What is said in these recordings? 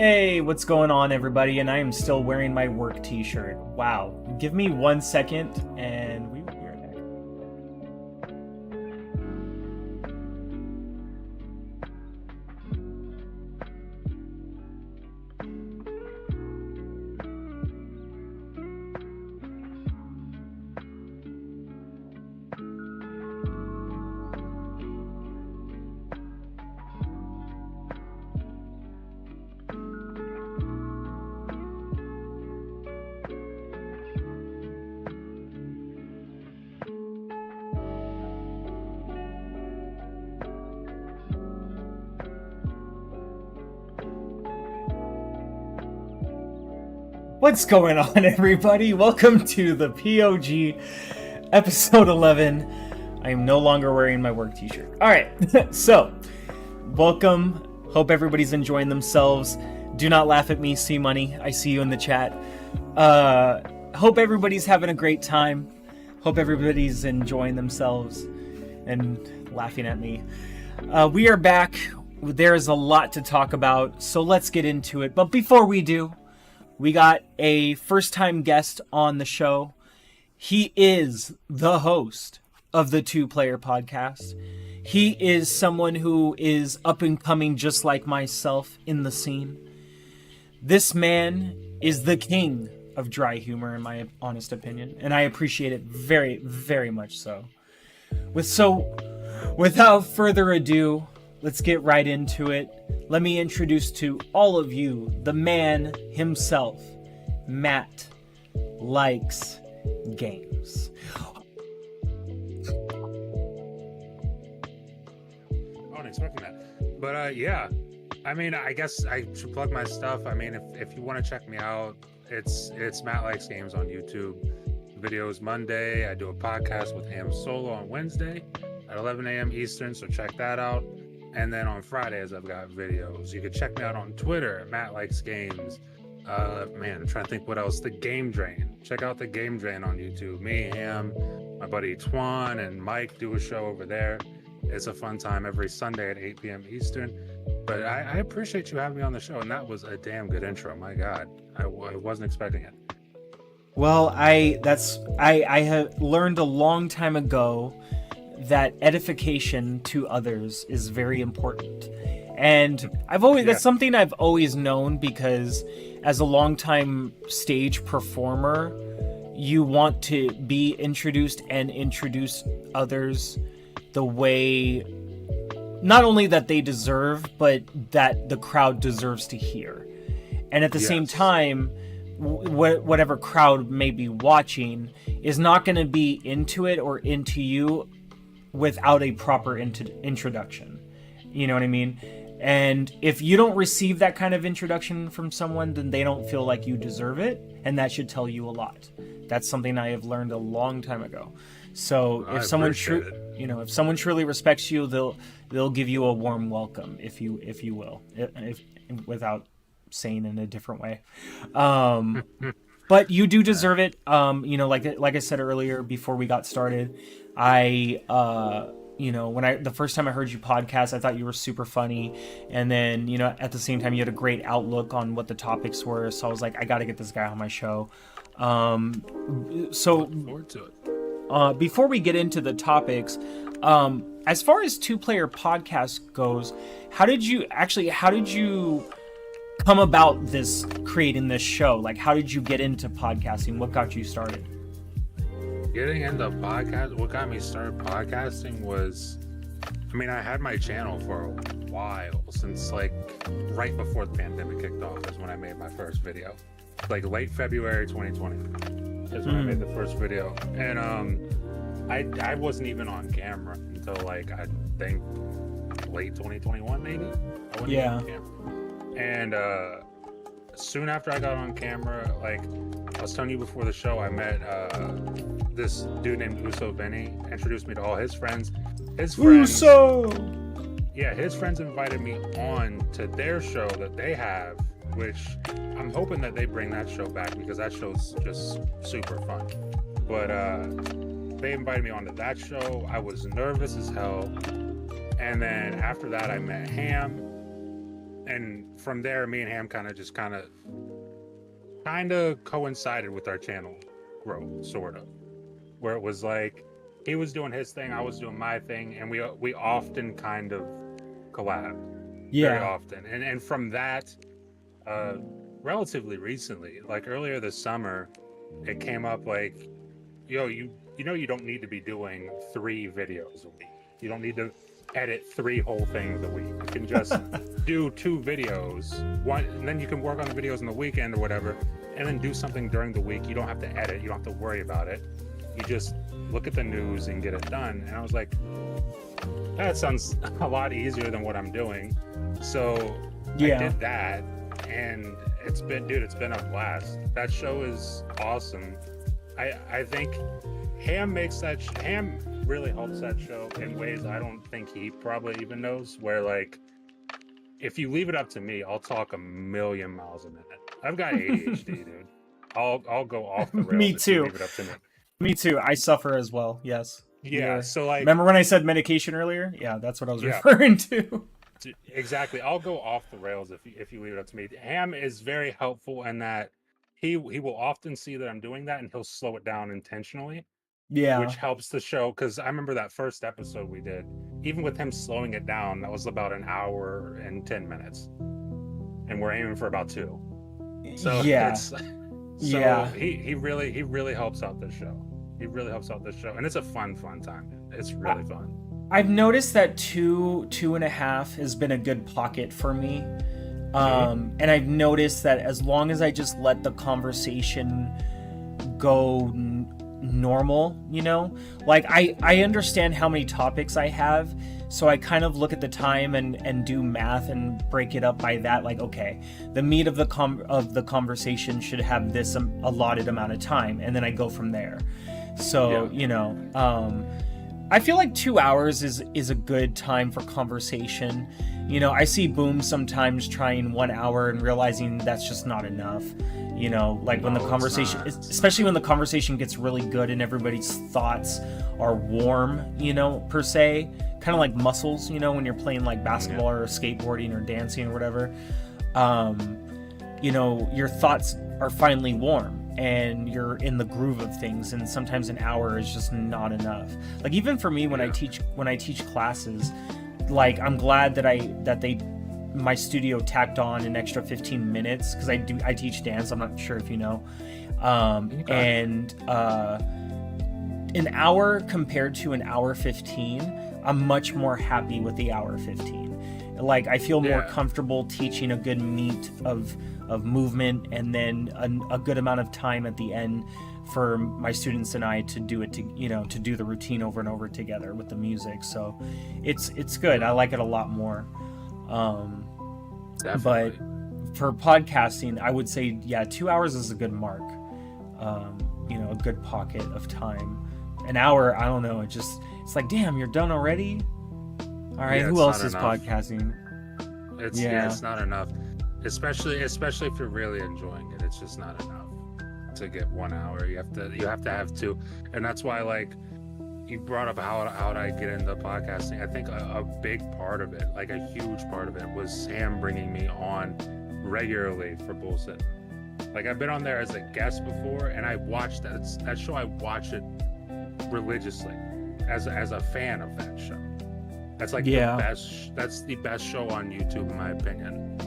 Hey, what's going on, everybody? And I am still wearing my work t-shirt. Wow. Give me 1 second and we will be right back. What's going on, everybody? Welcome to the P.O.G. episode 11. I am no longer wearing my work t-shirt. Alright, so, welcome. Hope everybody's enjoying themselves. Do not laugh at me, C Money. I see you in the chat. Hope everybody's having a great time. Hope everybody's enjoying themselves and laughing at me. We are back. There's a lot to talk about, so let's get into it. But before we do, we got a first-time guest on the show. He is the host of the Two Player Podcast. He is someone who is up and coming just like myself in the scene. This man is the king of dry humor, in my honest opinion, and I appreciate it very, very much so. Without further ado, let's get right into it. Let me introduce to all of you the man himself, Matt Likes Games. I wasn't expecting that. But yeah, I mean, I guess I should plug my stuff. I mean, if you want to check me out, it's Matt Likes Games on YouTube. Videos Monday. I do a podcast with Ham Solo on Wednesday at 11 a.m. Eastern, so check that out. And then on Fridays, I've got videos. You can check me out on Twitter, Matt Likes Games. Man, I'm trying to think what else. The Game Drain. Check out the Game Drain on YouTube. Me, Ham, my buddy Twan, and Mike do a show over there. It's a fun time every Sunday at 8 p.m. Eastern. But I appreciate you having me on the show, and that was a damn good intro. My God, I wasn't expecting it. Well, I have learned a long time ago that edification to others is very important, and that's something I've always known, because as a longtime stage performer, you want to be introduced and introduce others the way not only that they deserve, but that the crowd deserves to hear. And at the same time, whatever crowd may be watching is not going to be into it or into you without a proper introduction. You know what I mean? And if you don't receive that kind of introduction from someone, then they don't feel like you deserve it, and that should tell you a lot. That's something I have learned a long time ago. So if someone truly respects you, they'll give you a warm welcome, if you will, without saying in a different way. But you do deserve it. Like I said earlier before we got started, the first time I heard you podcast, I thought you were super funny, and then at the same time you had a great outlook on what the topics were. So I was like, I got to get this guy on my show. So look forward to it. Before we get into the topics, as far as Two Player Podcast goes, how did you come about creating this show? Like, how did you get into podcasting? What got you started? Getting into podcast, what got me started podcasting was, I had my channel for a while, since like right before the pandemic kicked off is when I made my first video. Like late February 2020 is when I made the first video. And I wasn't even on camera until like, I think late 2021 maybe. I wasn't even on camera. And soon after I got on camera, like I was telling you before the show, I met this dude named Uso Vinny, introduced me to all his friends. His friends invited me on to their show that they have, which I'm hoping that they bring that show back, because that show's just super fun. But they invited me onto that show. I was nervous as hell. And then after that, I met Ham. and from there, me and Ham kind of coincided with our channel growth, sort of, where it was like he was doing his thing, I was doing my thing, and we often kind of collabed very often. And from that, relatively recently, like earlier this summer, it came up like, yo, you know, you don't need to be doing 3 videos a week. You don't need to edit 3 whole things a week. You can just do 2 videos, one, and then you can work on the videos on the weekend or whatever, and then do something during the week. You don't have to edit. You don't have to worry about it. You just look at the news and get it done. And I was like, that sounds a lot easier than what I'm doing. So I did that, and it's been a blast. That show is awesome. I think Ham really helps that show in ways I don't think he probably even knows, where like, if you leave it up to me, I'll talk a million miles a minute. I've got ADHD, dude. I'll go off the rails. Me if you too. leave it up to me. Me too. I suffer as well. Yes. Yeah. So like, remember when I said medication earlier? Yeah, that's what I was referring to. Exactly. I'll go off the rails if you leave it up to me. Ham is very helpful in that he will often see that I'm doing that, and he'll slow it down intentionally. Yeah. Which helps the show, because I remember that first episode we did, even with him slowing it down, that was about an hour and 10 minutes. And we're aiming for about 2. So he really helps out this show. He really helps out this show. And it's a fun time. It's really fun. I've noticed that 2.5 has been a good pocket for me. And I've noticed that as long as I just let the conversation go normal, you know, like I understand how many topics I have, so I kind of look at the time and do math and break it up by that. Like, okay, the meat of the conversation should have this allotted amount of time, and then I go from there. So you know, I feel like 2 hours is a good time for conversation. You know, I see Boom sometimes trying 1 hour and realizing that's just not enough. You know, like when the conversation, especially when the conversation gets really good and everybody's thoughts are warm, you know, per se, kind of like muscles, you know, when you're playing like basketball or skateboarding or dancing or whatever, you know, your thoughts are finally warm and you're in the groove of things. And sometimes an hour is just not enough. Like even for me, when I teach classes, like I'm glad that my studio tacked on an extra 15 minutes, because I teach dance. I'm not sure if you know, and an hour compared to an hour 15, I'm much more happy with the hour 15. Like I feel more comfortable teaching a good meat of movement, and then a good amount of time at the end for my students and I to do it, to do the routine over and over together with the music. So it's good. I like it a lot more. But for podcasting, I would say 2 hours is a good mark. You know, a good pocket of time. An hour, I don't know, it's like, damn, you're done already? All right, who else is podcasting? It's not enough. Especially if you're really enjoying it. It's just not enough to get 1 hour. You have to have 2. And that's why, like, you brought up how I get into podcasting. I think a big part of it, like a huge part of it, was Sam bringing me on regularly for Bullshit. Like I've been on there as a guest before, and I watched that show. I watch it religiously as a fan of that show. That's like the best. That's the best show on YouTube, in my opinion.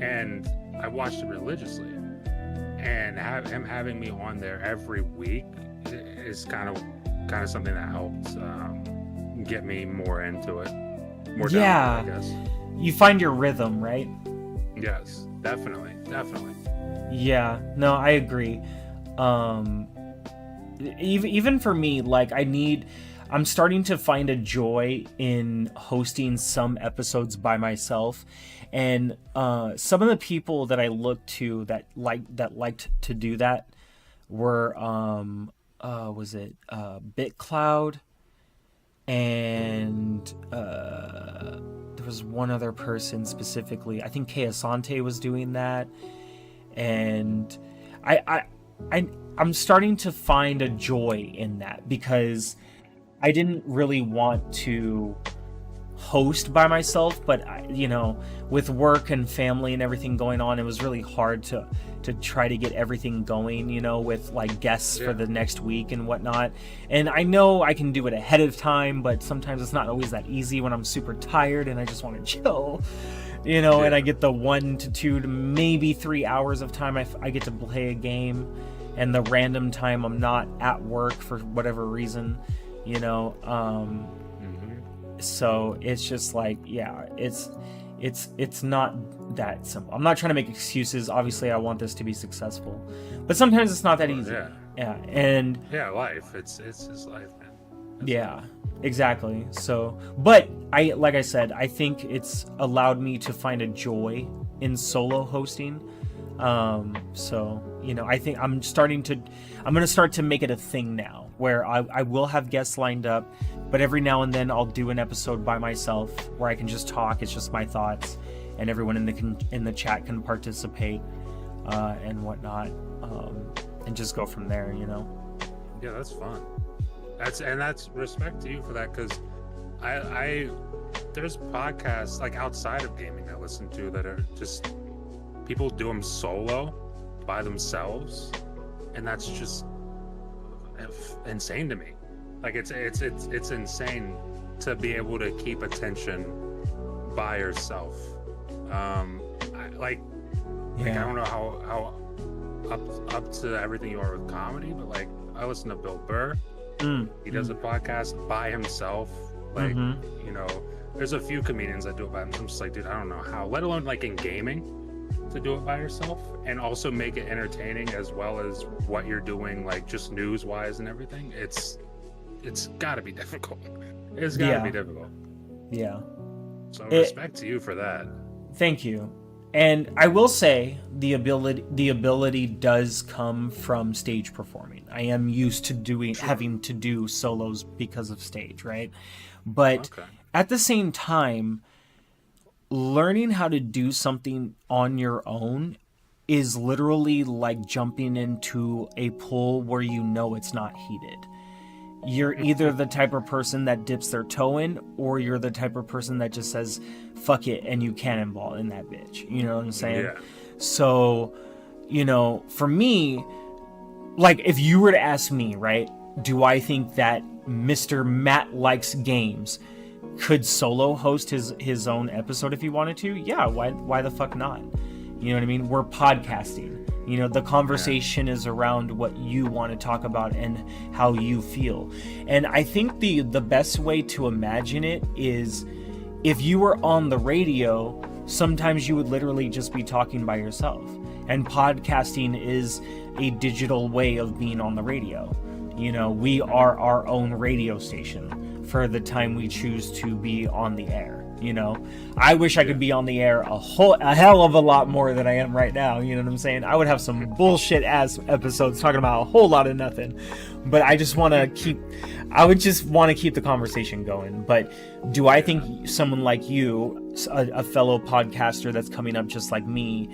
And I watched it religiously, and him having me on there every week is kind of something that helped get me more into it, more down to it, I guess. You find your rhythm, right? Yes, definitely. Yeah, no, I agree. Even for me, like I'm starting to find a joy in hosting some episodes by myself, and some of the people that I looked to that liked to do that were was it XCLOUD, and there was one other person specifically. I think Kay Asante was doing that, and I'm starting to find a joy in that, because I didn't really want to host by myself, but with work and family and everything going on, it was really hard to try to get everything going, with like guests for the next week and whatnot. And I know I can do it ahead of time, but sometimes it's not always that easy when I'm super tired and I just want to chill, and I get the 1 to 2 to maybe 3 hours of time I get to play a game, and the random time I'm not at work for whatever reason, so it's just like, it's not that simple. I'm not trying to make excuses. Obviously I want this to be successful, but sometimes it's not that easy. And life, it's his life, man. That's exactly. So, but like I said, I think it's allowed me to find a joy in solo hosting. So I think I'm going to start to make it a thing now, where I will have guests lined up, but every now and then I'll do an episode by myself where I can just talk. It's just my thoughts, and everyone in the chat can participate, and whatnot, and just go from there. Yeah, that's fun. That's respect to you for that, because I there's podcasts like outside of gaming I listen to that are just people do them solo by themselves, and that's just insane to me. Like it's insane to be able to keep attention by yourself. I don't know how up to everything you are with comedy, but like I listen to Bill Burr. He does a podcast by himself. Like there's a few comedians that do it by themselves. I'm just like, dude, I don't know how. Let alone like in gaming, to do it by yourself and also make it entertaining as well as what you're doing, like just news wise and everything. It's gotta be difficult. It's gotta be difficult. So respect to you for that. Thank you. And I will say the ability does come from stage performing. I am used to having to do solos because of stage, right? But at the same time, learning how to do something on your own is literally like jumping into a pool where it's not heated. You're either the type of person that dips their toe in, or you're the type of person that just says fuck it and you cannonball in that bitch. You know what I'm saying? Yeah. So, for me, like if you were to ask me, right, do I think that Mr. Matt Likes Games could solo host his own episode if he wanted to? Yeah, why the fuck not? You know what I mean? We're podcasting. The conversation is around what you want to talk about and how you feel. And I think the best way to imagine it is if you were on the radio, sometimes you would literally just be talking by yourself. And podcasting is a digital way of being on the radio. We are our own radio station for the time we choose to be on the air. I wish I could be on the air a hell of a lot more than I am right now. You know what I'm saying? I would have some bullshit ass episodes talking about a whole lot of nothing, but I just want to keep the conversation going. But do I think someone like you, a fellow podcaster that's coming up just like me,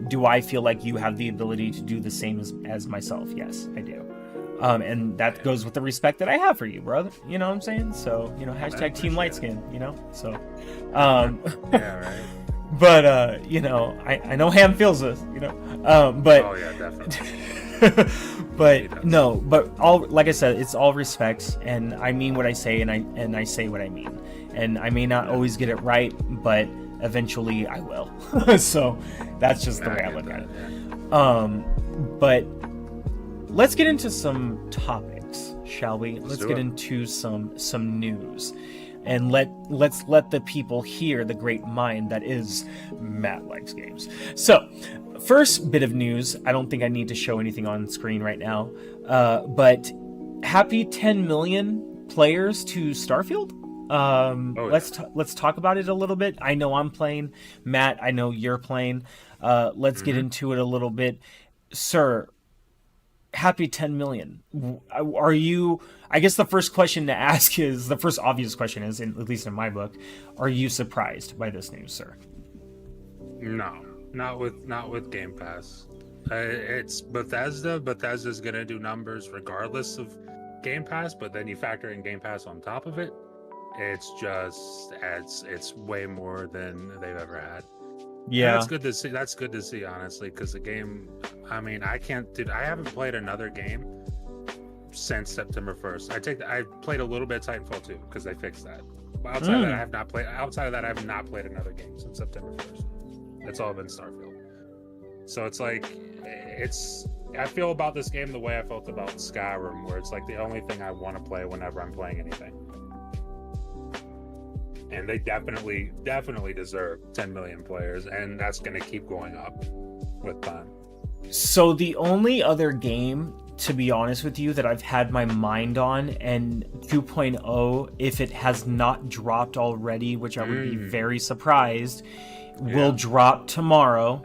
do I feel like you have the ability to do the same as myself? Yes, I do. And that goes with the respect that I have for you, brother. You know what I'm saying? So, hashtag Team Lightskin, so, yeah, right. But, I know Ham feels this, but, oh yeah, definitely. But no, but like I said, it's all respect, and I mean what I say, and I say what I mean, and I may not always get it right, but eventually I will. So that's just the way I look at it. Yeah. But let's get into some topics, shall we? Let's get into some news, and let's let the people hear the great mind that is Matt Likes Games. So, first bit of news. I don't think I need to show anything on screen right now, but happy 10 million players to Starfield. Let's talk about it a little bit. I know I'm playing, Matt. I know you're playing. Let's get into it a little bit, sir. Happy 10 million. Are you, I guess the first question to ask is, the first obvious question is, at least in my book, are you surprised by this news, sir? No, not with Game Pass. It's Bethesda. Bethesda's gonna do numbers regardless of Game Pass, but then you factor in Game Pass on top of it, it's just it's way more than they've ever had. Yeah, And that's good to see. That's good to see, honestly, because the game. I mean, I haven't played another game since September 1st. I played a little bit of Titanfall 2 because they fixed that. But outside of that, I have not played. Outside of that, I have not played another game since September 1st. It's all been Starfield. So it's like I feel about this game the way I felt about Skyrim, where it's like the only thing I want to play whenever I'm playing anything. And they definitely deserve 10 million players, and that's going to keep going up with time. So the only other game, to be honest with you, that I've had my mind on, and 2.0, if it has not dropped already, which I would be very surprised, will drop tomorrow,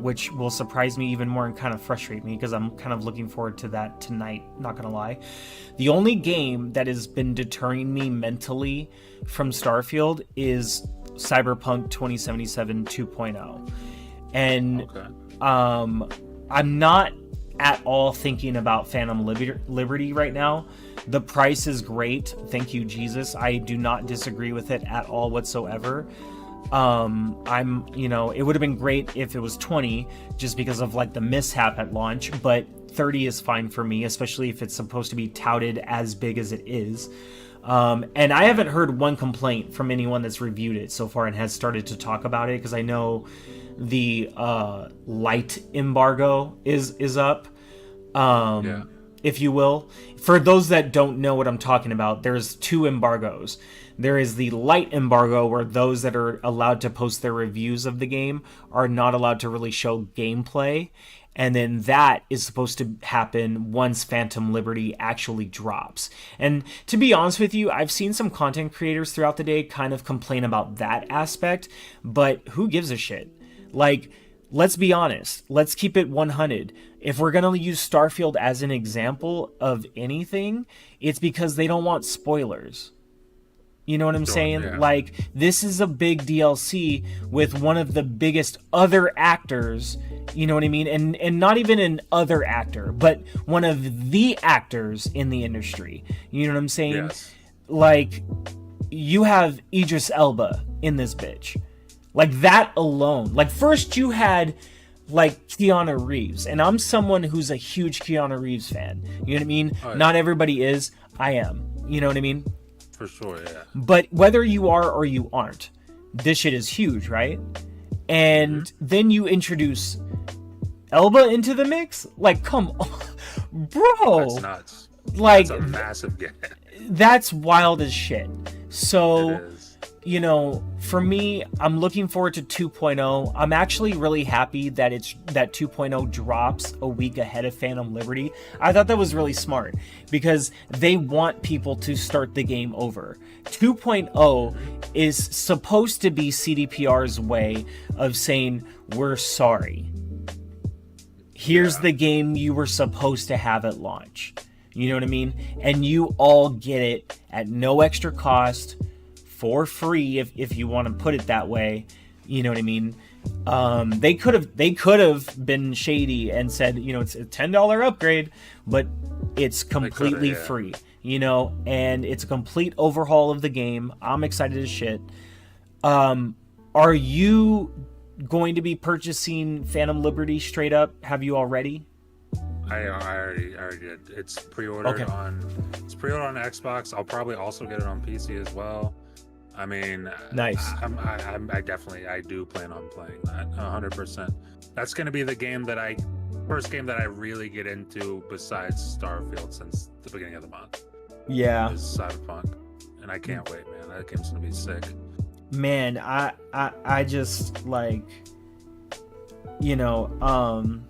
which will surprise me even more and kind of frustrate me because I'm kind of looking forward to that tonight, not gonna lie. The only game that has been deterring me mentally from Starfield is Cyberpunk 2077 2.0. And I'm not at all thinking about Phantom Liberty right now. The price is great. Thank you, Jesus. I do not disagree with it at all whatsoever. It would have been great if it was 20 just because of like the mishap at launch, but 30 is fine for me, especially if it's supposed to be touted as big as it is. And I haven't heard one complaint from anyone that's reviewed it so far and has started to talk about it, because I know the light embargo is up, if you will. For those that don't know what I'm talking about, there's two embargoes. There is the light embargo, where those that are allowed to post their reviews of the game are not allowed to really show gameplay. And then that is supposed to happen once Phantom Liberty actually drops. And to be honest with you, I've seen some content creators throughout the day kind of complain about that aspect, but who gives a shit? Like, let's be honest. Let's keep it 100. If we're going to use Starfield as an example of anything, it's because they don't want spoilers. You know what I'm saying? Yeah. Like, this is a big DLC with one of the biggest other actors, you know what I mean? And not even an other actor, but one of the actors in the industry. You know what I'm saying? Yes. Like, you have Idris Elba in this bitch. Like, that alone. Like, first you had, like, Keanu Reeves. And I'm someone who's a huge Keanu Reeves fan. You know what I mean? Oh, yeah. Not everybody is. I am. You know what I mean? For sure, yeah. But whether you are or you aren't, this shit is huge, right? And then you introduce Elba into the mix? Like, come on. Bro. That's nuts. Like, that's a massive get. That's wild as shit. So, It is. you know, for me, I'm looking forward to 2.0. I'm actually really happy that that 2.0 drops a week ahead of Phantom Liberty. I thought that was really smart because they want people to start the game over. 2.0 is supposed to be CDPR's way of saying, we're sorry. Here's the game you were supposed to have at launch. You know what I mean? And you all get it at no extra cost, for free, if you want to put it that way. You know what I mean? They could have been shady and said, you know, it's a $10 upgrade, but it's completely free, you know, and it's a complete overhaul of the game. I'm excited as shit. Are you going to be purchasing Phantom Liberty straight up? Have you already? I already did. It's pre-ordered on Xbox. I'll probably also get it on PC as well. I mean, nice. I do plan on playing that 100%. That's going to be the first game that I really get into besides Starfield since the beginning of the month. Yeah. Is Cyberpunk, and I can't wait, man. That game's going to be sick. Man, I just, like, you know,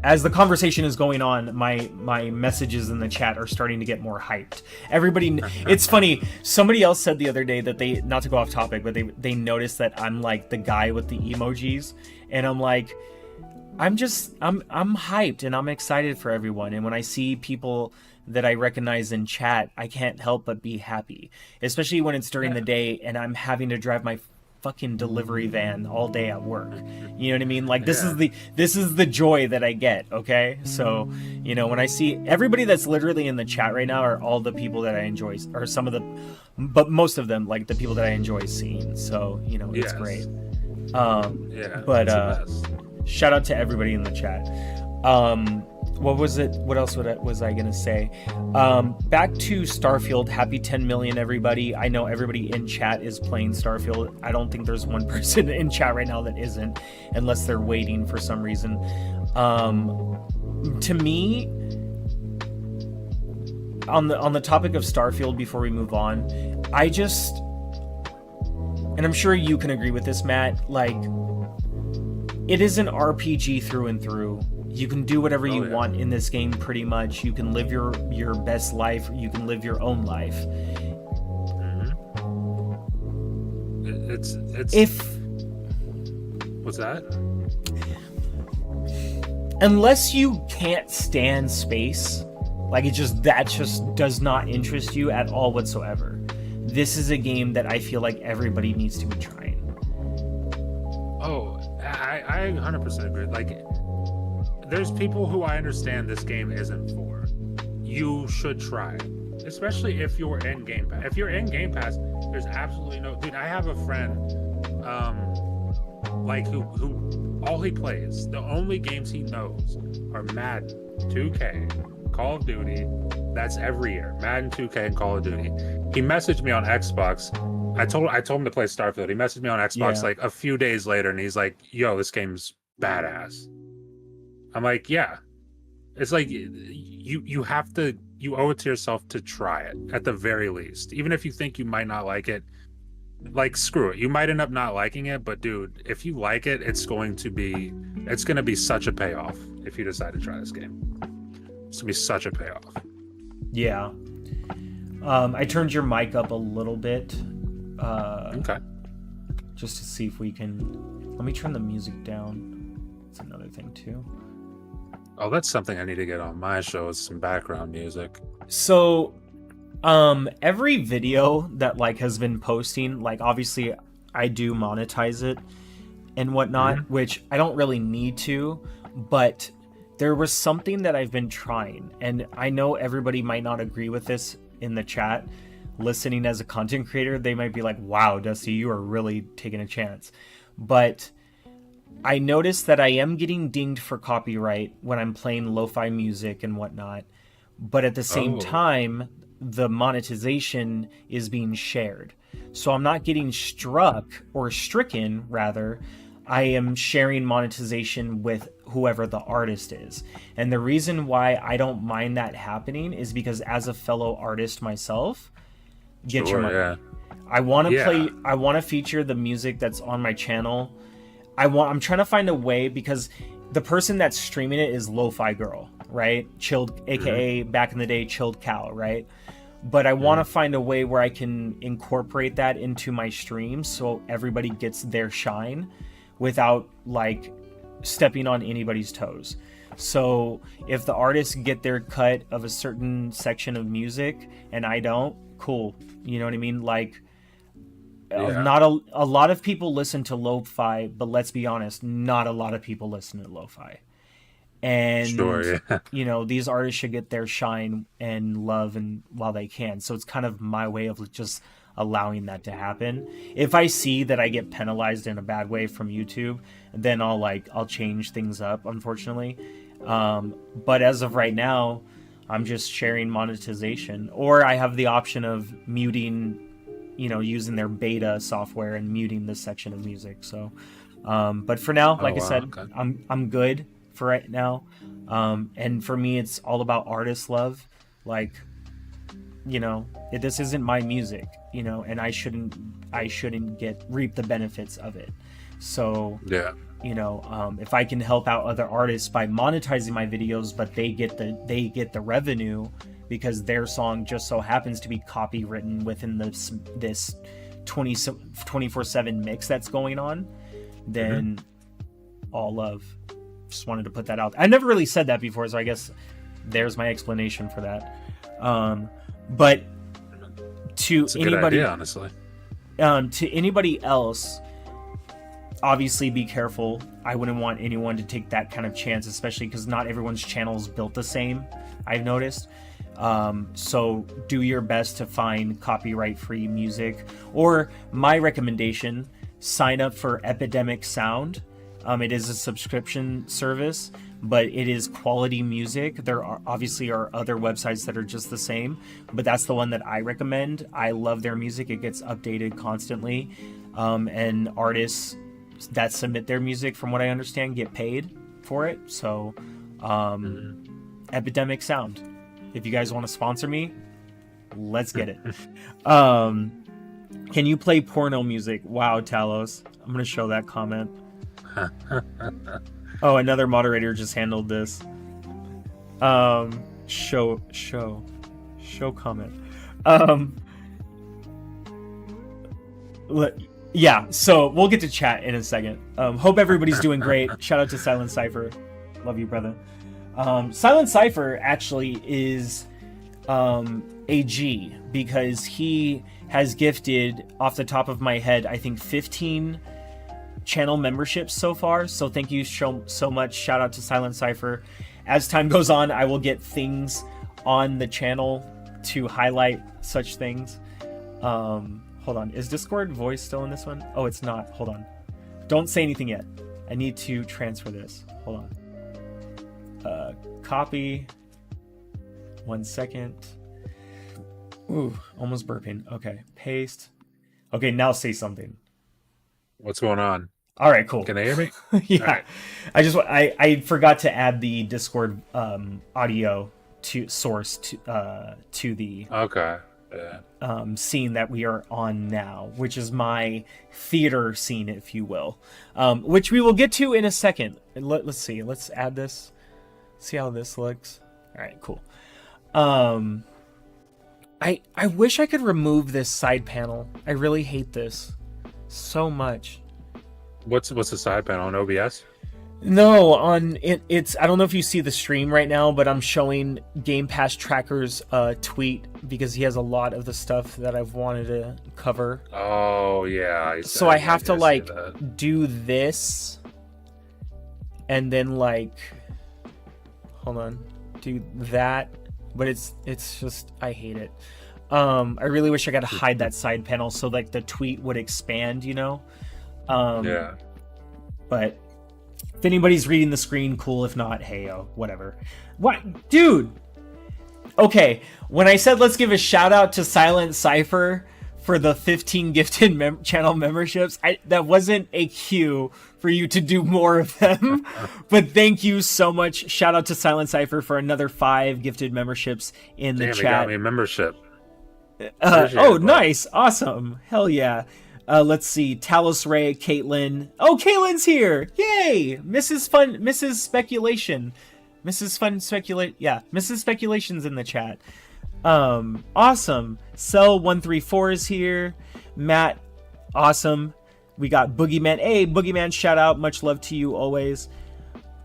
as the conversation is going on, my messages in the chat are starting to get more hyped. Everybody, it's funny. Somebody else said the other day that they, not to go off topic, but they noticed that I'm like the guy with the emojis, and I'm like, I'm hyped and I'm excited for everyone. And when I see people that I recognize in chat, I can't help but be happy, especially when it's during the day and I'm having to drive my fucking delivery van all day at work. You know what I mean? Like, this is the joy that I get. Okay, so you know, when I see everybody that's literally in the chat right now are all the people that I enjoy, or some of the, but most of them, like the people that I enjoy seeing. So you know, it's great. But shout out to everybody in the chat. What was it? What else was I gonna say? Back to Starfield. Happy 10 million, everybody. I know everybody in chat is playing Starfield. I don't think there's one person in chat right now that isn't, unless they're waiting for some reason. To me, on the topic of Starfield, before we move on, I just, and I'm sure you can agree with this, Matt, like, it is an RPG through and through. You can do whatever you want in this game, pretty much. You can live your best life. You can live your own life. It's what's that? Unless you can't stand space, like that just does not interest you at all whatsoever. This is a game that I feel like everybody needs to be trying. Oh, I 100% agree. Like, there's people who I understand this game isn't for. You should try it, especially if you're in Game Pass. If you're in Game Pass, there's absolutely no... Dude, I have a friend, like, who all he plays, the only games he knows are Madden, 2K, Call of Duty. That's every year. Madden, 2K, and Call of Duty. He messaged me on Xbox. I told him to play Starfield. He messaged me on Xbox like a few days later, and he's like, "Yo, this game's badass." I'm like, yeah. It's like you have to, you owe it to yourself to try it at the very least. Even if you think you might not like it, like, screw it. You might end up not liking it, but dude, if you like it, it's going to be such a payoff if you decide to try this game. It's gonna be such a payoff. Yeah. I turned your mic up a little bit. Okay. Just to see if we can. Let me turn the music down. That's another thing too. Oh, that's something I need to get on my show, is some background music. So, every video that like has been posting, like, obviously I do monetize it and whatnot, which I don't really need to, but there was something that I've been trying, and I know everybody might not agree with this in the chat. Listening as a content creator, they might be like, wow, Dusty, you are really taking a chance. But I noticed that I am getting dinged for copyright when I'm playing lo-fi music and whatnot, but at the same time, the monetization is being shared. So I'm not getting struck, or stricken rather. I am sharing monetization with whoever the artist is. And the reason why I don't mind that happening is because, as a fellow artist myself, get your money. Yeah. I want to play, I want to feature the music that's on my channel. I'm trying to find a way, because the person that's streaming it is Lo-Fi Girl, right? Chilled, aka back in the day, Chilled Cow, right? But I want to find a way where I can incorporate that into my streams so everybody gets their shine without like stepping on anybody's toes. So if the artists get their cut of a certain section of music and I don't, cool. You know what I mean? Like, not a lot of people listen to lo-fi, but let's be honest, not a lot of people listen to lo-fi. And you know, these artists should get their shine and love and while they can. So it's kind of my way of just allowing that to happen. If I see that I get penalized in a bad way from YouTube, then I'll change things up, unfortunately. But as of right now, I'm just sharing monetization, or I have the option of muting, you know, using their beta software and muting this section of music. So, but for now, like I said, I'm good for right now. And for me, it's all about artist love. Like, you know, this isn't my music, you know, and I shouldn't reap the benefits of it. So, you know, if I can help out other artists by monetizing my videos, but they get the revenue because their song just so happens to be copywritten within this 24/7 mix that's going on, then all love. Just wanted to put that out. I never really said that before, so I guess there's my explanation for that. But to anybody, idea, honestly, to anybody else, obviously be careful. I wouldn't want anyone to take that kind of chance, especially because not everyone's channel is built the same, I've noticed. So do your best to find copyright-free music. Or my recommendation, sign up for Epidemic Sound. It is a subscription service, but it is quality music. There are obviously other websites that are just the same, but that's the one that I recommend. I love their music. It gets updated constantly. And artists that submit their music, from what I understand, get paid for it. So Epidemic Sound. If you guys want to sponsor me, let's get it. Can you play porno music? Wow, Talos. I'm going to show that comment. Oh, another moderator just handled this. Show comment. Yeah, so we'll get to chat in a second. Hope everybody's doing great. Shout out to Silent Cypher. Love you, brother. Silent Cypher actually is a G, because he has gifted, off the top of my head, I think 15 channel memberships so far. So thank you so much. Shout out to Silent Cypher. As time goes on, I will get things on the channel to highlight such things. Hold on. Is Discord voice still in this one? Oh, it's not. Hold on. Don't say anything yet. I need to transfer this. Hold on. Copy. 1 second. Ooh, almost burping. Okay. Paste. Okay, now say something. What's going on? All right, cool. Can they hear me? Yeah. Right. I forgot to add the Discord audio to source to the scene that we are on now, which is my theater scene, if you will, which we will get to in a second. Let's see. Let's add this. See how this looks. All right, cool. I wish I could remove this side panel. I really hate this so much. What's the side panel on OBS? No, on it's I don't know if you see the stream right now, but I'm showing Game Pass Tracker's tweet, because he has a lot of the stuff that I've wanted to cover. Oh yeah. So I have to like do this, and then like, hold on, do that. But it's just, I hate it. I really wish I could hide that side panel so like the tweet would expand, you know? Yeah. But if anybody's reading the screen, cool. If not, hey, whatever. What? Dude! Okay, when I said let's give a shout out to Silent Cypher for the 15 gifted channel memberships, that wasn't a cue for you to do more of them. But thank you so much. Shout out to Silent Cypher for another 5 gifted memberships in the chat. They got me a membership. Oh, nice. Awesome. Hell yeah. Let's see. Talos Ray, Caitlin. Oh, Caitlin's here. Yay. Mrs. Speculation. Yeah, Mrs. Speculation's in the chat. Awesome. Cell134 is here. Matt, awesome. We got Boogeyman. Hey, Boogeyman, shout out. Much love to you always.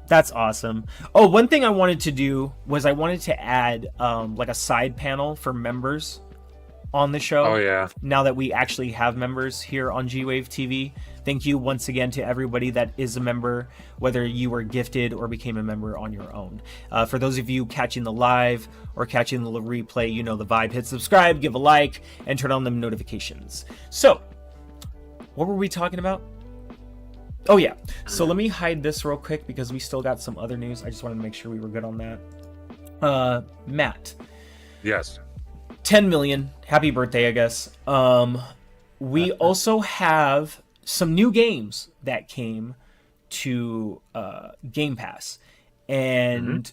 That's awesome. Oh, one thing I wanted to do was I wanted to add like a side panel for members on the show. Oh yeah. Now that we actually have members here on G-Wave TV. Thank you once again to everybody that is a member, whether you were gifted or became a member on your own. For those of you catching the live or catching the replay, you know the vibe. Hit subscribe, give a like, and turn on the notifications. So, what were we talking about? Oh yeah. So let me hide this real quick because we still got some other news. I just wanted to make sure we were good on that. Matt. Yes. 10 million. Happy birthday, I guess. We also have some new games that came to Game Pass, and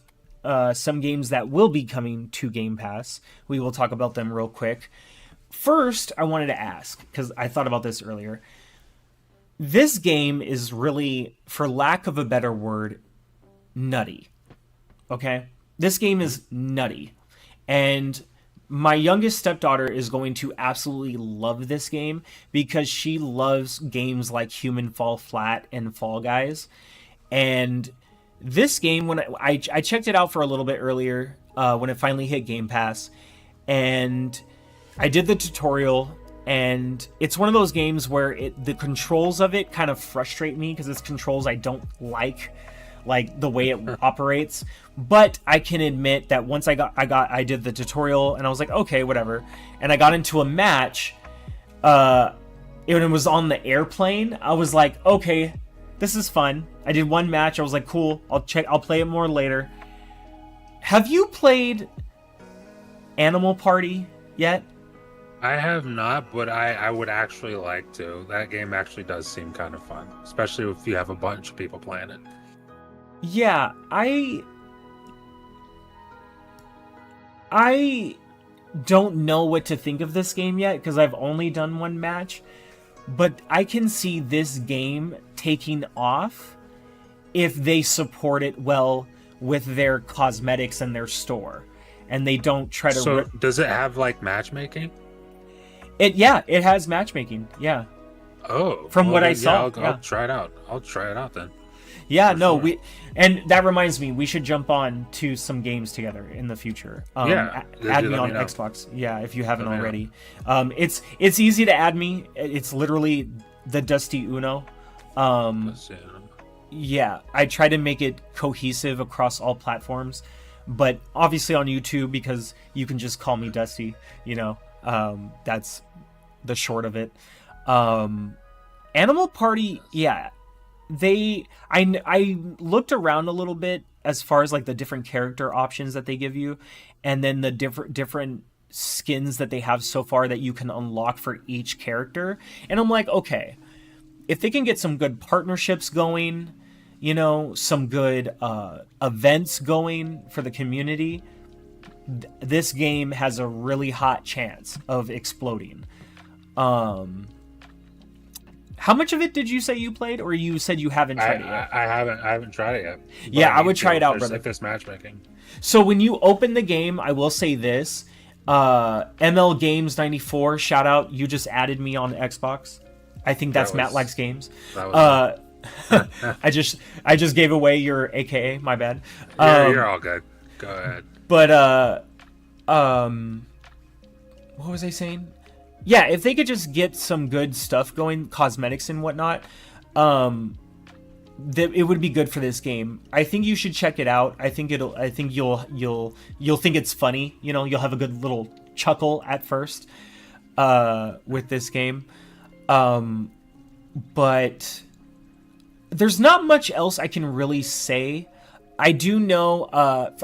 some games that will be coming to Game Pass. We will talk about them real quick. First, I wanted to ask, because I thought about this earlier. This game is really, for lack of a better word, nutty. Okay? This game is nutty. And my youngest stepdaughter is going to absolutely love this game because she loves games like Human Fall Flat and Fall Guys. And this game, when I checked it out for a little bit earlier, when it finally hit Game Pass, and I did the tutorial. and it's one of those games where the controls of it kind of frustrate me because it's controls I don't like the way it operates. But I can admit that once I did the tutorial and I was like, okay, whatever, and I got into a match, it was on the airplane. I was like, okay, this is fun. I did one match. I was like, cool, I'll play it more later. Have you played Animal Party yet? I have not, but I would actually like to. That game actually does seem kind of fun, especially if you have a bunch of people playing it. Yeah, I don't know what to think of this game yet because I've only done one match, but I can see this game taking off if they support it well with their cosmetics and their store, and they don't try to. So does it have like matchmaking? It has matchmaking. Yeah. Oh, from what I saw, I'll try it out. I'll try it out then. Yeah, no, sure. And that reminds me, we should jump on to some games together in the future. Add me on Xbox. Yeah, if you haven't already. It's easy to add me. It's literally the Dusty Uno. Yeah, I try to make it cohesive across all platforms, but obviously on YouTube because you can just call me Dusty. That's the short of it. Animal Party, yeah. I looked around a little bit as far as like the different character options that they give you, and then the different skins that they have so far that you can unlock for each character. And I'm like, okay, if they can get some good partnerships going, some good events going for the community, this game has a really hot chance of exploding. How much of it did you say you played, or you said you haven't tried it yet? I haven't tried it yet. Yeah, I would try it out, brother. If there's matchmaking. So when you open the game, I will say this: ML Games 94, shout out! You just added me on Xbox. I think that's Matt Likes Games. I just gave away your AKA. My bad. You're all good. Go ahead. But what was I saying? Yeah, if they could just get some good stuff going, cosmetics and whatnot, it would be good for this game. I think you should check it out. I think you'll think it's funny. You'll have a good little chuckle at first with this game. But there's not much else I can really say. I do know,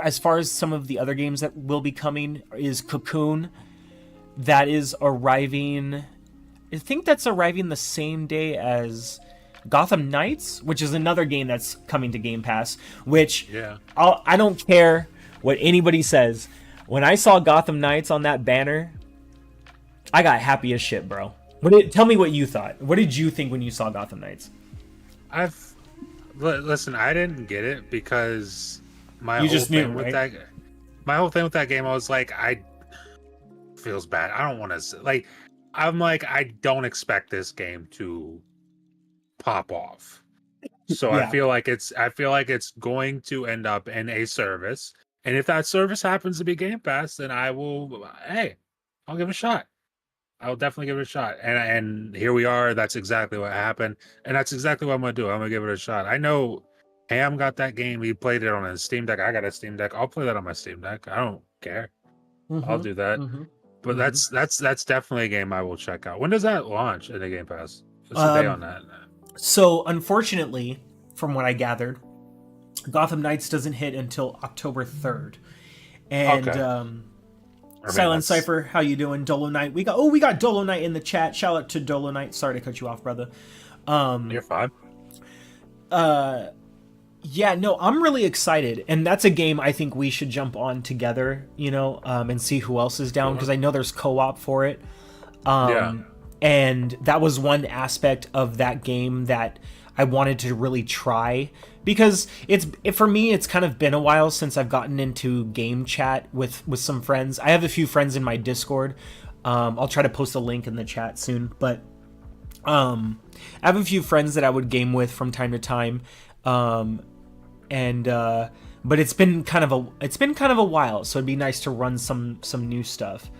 as far as some of the other games that will be coming, is Cocoon. That is arriving. I think that's arriving the same day as Gotham Knights, which is another game that's coming to Game Pass. Which I don't care what anybody says. When I saw Gotham Knights on that banner, I got happy as shit, bro. Tell me what you thought. What did you think when you saw Gotham Knights? Listen, I didn't get it because my whole thing with that game, I was like, feels bad. I don't want to I don't expect this game to pop off. So I feel like it's going to end up in a service. And if that service happens to be Game Pass, then I'll give it a shot. I'll definitely give it a shot. And here we are. That's exactly what happened. And that's exactly what I'm going to do. I'm going to give it a shot. I know Ham got that game. He played it on a Steam Deck. I got a Steam Deck. I'll play that on my Steam Deck. I don't care. I'll do that. But that's definitely a game I will check out. When does that launch in the Game Pass? What's the day on that? So unfortunately, from what I gathered, Gotham Knights doesn't hit until October 3rd. And Silent Cypher, how you doing? Dolo Knight. We got Dolo Knight in the chat. Shout out to Dolo Knight. Sorry to cut you off, brother. You're fine. Yeah, no, I'm really excited, and that's a game I think we should jump on together, and see who else is down, because I know there's co-op for it. And that was one aspect of that game that I wanted to really try, because for me, it's kind of been a while since I've gotten into game chat with some friends. I have a few friends in my Discord. I'll try to post a link in the chat soon, but I have a few friends that I would game with from time to time. But it's been kind of a while, so it'd be nice to run some new stuff.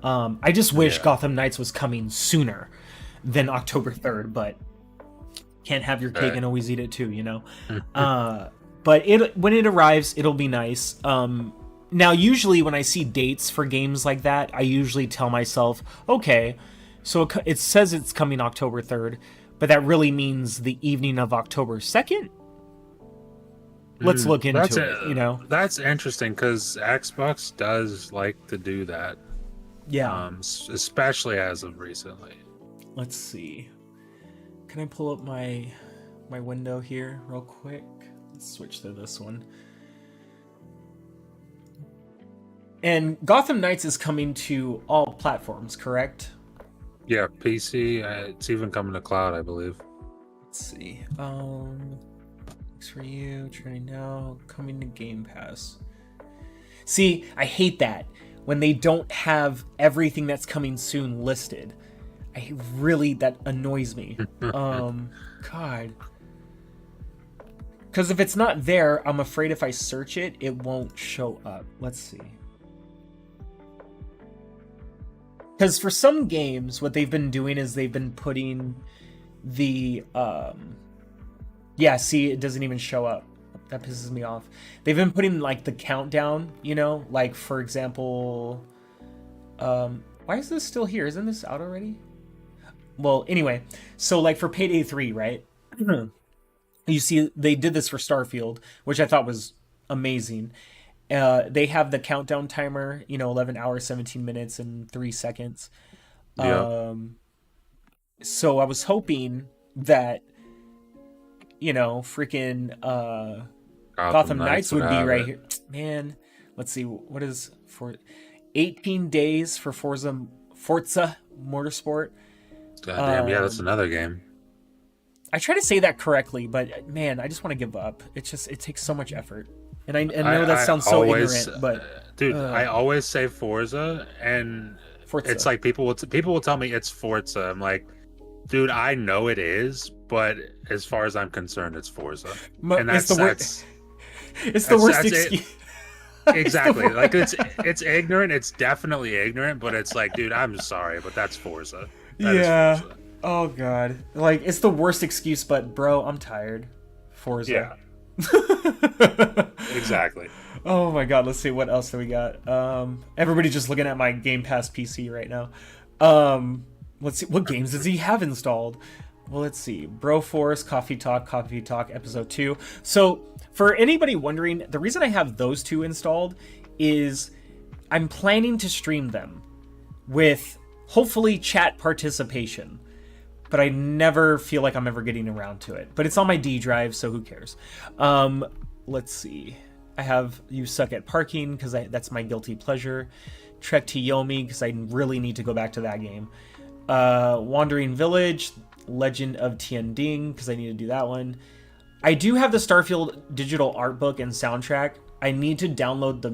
I just wish Gotham Knights was coming sooner than October 3rd, but can't have your cake and always eat it too, you know? But when it arrives, it'll be nice. Now, usually when I see dates for games like that, I usually tell myself, okay, so it says it's coming October 3rd, but that really means the evening of October 2nd? Let's look into it, you know? That's interesting, because Xbox does like to do that. Yeah. Especially as of recently. Let's see. Can I pull up my window here real quick? Let's switch to this one. And Gotham Knights is coming to all platforms, correct? Yeah, PC. It's even coming to cloud, I believe. Let's see. Thanks for you. Trying now. Coming to Game Pass. See, I hate that when they don't have everything that's coming soon listed. That annoys me. God. Because if it's not there, I'm afraid if I search it, it won't show up. Let's see. Because for some games, what they've been doing is they've been putting the... Yeah, see, it doesn't even show up. That pisses me off. They've been putting, like, the countdown, you know? Like, for example... why is this still here? Isn't this out already? Well, anyway. So, like, for Payday 3, right? You see, they did this for Starfield, which I thought was amazing. They have the countdown timer, 11 hours, 17 minutes, and 3 seconds. Yeah. So I was hoping that, freaking Gotham Knights would be right here. Man, let's see. What is for 18 days for Forza Motorsport? Goddamn, yeah, that's another game. I try to say that correctly, but man, I just want to give up. It takes so much effort. And I know that sounds so ignorant, but dude, I always say Forza, and it's like people will tell me it's Forza. I'm like, dude, I know it is, but as far as I'm concerned, it's Forza. And that's the worst. It's the worst excuse. Exactly. Like it's ignorant. It's definitely ignorant, but it's like, dude, I'm sorry, but that's Forza. That is Forza. Oh god. Like, it's the worst excuse, but bro, I'm tired. Forza. Yeah. Exactly. Oh my god, let's see what else do we got. Everybody's just looking at my Game Pass PC right now. Let's see, what games does he have installed? Well, let's see. Broforce, Coffee Talk Episode 2. So, for anybody wondering, the reason I have those two installed is I'm planning to stream them with hopefully chat participation. But I never feel like I'm ever getting around to it. But it's on my D drive, so who cares? Let's see. I have You Suck at Parking, because that's my guilty pleasure. Trek to Yomi, because I really need to go back to that game. Wandering Village, Legend of Tien Ding, because I need to do that one. I do have the Starfield digital art book and soundtrack. I need to download the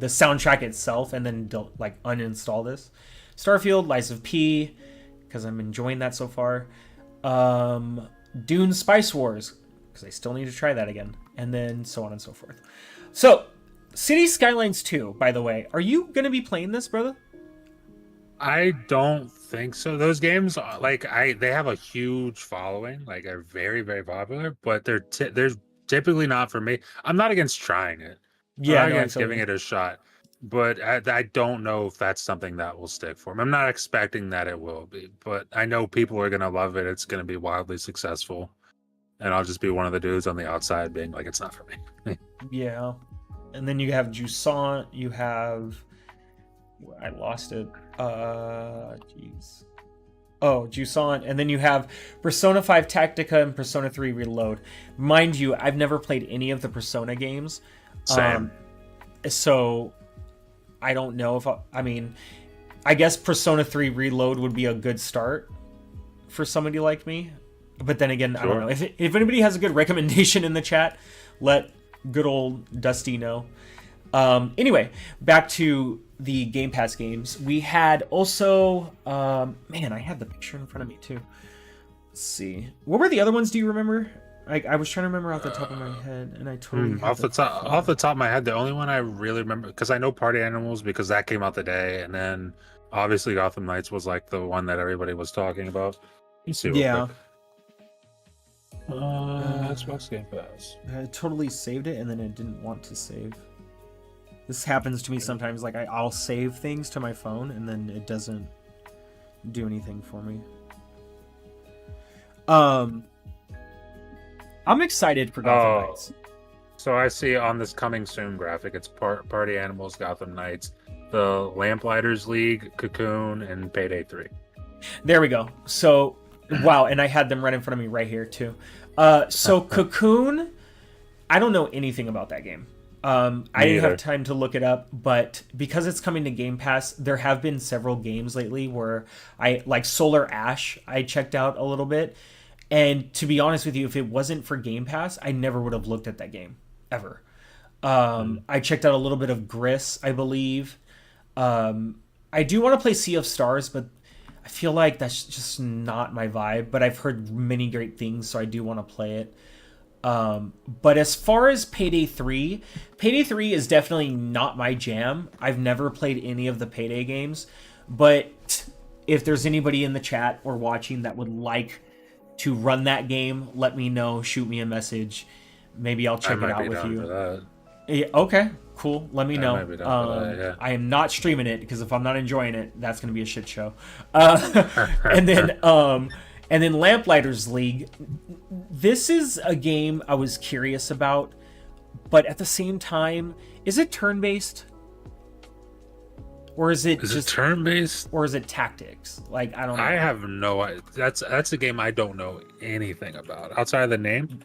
soundtrack itself and then uninstall this. Starfield, Lies of P, because I'm enjoying that so far. Dune Spice Wars, because I still need to try that again. And then so on and so forth. So, City Skylines 2, by the way. Are you going to be playing this, brother? I don't think so. Those games, they have a huge following. Like, are very, very popular. But they're typically not for me. I'm not against trying it. Yeah, I'm not against giving it a shot. But I don't know if that's something that will stick for me. I'm not expecting that it will be, but I know people are going to love it. It's going to be wildly successful. And I'll just be one of the dudes on the outside being like, it's not for me. Yeah. And then you have Jusant. You have... I lost it. Jeez. Oh, Jusant. And then you have Persona 5 Tactica and Persona 3 Reload. Mind you, I've never played any of the Persona games. Same. So... I don't know if I guess Persona 3 Reload would be a good start for somebody like me. But then again, sure. I don't know. If anybody has a good recommendation in the chat, let good old Dusty know. Anyway, back to the Game Pass games. We had also... man, I had the picture in front of me too. Let's see. What were the other ones, do you remember? I was trying to remember off the top of my head, and I totally had Off the the top, of my head, the only one I really remember, because I know Party Animals because that came out the day, and then obviously Gotham Knights was like the one that everybody was talking about. Let's see real Yeah. quick. Xbox Game Pass. I totally saved it, and then it didn't want to save. This happens to me sometimes. Like I'll save things to my phone, and then it doesn't do anything for me. I'm excited for Gotham Knights. So I see on this coming soon graphic, it's Party Animals, Gotham Knights, the Lamplighters League, Cocoon, and Payday 3. There we go. So, wow, and I had them right in front of me right here too. So Cocoon, I don't know anything about that game. I didn't have time to look it up, but because it's coming to Game Pass, there have been several games lately where like Solar Ash, I checked out a little bit. And to be honest with you, if it wasn't for Game Pass, I never would have looked at that game, ever. I checked out a little bit of Gris, I believe. I do want to play Sea of Stars, but I feel like that's just not my vibe. But I've heard many great things, so I do want to play it. But as far as Payday 3 is definitely not my jam. I've never played any of the Payday games. But if there's anybody in the chat or watching that would like to run that game, let me know. Shoot me a message. Maybe I'll check it out with you. Yeah, okay, cool. Let me know. I am not streaming it because if I'm not enjoying it, that's going to be a shit show. And then Lamplighters League. This is a game I was curious about, but at the same time, is it turn-based? Or is it just turn-based? Or is it tactics? Like, I don't know. I have no idea. That's a game I don't know anything about. Outside of the name,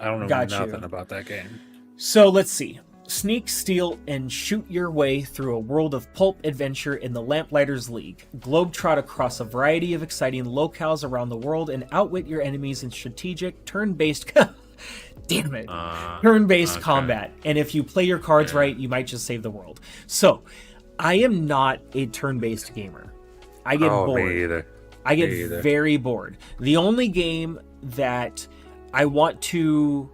I don't know nothing about that game. So let's see. Sneak, steal, and shoot your way through a world of pulp adventure in the Lamplighters League. Globetrot across a variety of exciting locales around the world and outwit your enemies in strategic, turn-based... Damn it. Turn-based combat. And if you play your cards right, you might just save the world. So... I am not a turn-based gamer. I get bored. Me either. I get very bored. The only game that I want to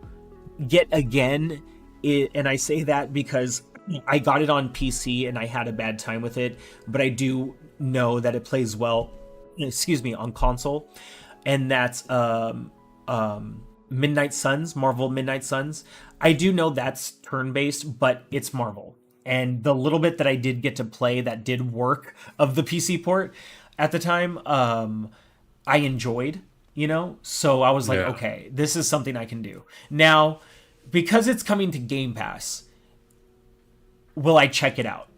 get again, and I say that because I got it on PC and I had a bad time with it, but I do know that it plays well, on console, and that's Midnight Suns, Marvel Midnight Suns. I do know that's turn-based, but it's Marvel. And the little bit that I did get to play that did work of the PC port at the time, I enjoyed, So I was like, okay, this is something I can do. Now, because it's coming to Game Pass, will I check it out?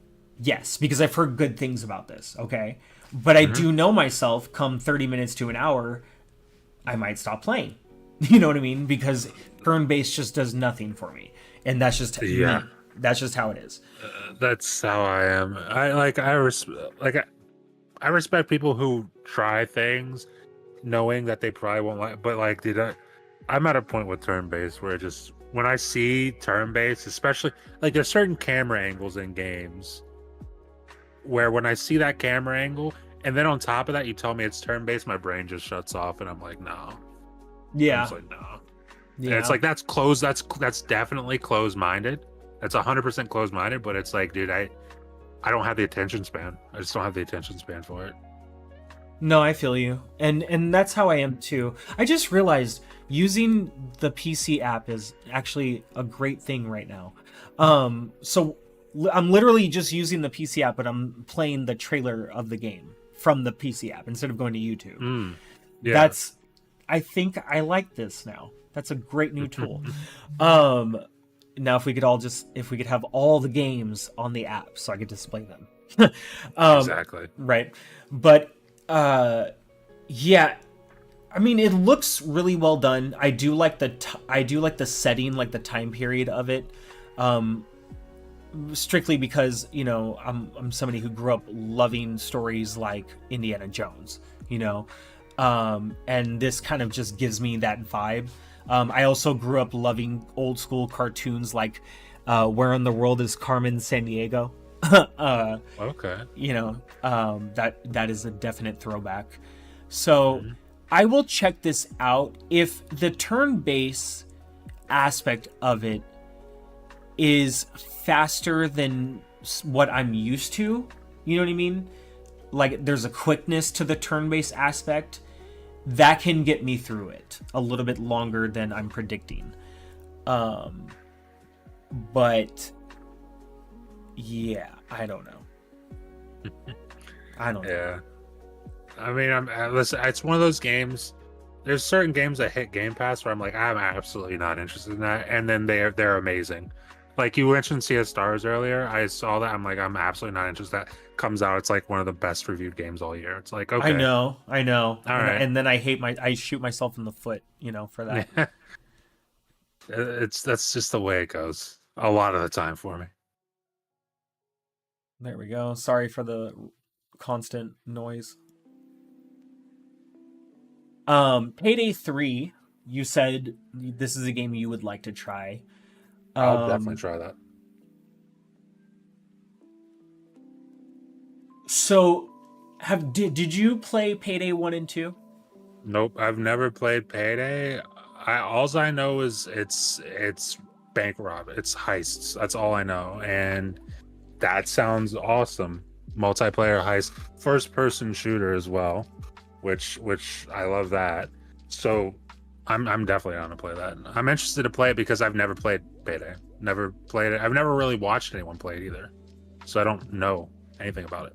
Yes, because I've heard good things about this, okay? But I do know myself, come 30 minutes to an hour, I might stop playing. You know what I mean? Because turn-based just does nothing for me. And that's just... That's just how it is. That's how I am. I respect people who try things knowing that they probably won't like, but I'm at a point with turn-based where just when I see turn-based, especially there's certain camera angles in games where when I see that camera angle and then on top of that you tell me it's turn-based, my brain just shuts off and I'm like, no. Yeah. I'm just like, no. Yeah. And it's like that's closed. That's definitely closed-minded. It's 100% closed-minded, but it's like, dude, I don't have the attention span. I just don't have the attention span for it. No, I feel you. And that's how I am too. I just realized using the PC app is actually a great thing right now. So I'm literally just using the PC app, but I'm playing the trailer of the game from the PC app instead of going to YouTube. Yeah. I think I like this now. That's a great new tool. Now, if we could have all the games on the app so I could display them. Exactly. Right. But, yeah, I mean, it looks really well done. I do like the setting, like the time period of it. Strictly because, I'm somebody who grew up loving stories like Indiana Jones, and this kind of just gives me that vibe. I also grew up loving old school cartoons like Where in the World is Carmen Sandiego? Okay. That is a definite throwback. So I will check this out. If the turn-based aspect of it is faster than what I'm used to, you know what I mean? Like there's a quickness to the turn-based aspect that can get me through it a little bit longer than I'm predicting. But yeah, I don't know. I don't know. Yeah. I mean, listen, it's one of those games. There's certain games that hit Game Pass where I'm like, I'm absolutely not interested in that, and then they're amazing. Like you mentioned Sea of Stars earlier, I saw that. I'm like, I'm absolutely not interested. That comes out, it's like one of the best reviewed games all year. It's like, okay, I know. all right, And then I shoot myself in the foot, for that. that's just the way it goes a lot of the time for me. There we go. Sorry for the constant noise. Payday 3, you said this is a game you would like to try. I'll definitely try that. So, did you play Payday 1 and 2? Nope, I've never played Payday. Alls I know is it's bank rob, it's heists. That's all I know, and that sounds awesome. Multiplayer heist, first person shooter as well, which I love that. So I'm definitely on to play that. I'm interested to play it because I've never played Payday. Never played it. I've never really watched anyone play it either, so I don't know anything about it.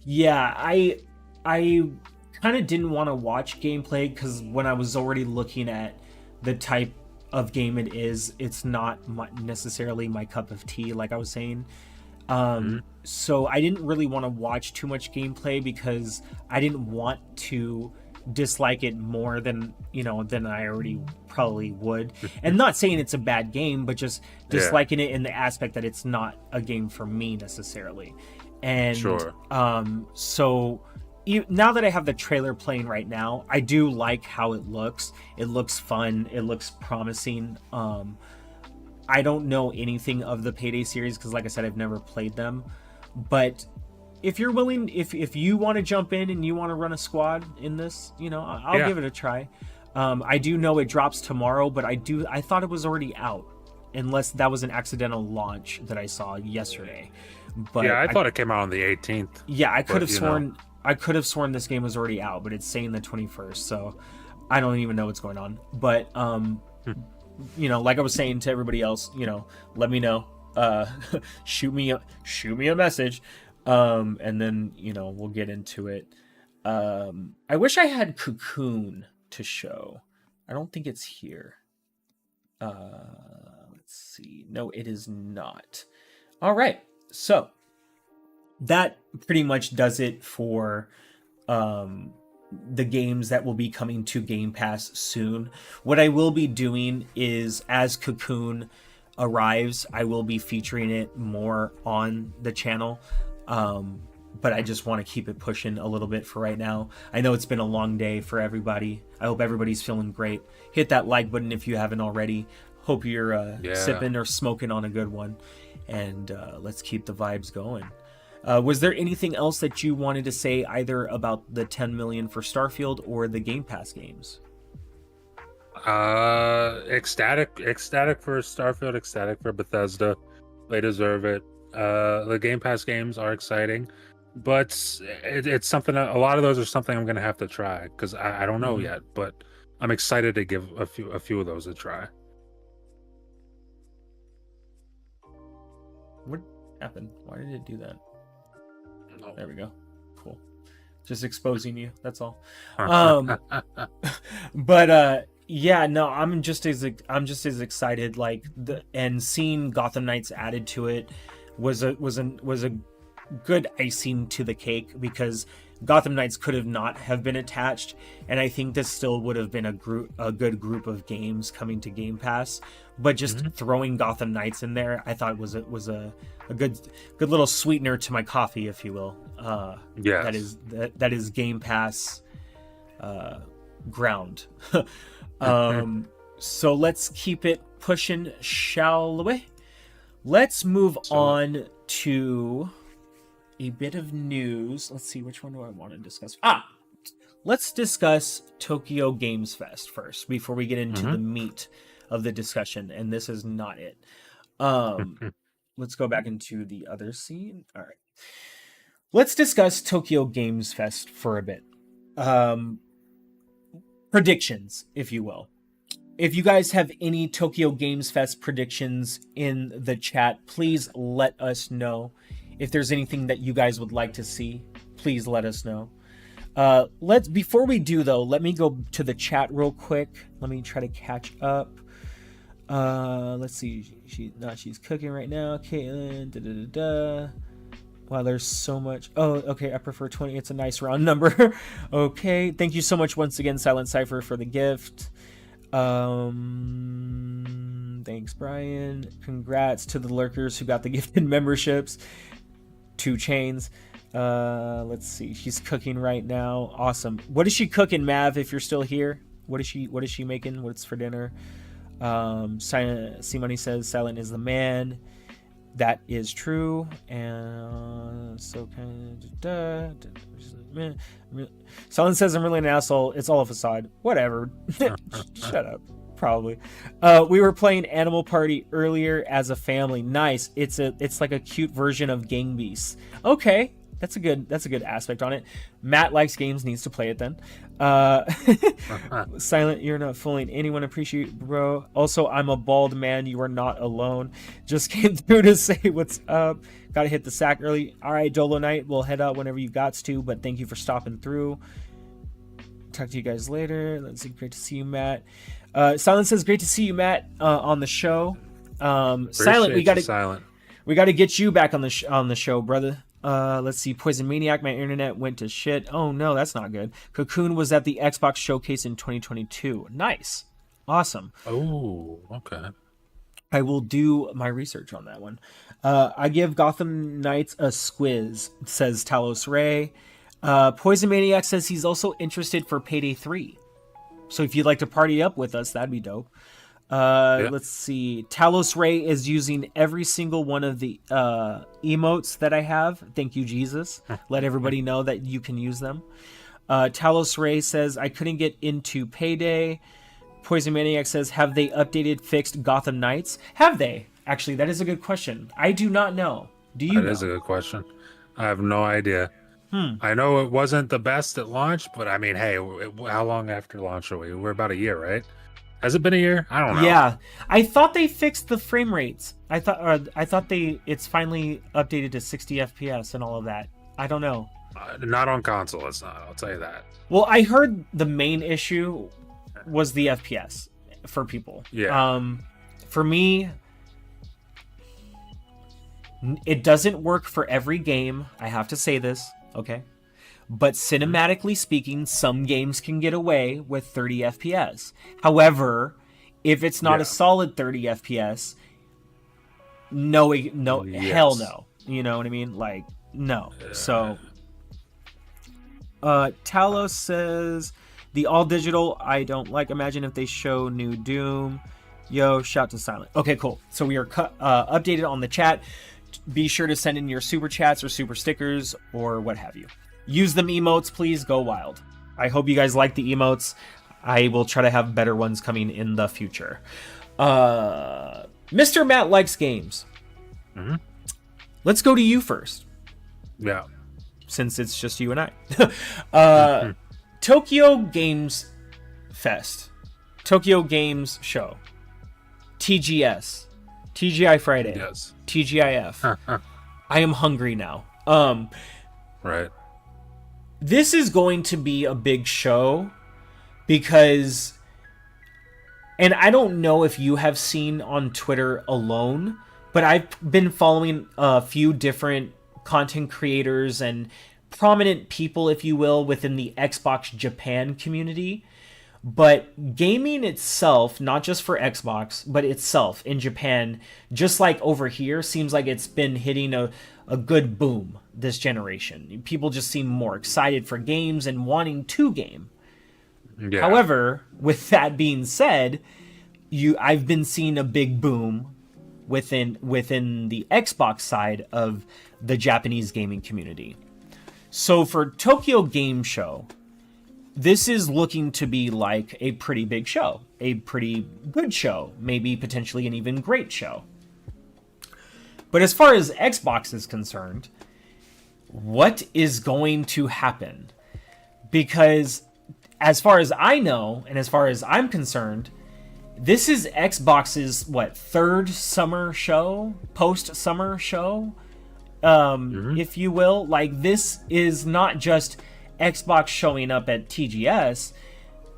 Yeah, I kind of didn't want to watch gameplay because when I was already looking at the type of game it is, it's not necessarily my cup of tea, like I was saying. So I didn't really want to watch too much gameplay because I didn't want to dislike it more than I already probably would. And not saying it's a bad game, but just disliking it in the aspect that it's not a game for me necessarily. And sure. So now that I have the trailer playing right now, I do like how it looks. It looks fun. It looks promising. I don't know anything of the Payday series because, like I said, I've never played them. But if you're willing, if you want to jump in and you want to run a squad in this, I'll give it a try. I do know it drops tomorrow, but I thought it was already out, unless that was an accidental launch that I saw yesterday. But yeah, I thought it came out on the 18th. Yeah, I could have sworn this game was already out, but it's saying the 21st, so I don't even know what's going on. But like I was saying to everybody else, let me know. Shoot me a message. And then, we'll get into it. I wish I had Cocoon to show. I don't think it's here. Let's see. No, it is not. All right. So that pretty much does it for the games that will be coming to Game Pass soon. What I will be doing is, as Cocoon arrives, I will be featuring it more on the channel. But I just want to keep it pushing a little bit for right now. I know it's been a long day for everybody. I hope everybody's feeling great. Hit that like button if you haven't already. Hope you're sipping or smoking on a good one. And let's keep the vibes going. Was there anything else that you wanted to say either about the 10 million for Starfield or the Game Pass games? Ecstatic for Starfield, ecstatic for Bethesda. They deserve it. The Game Pass games are exciting, but it's something. A lot of those are something I'm gonna have to try because I don't know yet. But I'm excited to give a few of those a try. What happened? Why did it do that? No. There we go. Cool. Just exposing you. That's all. But yeah, no, I'm just as excited. Like and seeing Gotham Knights added to it was a good icing to the cake, because Gotham Knights could have not have been attached, and I think this still would have been a good group of games coming to Game Pass. But just throwing Gotham Knights in there, I thought was a good little sweetener to my coffee, if you will. Yes. That is Game Pass ground. So let's keep it pushing, shall we? Let's move on to a bit of news. Let's see, which one do I want to discuss? let's discuss Tokyo Games Fest first before we get into Mm-hmm. the meat of the discussion, and this is not it. Let's go back into the other scene. All right. Let's discuss Tokyo Games Fest for a bit. Predictions, if you will. If you guys have any Tokyo Games Fest predictions in the chat, please let us know. If there's anything that you guys would like to see, please let us know. Before we do though, let me go to the chat real quick. Let me try to catch up. Let's see. She's cooking right now. Caitlin. Wow, there's so much. Oh, okay. I prefer 20. It's a nice round number. Okay. Thank you so much once again, Silent Cypher, for the gift. Thanks, Brian. Congrats to the lurkers who got the gifted memberships. 2 chains. Let's see. She's cooking right now. Awesome. What is she cooking, Mav? If you're still here, what is she making? What's for dinner? C Money says Silent is the man. That is true. And so kind of Silent says I'm really an asshole. It's all a facade. Whatever. Shut up. Probably. We were playing Animal Party earlier as a family. Nice. It's like a cute version of Gang Beasts. Okay. That's a good aspect on it. Matt likes games, needs to play it then. Silent, you're not fooling anyone. Appreciate, bro. Also, I'm a bald man. You are not alone. Just came through to say what's up. Gotta hit the sack early. All right, Dolo Knight, we'll head out whenever you got to, but thank you for stopping through. Talk to you guys later. Let's see. Great to see you, Matt. Silent says, great to see you, Matt, on the show. Silent, we gotta get you back on the show, brother. Let's see. Poison Maniac, my internet went to shit. Oh no, that's not good. Cocoon was at the Xbox showcase in 2022. Nice. Awesome. Oh, okay. I will do my research on that one. I give Gotham Knights a squiz, says Talos Ray. Poison Maniac says he's also interested for Payday 3. So if you'd like to party up with us, that'd be dope. Let's see. Talos Ray is using every single one of the emotes that I have. Thank you, Jesus. Let everybody know that you can use them. Talos Ray says, I couldn't get into Payday. Poison Maniac says, have they fixed Gotham Knights? Have they? Actually, that is a good question. I do not know. Do you know? That is a good question. I have no idea. I know it wasn't the best at launch, but I mean, hey, how long after launch are we? We're about a year, right? Has it been a year? I don't know. Yeah, I thought they fixed the frame rates. I thought it's finally updated to 60 FPS and all of that. I don't know. Not on console, it's not. I'll tell you that. Well, I heard the main issue was the FPS for people. Yeah. For me, it doesn't work for every game. I have to say this, okay? But cinematically speaking, some games can get away with 30 FPS. However, if it's not a solid 30 FPS, no, hell no. You know what I mean? Like, no. So, Talos says, the all digital, I don't like. Imagine if they show new Doom. Yo, shout to Silent. Okay, cool. So we are updated on the chat. Be sure to send in your super chats or super stickers or what have you. Use them emotes, please. Go wild. I hope you guys like the emotes. I will try to have better ones coming in the future. Mr. Matt likes games. Mm-hmm. Let's go to you first. Yeah. Since it's just you and I. Tokyo Games Fest. Tokyo Games Show. TGS. TGI Friday. Yes. TGIF. I am hungry now. Right. This is going to be a big show because, and I don't know if you have seen on Twitter alone, but I've been following a few different content creators and prominent people, if you will, within the Xbox Japan community. But gaming itself, not just for Xbox, but itself in Japan, just like over here, seems like it's been hitting a good boom this generation. People just seem more excited for games and wanting to game. Yeah. However, with that being said, I've been seeing a big boom within the Xbox side of the Japanese gaming community. So for Tokyo Game Show, this is looking to be like a pretty big show, a pretty good show, maybe potentially an even great show. But as far as Xbox is concerned, what is going to happen? Because as far as I know, and as far as I'm concerned, this is Xbox's, third summer show? Post-summer show? If you will. Like, this is not just Xbox showing up at TGS.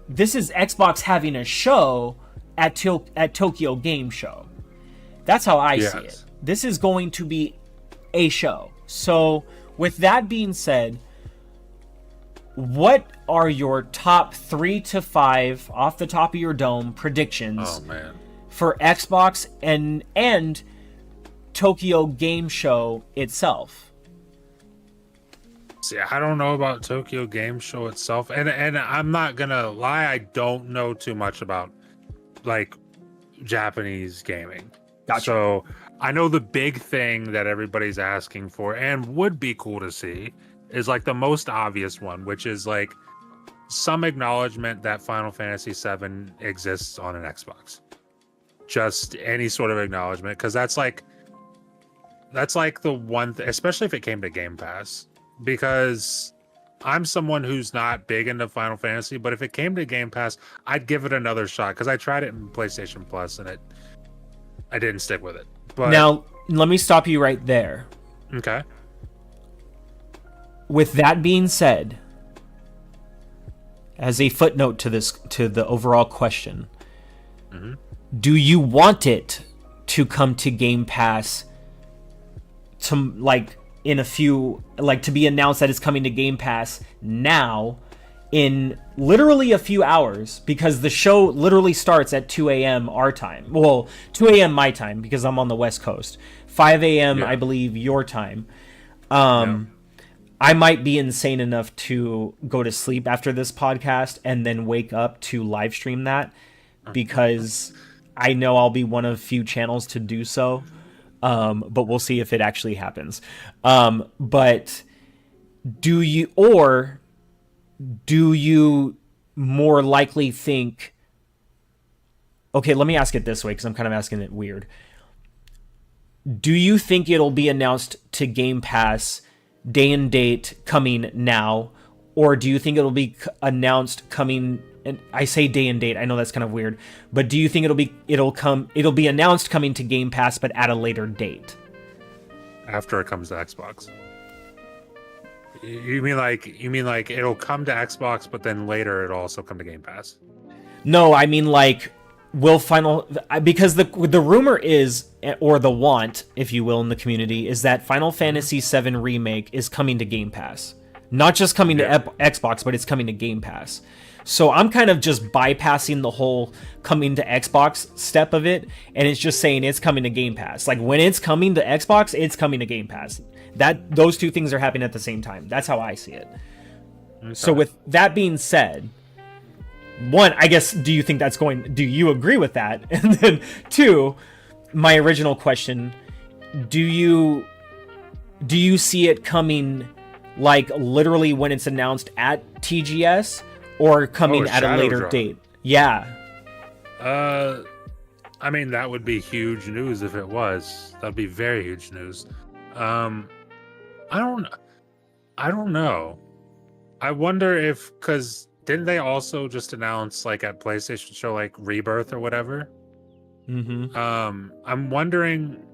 This is Xbox having a show at Tokyo Game Show. That's how I see it. This is going to be a show. So, with that being said, what are your top 3 to 5 off the top of your dome predictions for Xbox and Tokyo Game Show itself? See, I don't know about Tokyo Game Show itself, and I'm not gonna lie, I don't know too much about like Japanese gaming. Gotcha. So I know the big thing that everybody's asking for and would be cool to see is like the most obvious one, which is like some acknowledgement that Final Fantasy VII exists on an Xbox. Just any sort of acknowledgement, because that's like the one, especially if it came to Game Pass, because I'm someone who's not big into Final Fantasy, but if it came to Game Pass, I'd give it another shot, because I tried it in PlayStation Plus and I didn't stick with it. But now, let me stop you right there. Okay. With that being said, as a footnote to the overall question, do you want it to come to Game Pass to to be announced that it's coming to Game Pass now in literally a few hours, because the show literally starts at 2 a.m. our time. Well, 2 a.m. my time, because I'm on the West Coast. 5 a.m. I believe your time. I might be insane enough to go to sleep after this podcast and then wake up to live stream that, because I know I'll be one of few channels to do so. But we'll see if it actually happens. But do you more likely think... Okay, let me ask it this way, because I'm kind of asking it weird. Do you think it'll be announced to Game Pass day and date coming now, or do you think it'll be announced coming... And I say day and date, I know that's kind of weird, but do you think it'll be announced coming to Game Pass, but at a later date? After it comes to Xbox. You mean like it'll come to Xbox, but then later it'll also come to Game Pass? No, I mean like because the rumor is, or the want, if you will, in the community, is that Final Fantasy VII Remake is coming to Game Pass. Not just coming to Xbox, but it's coming to Game Pass. So I'm kind of just bypassing the whole coming to Xbox step of it, and it's just saying it's coming to Game Pass. Like, when it's coming to Xbox, it's coming to Game Pass. Those two things are happening at the same time. That's how I see it. Okay. So with that being said, one, I guess, do you agree with that? And then two, my original question, do you see it coming like literally when it's announced at TGS, or coming at a later date? Yeah. I mean, that would be huge news if it was. That'd be very huge news. I don't know. I wonder if, because didn't they also just announce like at PlayStation Show like Rebirth or whatever? I'm wondering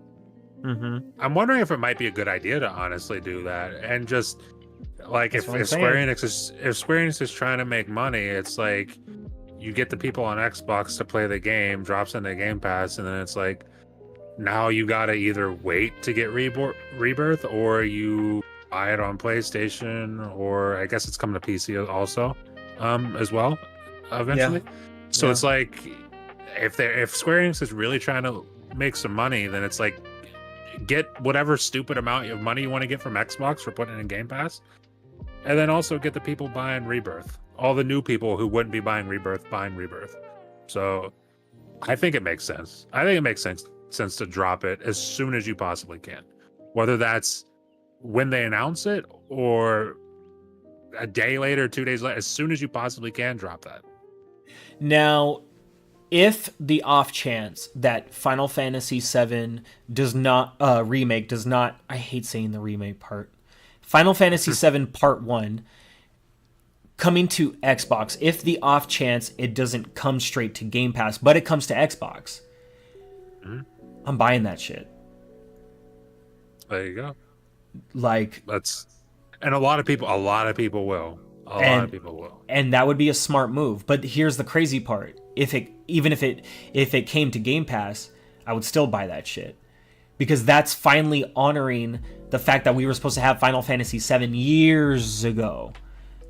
if it might be a good idea to honestly do that, and just like if Square Enix is trying to make money, it's like you get the people on Xbox to play the game, drops into Game Pass, and then it's like now you gotta either wait to get Rebirth, or you buy it on PlayStation, or I guess it's coming to PC also, as well, eventually. So it's like if Square Enix is really trying to make some money, then it's like get whatever stupid amount of money you want to get from Xbox for putting it in Game Pass, and then also get the people buying Rebirth, all the new people who wouldn't be buying Rebirth. So I think it makes sense. I think it makes sense to drop it as soon as you possibly can, whether that's when they announce it or a day later, 2 days later, as soon as you possibly can, drop that. Now, if the off chance that Final Fantasy VII does not remake does not, I hate saying the remake part, Final Fantasy VII Part 1 coming to Xbox, if the off chance it doesn't come straight to Game Pass, but it comes to Xbox, I'm buying that shit. There you go. Like, and a lot of people will. A lot of people will. And that would be a smart move. But here's the crazy part. If it came to Game Pass, I would still buy that shit. Because that's finally honoring the fact that we were supposed to have Final Fantasy VII years ago.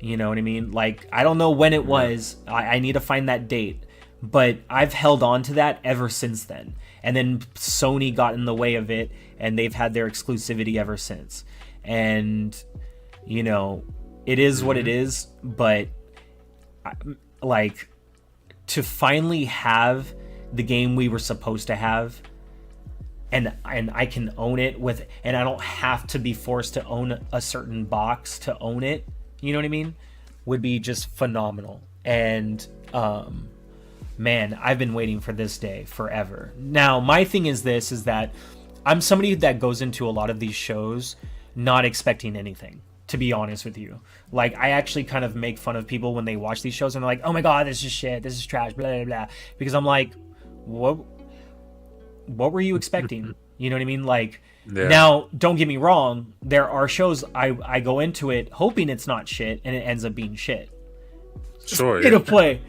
You know what I mean? Like, I don't know when it was. I need to find that date. But I've held on to that ever since then. And then Sony got in the way of it, and they've had their exclusivity ever since. And, you know, it is what it is, but, like, to finally have the game we were supposed to have, and I can own it with, and I don't have to be forced to own a certain box to own it, you know what I mean, would be just phenomenal. And, man, I've been waiting for this day forever. Now, my thing is this, is that I'm somebody that goes into a lot of these shows not expecting anything, to be honest with you. Like, I actually kind of make fun of people when they watch these shows and they're like, oh my god, this is shit, this is trash, blah, blah, blah. Because I'm like, what were you expecting? You know what I mean? Like, now, don't get me wrong, there are shows I go into it hoping it's not shit, and it ends up being shit. Sure. State of play.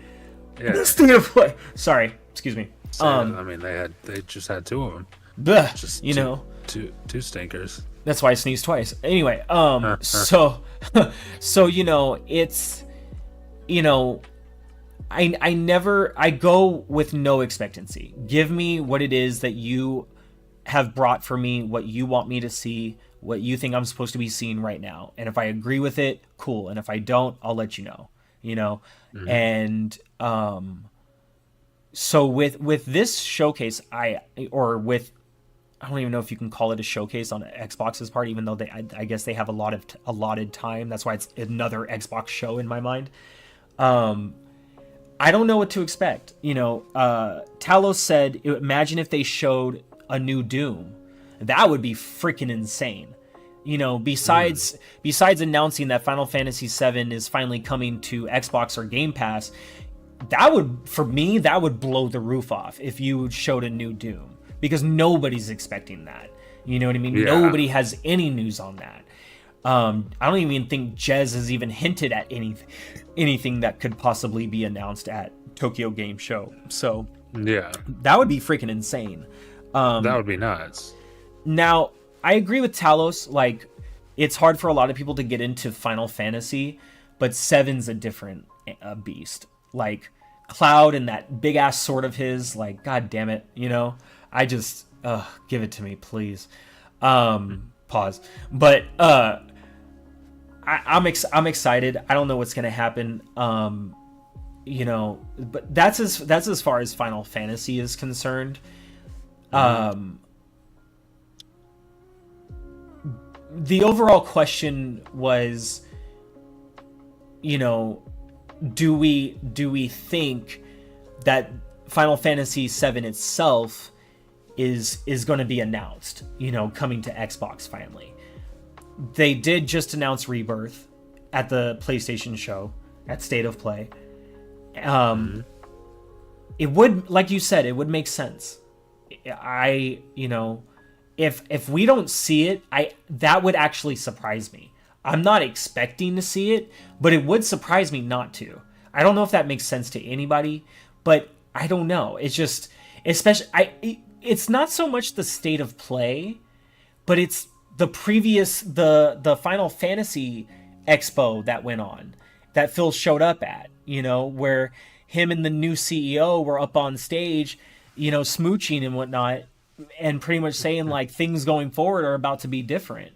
Yeah. State of play. Sorry, excuse me. I mean, they just had two of them. Bleh, Just you know, two stinkers. That's why I sneezed twice. Anyway, so you know, it's, you know, I go with no expectancy. Give me what it is that you have brought for me, what you want me to see, what you think I'm supposed to be seeing right now. And if I agree with it, cool. And if I don't, I'll let you know, you know? And, so with this showcase, I don't even know if you can call it a showcase on Xbox's part, even though I guess they have a lot of allotted time. That's why it's another Xbox show in my mind. I don't know what to expect. You know, Talos said, imagine if they showed a new Doom. That would be freaking insane. You know, besides announcing that Final Fantasy VII is finally coming to Xbox or Game Pass, that would blow the roof off if you showed a new Doom. Because nobody's expecting that. You know what I mean? Yeah. Nobody has any news on that. I don't even think Jez has even hinted at anything that could possibly be announced at Tokyo Game Show. So yeah, that would be freaking insane. That would be nuts. Now, I agree with Talos. Like, it's hard for a lot of people to get into Final Fantasy, but 7's a different beast. Like, Cloud and that big ass sword of his, like, god damn it, you know? I just, give it to me, please. Pause. But I'm excited. I don't know what's gonna happen. You know, but that's as far as Final Fantasy is concerned. The overall question was, you know, do we think that Final Fantasy VII itself is going to be announced, you know, coming to Xbox finally? They did just announce Rebirth at the PlayStation show at State of Play. It would, like you said, it would make sense. You know, if we don't see it, that would actually surprise me. I'm not expecting to see it, but it would surprise me not to. I don't know if that makes sense to anybody, but I don't know. It's just, it's not so much the State of Play, but it's the previous, the Final Fantasy Expo that went on, that Phil showed up at, you know, where him and the new CEO were up on stage, you know, smooching and whatnot, and pretty much saying, like, things going forward are about to be different.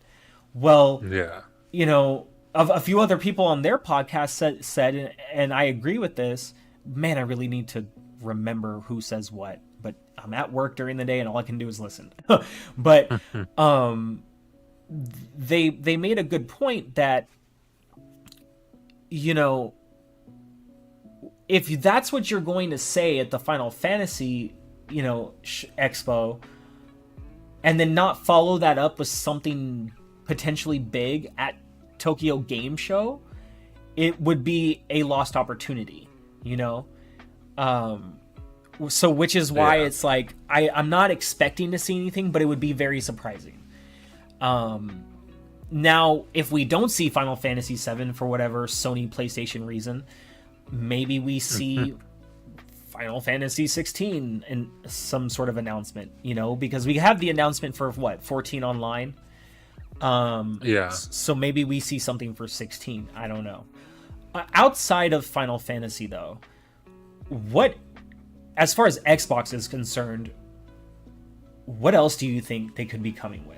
Well, yeah, you know, a few other people on their podcast said, and I agree with this, man, I really need to remember who says what, but I'm at work during the day and all I can do is listen. But they made a good point that you know, if that's what you're going to say at the Final Fantasy, expo, and then not follow that up with something potentially big at Tokyo Game Show, it would be a lost opportunity, so which is why it's like I'm not expecting to see anything, but it would be very surprising. Now, if we don't see Final Fantasy VII for whatever Sony PlayStation reason, maybe we see Final Fantasy 16 in some sort of announcement, because we have the announcement for 14 online. So maybe we see something for 16. I don't know. Outside of Final Fantasy, though, as far as Xbox is concerned, what else do you think they could be coming with?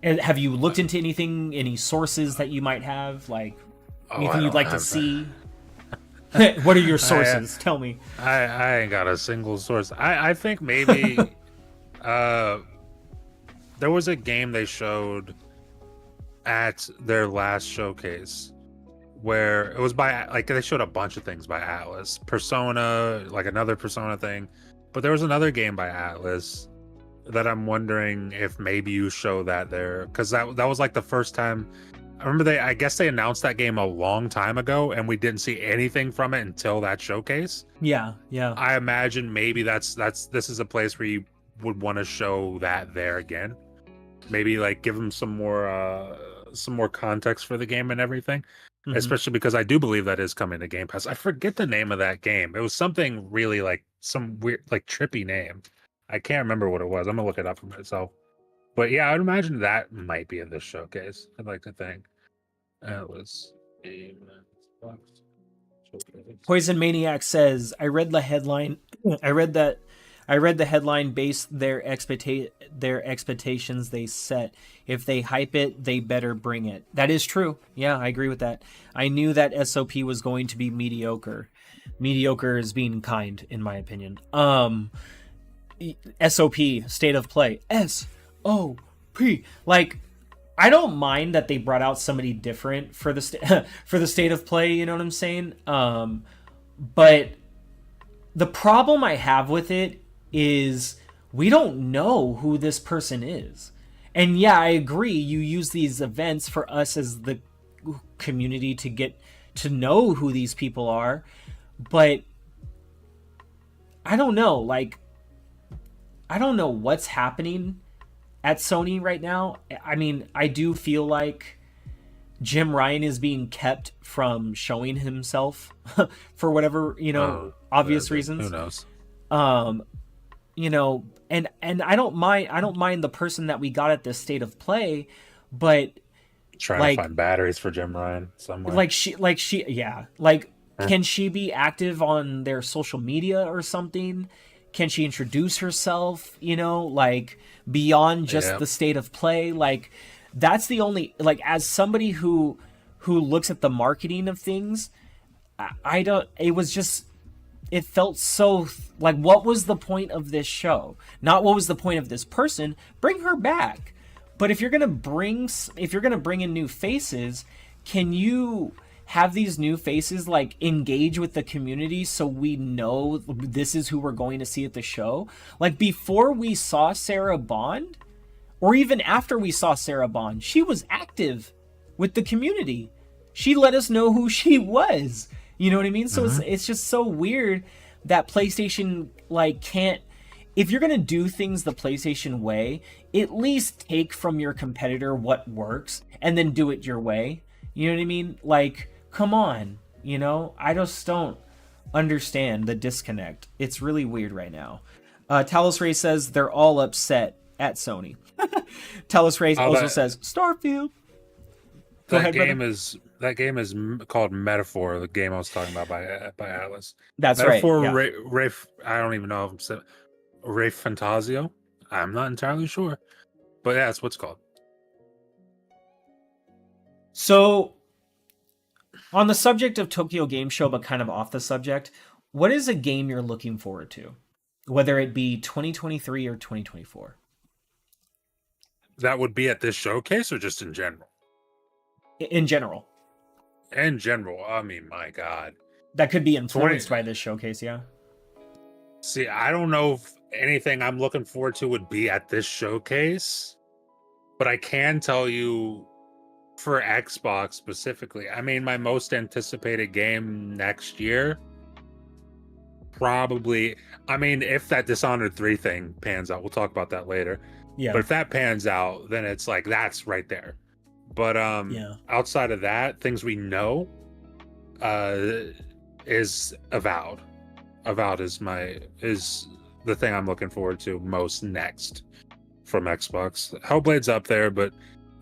And have you looked into anything, any sources that you might have, like anything you'd like to see? What are your sources? Tell me. I ain't got a single source. I think maybe there was a game they showed at their last showcase where it was they showed a bunch of things by Atlas. Persona, like another Persona thing. But there was another game by Atlas that I'm wondering if maybe you show that there, because that was like the first time. I remember I guess they announced that game a long time ago, and we didn't see anything from it until that showcase. Yeah. I imagine maybe this is a place where you would want to show that there again. Maybe like give them some more context for the game and everything. Mm-hmm. Especially because I do believe that is coming to Game Pass. I forget the name of that game. It was something really like some weird, like trippy name. I can't remember what it was. I'm gonna look it up for myself. But yeah, I'd imagine that might be in this showcase. I'd like to think. That was Poison Maniac says, I read the headline. I read the headline based their expectations they set. If they hype it, they better bring it. That is true. Yeah, I agree with that. I knew that SOP was going to be mediocre. Mediocre is being kind, in my opinion. SOP, state of play. SOP. Like, I don't mind that they brought out somebody different for the for the state of play, you know what I'm saying? But the problem I have with it is we don't know who this person is. And yeah, I agree, you use these events for us as the community to get to know who these people are, but I don't know, like, I don't know what's happening at Sony right now. I mean, I do feel like Jim Ryan is being kept from showing himself for whatever, obvious reasons. Who knows? And I don't mind the person that we got at this state of play, but trying to find batteries for Jim Ryan somewhere. Can she be active on their social media or something? Can she introduce herself, beyond just the state of play? Like, that's the only, as somebody who looks at the marketing of things, it felt so, what was the point of this show? Not what was the point of this person. Bring her back. But if you're going to bring in new faces, can you have these new faces engage with the community so we know this is who we're going to see at the show? Like, before we saw Sarah Bond, or even after we saw Sarah Bond, she was active with the community. She let us know who she was. You know what I mean? So it's just so weird that PlayStation can't. If you're gonna do things the PlayStation way, at least take from your competitor what works and then do it your way. You know what I mean? Come on, I just don't understand the disconnect. It's really weird right now. Talos Ray says they're all upset at Sony. Talos Ray also says Starfield. That game is called Metaphor, the game I was talking about by Atlas. That's Metaphor, right. Yeah. I don't even know if I'm saying Ray Fantasio. I'm not entirely sure, but yeah, that's what it's called. So, on the subject of Tokyo Game Show, but kind of off the subject, what is a game you're looking forward to? Whether it be 2023 or 2024? That would be at this showcase or just in general? In general. in general, I mean, my God. That could be 20 influenced by this showcase, yeah. See, I don't know if anything I'm looking forward to would be at this showcase, but I can tell you for Xbox specifically, I mean, my most anticipated game next year, probably, I mean, if that Dishonored 3 thing pans out, we'll talk about that later. Yeah. But if that pans out, then it's like, that's right there. But Yeah. outside of that, things we know is Avowed. Avowed is the thing I'm looking forward to most next from Xbox. Hellblade's up there, but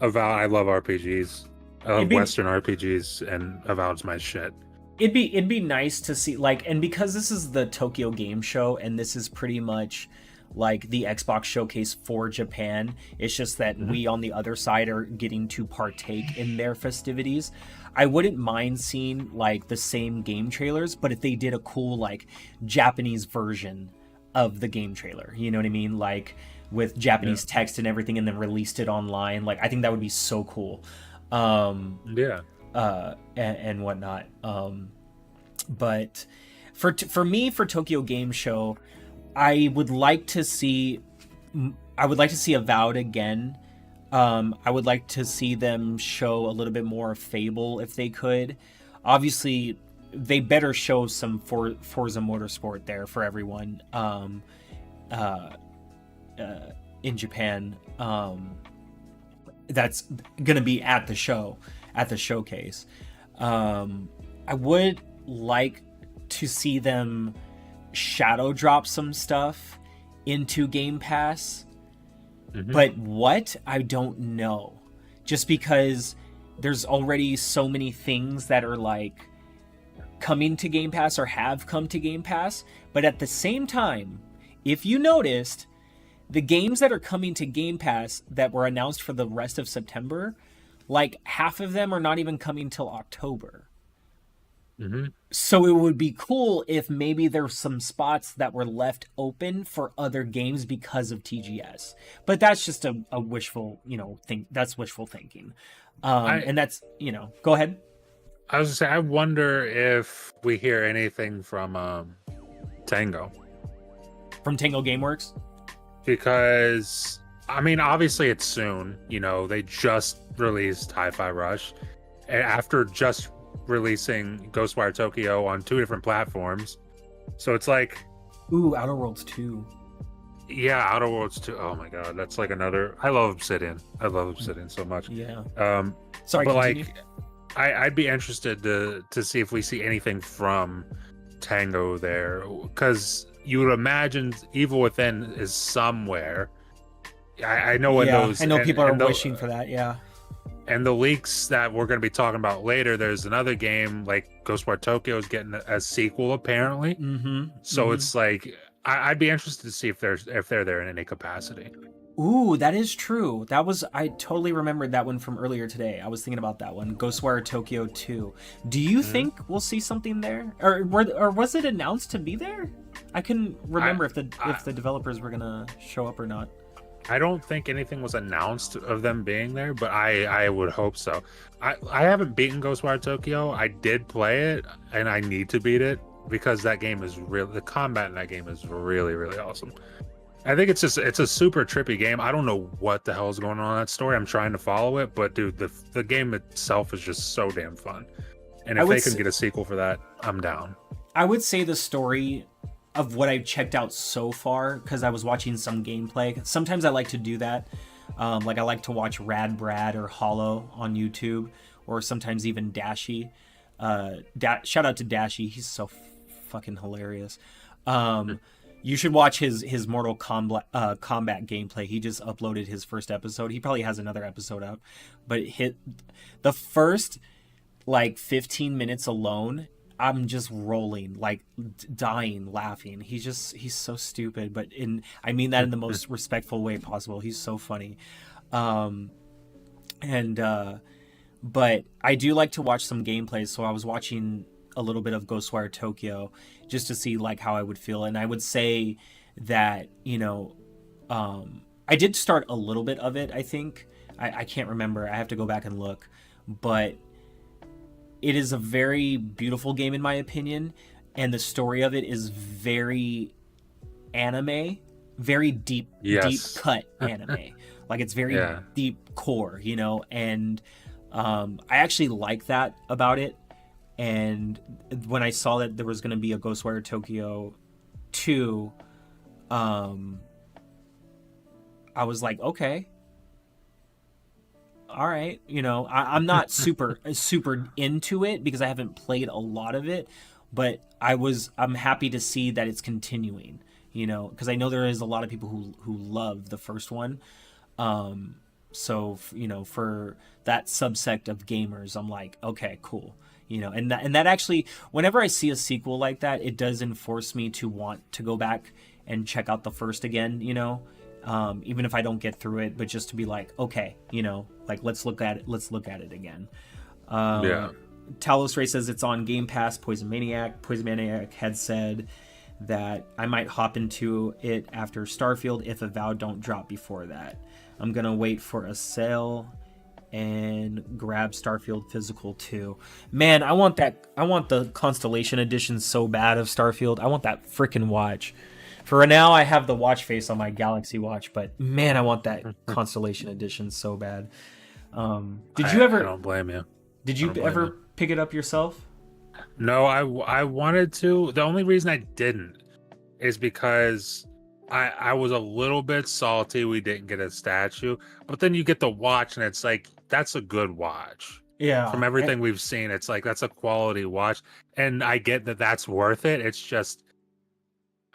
Avowed, I love RPGs. I love Western RPGs, and Avowed's my shit. It'd be nice to see, like, and because this is the Tokyo Game Show, and this is pretty much like the Xbox showcase for Japan. It's just that we on the other side are getting to partake in their festivities. I wouldn't mind seeing like the same game trailers, but if they did a cool like Japanese version of the game trailer, you know what I mean? Like with Japanese text and everything, and then released it online. Like I think that would be so cool. And whatnot. But for me, for Tokyo Game Show, I would like to see Avowed again. I would like to see them show a little bit more of Fable if they could. Obviously, they better show some Forza Motorsport there for everyone in Japan. That's gonna be at the showcase. I would like to see them shadow drop some stuff into Game Pass, but what, I don't know, just because there's already so many things that are like coming to Game Pass or have come to Game Pass. But at the same time, if you noticed, the games that are coming to Game Pass that were announced for the rest of September, like half of them are not even coming till October. So it would be cool if maybe there's some spots that were left open for other games because of TGS. But that's just a wishful, that's wishful thinking. And that's, go ahead. I was gonna say, I wonder if we hear anything from Tango. From Tango Gameworks? Because, I mean, obviously it's soon. They just released Hi-Fi Rush. And after just releasing Ghostwire Tokyo on 2 different platforms. So it's like... Ooh, Outer Worlds 2. Yeah, Outer Worlds 2. Oh my god, that's like another... I love Obsidian. I love Obsidian so much. Yeah. Sorry, but continue. Like, I'd be interested to see if we see anything from Tango there. Because you would imagine Evil Within is somewhere. I know when those... I know people are wishing for that, yeah. And the leaks that we're going to be talking about later, there's another game like Ghostwire Tokyo is getting a sequel apparently. So it's like I'd be interested to see if they're there in any capacity. Ooh, that is true. I totally remembered that one from earlier today. I was thinking about that one, Ghostwire Tokyo 2. Do you think we'll see something there, or was it announced to be there? I couldn't remember if the developers were gonna show up or not. I don't think anything was announced of them being there, but I would hope so. I haven't beaten Ghostwire Tokyo. I did play it, and I need to beat it because that game is the combat in that game is really, really awesome. I think it's a super trippy game. I don't know what the hell is going on in that story. I'm trying to follow it, but dude, the game itself is just so damn fun. And if they can get a sequel for that, I'm down. I would say the story of what I've checked out so far, because I was watching some gameplay. Sometimes I like to do that. Like I like to watch Rad Brad or Hollow on YouTube, or sometimes even Dashy. Shout out to Dashy. He's so fucking hilarious. You should watch his Mortal Kombat gameplay. He just uploaded his first episode. He probably has another episode out. But the first like 15 minutes alone, I'm just rolling, like dying, laughing. He's so stupid, but I mean that in the most respectful way possible. He's so funny. But I do like to watch some gameplays, so I was watching a little bit of Ghostwire Tokyo just to see like how I would feel. And I would say that, I did start a little bit of it, I think. I can't remember. I have to go back and look. But it is a very beautiful game in my opinion, and the story of it is very anime, very deep cut anime. Like it's very deep core, you know, and I actually like that about it. And when I saw that there was going to be a Ghostwire Tokyo 2, I was like, okay, all right, you know, I'm not super into it because I haven't played a lot of it, but I'm happy to see that it's continuing, you know, because I know there is a lot of people who love the first one. So you know, for that subsect of gamers, I'm like, okay, cool, you know, and that actually, whenever I see a sequel like that, it does enforce me to want to go back and check out the first again, you know, even if I don't get through it, but just to be like, okay, you know, like let's look at it again. Talos Ray says it's on Game Pass. Poison Maniac had said that I might hop into it after Starfield if Avowed don't drop before that. I'm gonna wait for a sale and grab Starfield Physical 2. Man, I want the Constellation Edition so bad of Starfield. I want that freaking watch. For now, I have the watch face on my Galaxy Watch, but man, I want that Constellation Edition so bad. Did you ever? I don't blame you. Did you ever pick it up yourself? No, I wanted to. The only reason I didn't is because I was a little bit salty we didn't get a statue, but then you get the watch and it's like, that's a good watch. Yeah. From everything we've seen, it's like, that's a quality watch. And I get that that's worth it. It's just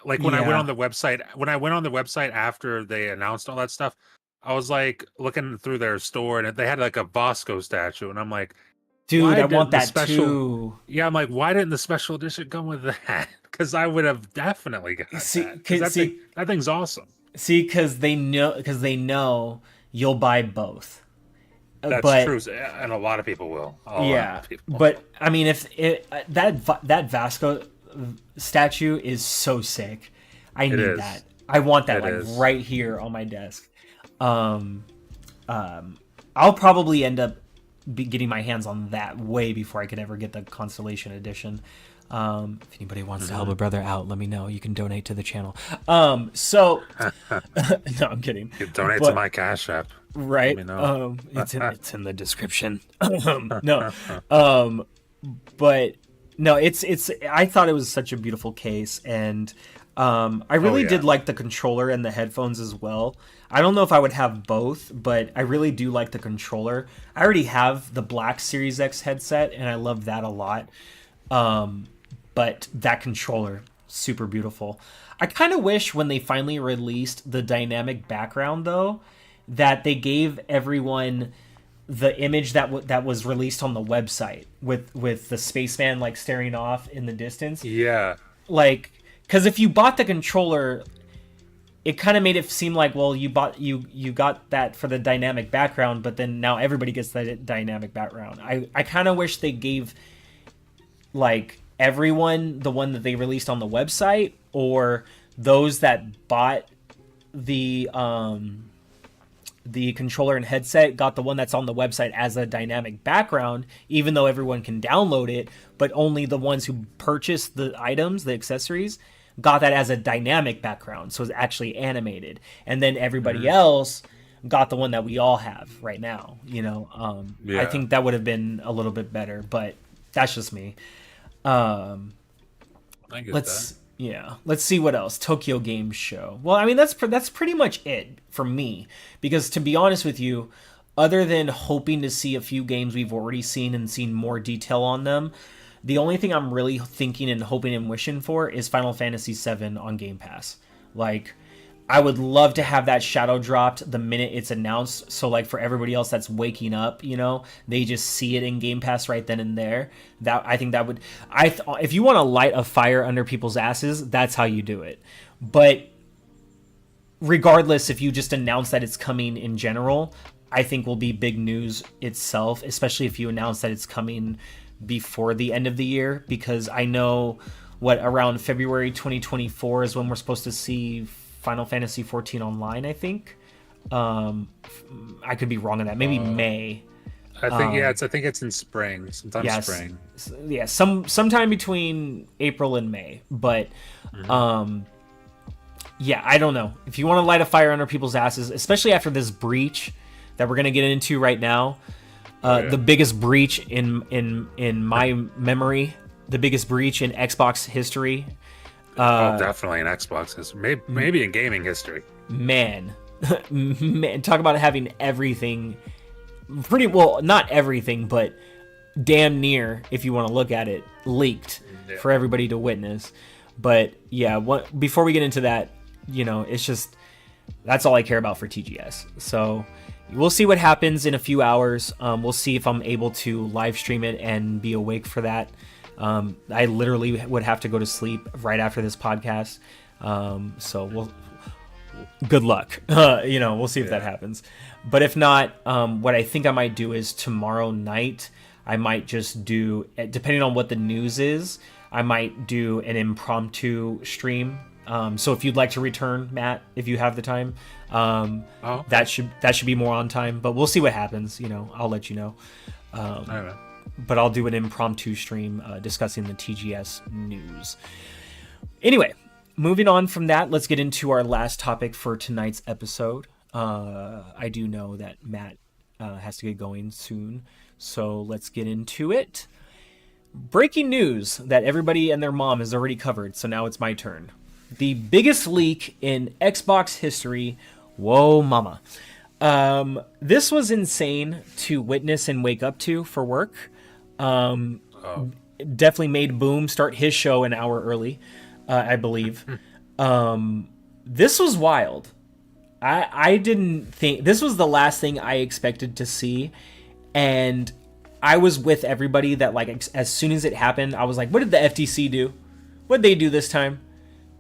like when I went on the website after they announced all that stuff, I was like looking through their store and they had like a Bosco statue. And I'm like, dude, I want that too. Yeah, I'm like, why didn't the special edition come with that? Because I would have definitely got that. That thing's awesome. See, because they know you'll buy both. That's true, and a lot of people will. But I mean, if that Vasco statue is so sick, I need that. I want that right here on my desk. I'll probably end up getting my hands on that way before I could ever get the Constellation Edition. If anybody wants to help a brother out, let me know. You can donate to the channel. No, I'm kidding. You donate to my Cash App. Right. It's in the description. But no, it's I thought it was such a beautiful case, and I really did like the controller and the headphones as well. I don't know if I would have both, but I really do like the controller. I already have the black Series X headset, and I love that a lot. But that controller, super beautiful. I kind of wish when they finally released the dynamic background, though, that they gave everyone the image that was released on the website with the spaceman like staring off in the distance. Yeah. Like, because if you bought the controller, it kind of made it seem like, well, you got that for the dynamic background, but then now everybody gets that dynamic background. I kind of wish they gave like everyone the one that they released on the website, or those that bought the controller and headset got the one that's on the website as a dynamic background, even though everyone can download it, but only the ones who purchased the items, the accessories, got that as a dynamic background, so it's actually animated, and then everybody else got the one that we all have right now, you know. I think that would have been a little bit better, but that's just me. Let's see what else. Tokyo Game Show. Well, I mean, that's pretty much it for me, because to be honest with you, other than hoping to see a few games we've already seen and seen more detail on them, the only thing I'm really thinking and hoping and wishing for is Final Fantasy VII on Game Pass. Like, I would love to have that shadow dropped the minute it's announced, so like for everybody else that's waking up, you know, they just see it in Game Pass right then and there. That I think that would, if you want to light a fire under people's asses, that's how you do it. But regardless, if you just announce that it's coming in general, I think will be big news itself, especially if you announce that it's coming before the end of the year, because I know around February 2024 is when we're supposed to see Final Fantasy 14 online, I think. I could be wrong on that. Maybe May. I think it's in spring, sometime Yes, spring. yeah, sometime between April and May. But yeah, I don't know. If you want to light a fire under people's asses, especially after this breach that we're gonna get into right now, the biggest breach in my memory, the biggest breach in Xbox history. Definitely in Xbox history, maybe in gaming history. Man, man, talk about having everything. Pretty well, not everything, but damn near, if you want to look at it, leaked for everybody to witness. But yeah, before we get into that, it's just that's all I care about for TGS. So we'll see what happens in a few hours. We'll see if I'm able to live stream it and be awake for that. I literally would have to go to sleep right after this podcast. So good luck. We'll see if that happens. But if not, what I think I might do is tomorrow night, I might just do, depending on what the news is, I might do an impromptu stream. So if you'd like to return, Matt, if you have the time, that should be more on time. But we'll see what happens. I'll let you know. But I'll do an impromptu stream discussing the TGS news. Anyway, moving on from that, let's get into our last topic for tonight's episode. I do know that Matt has to get going soon, so let's get into it. Breaking news that everybody and their mom has already covered, so now it's my turn. The biggest leak in Xbox history. Whoa, mama. This was insane to witness and wake up to for work. Definitely made Boom start his show an hour early, I believe. This was wild. I didn't think this was the last thing I expected to see, and I was with everybody that as soon as it happened, I was like, "What did the FTC do? What'd they do this time?"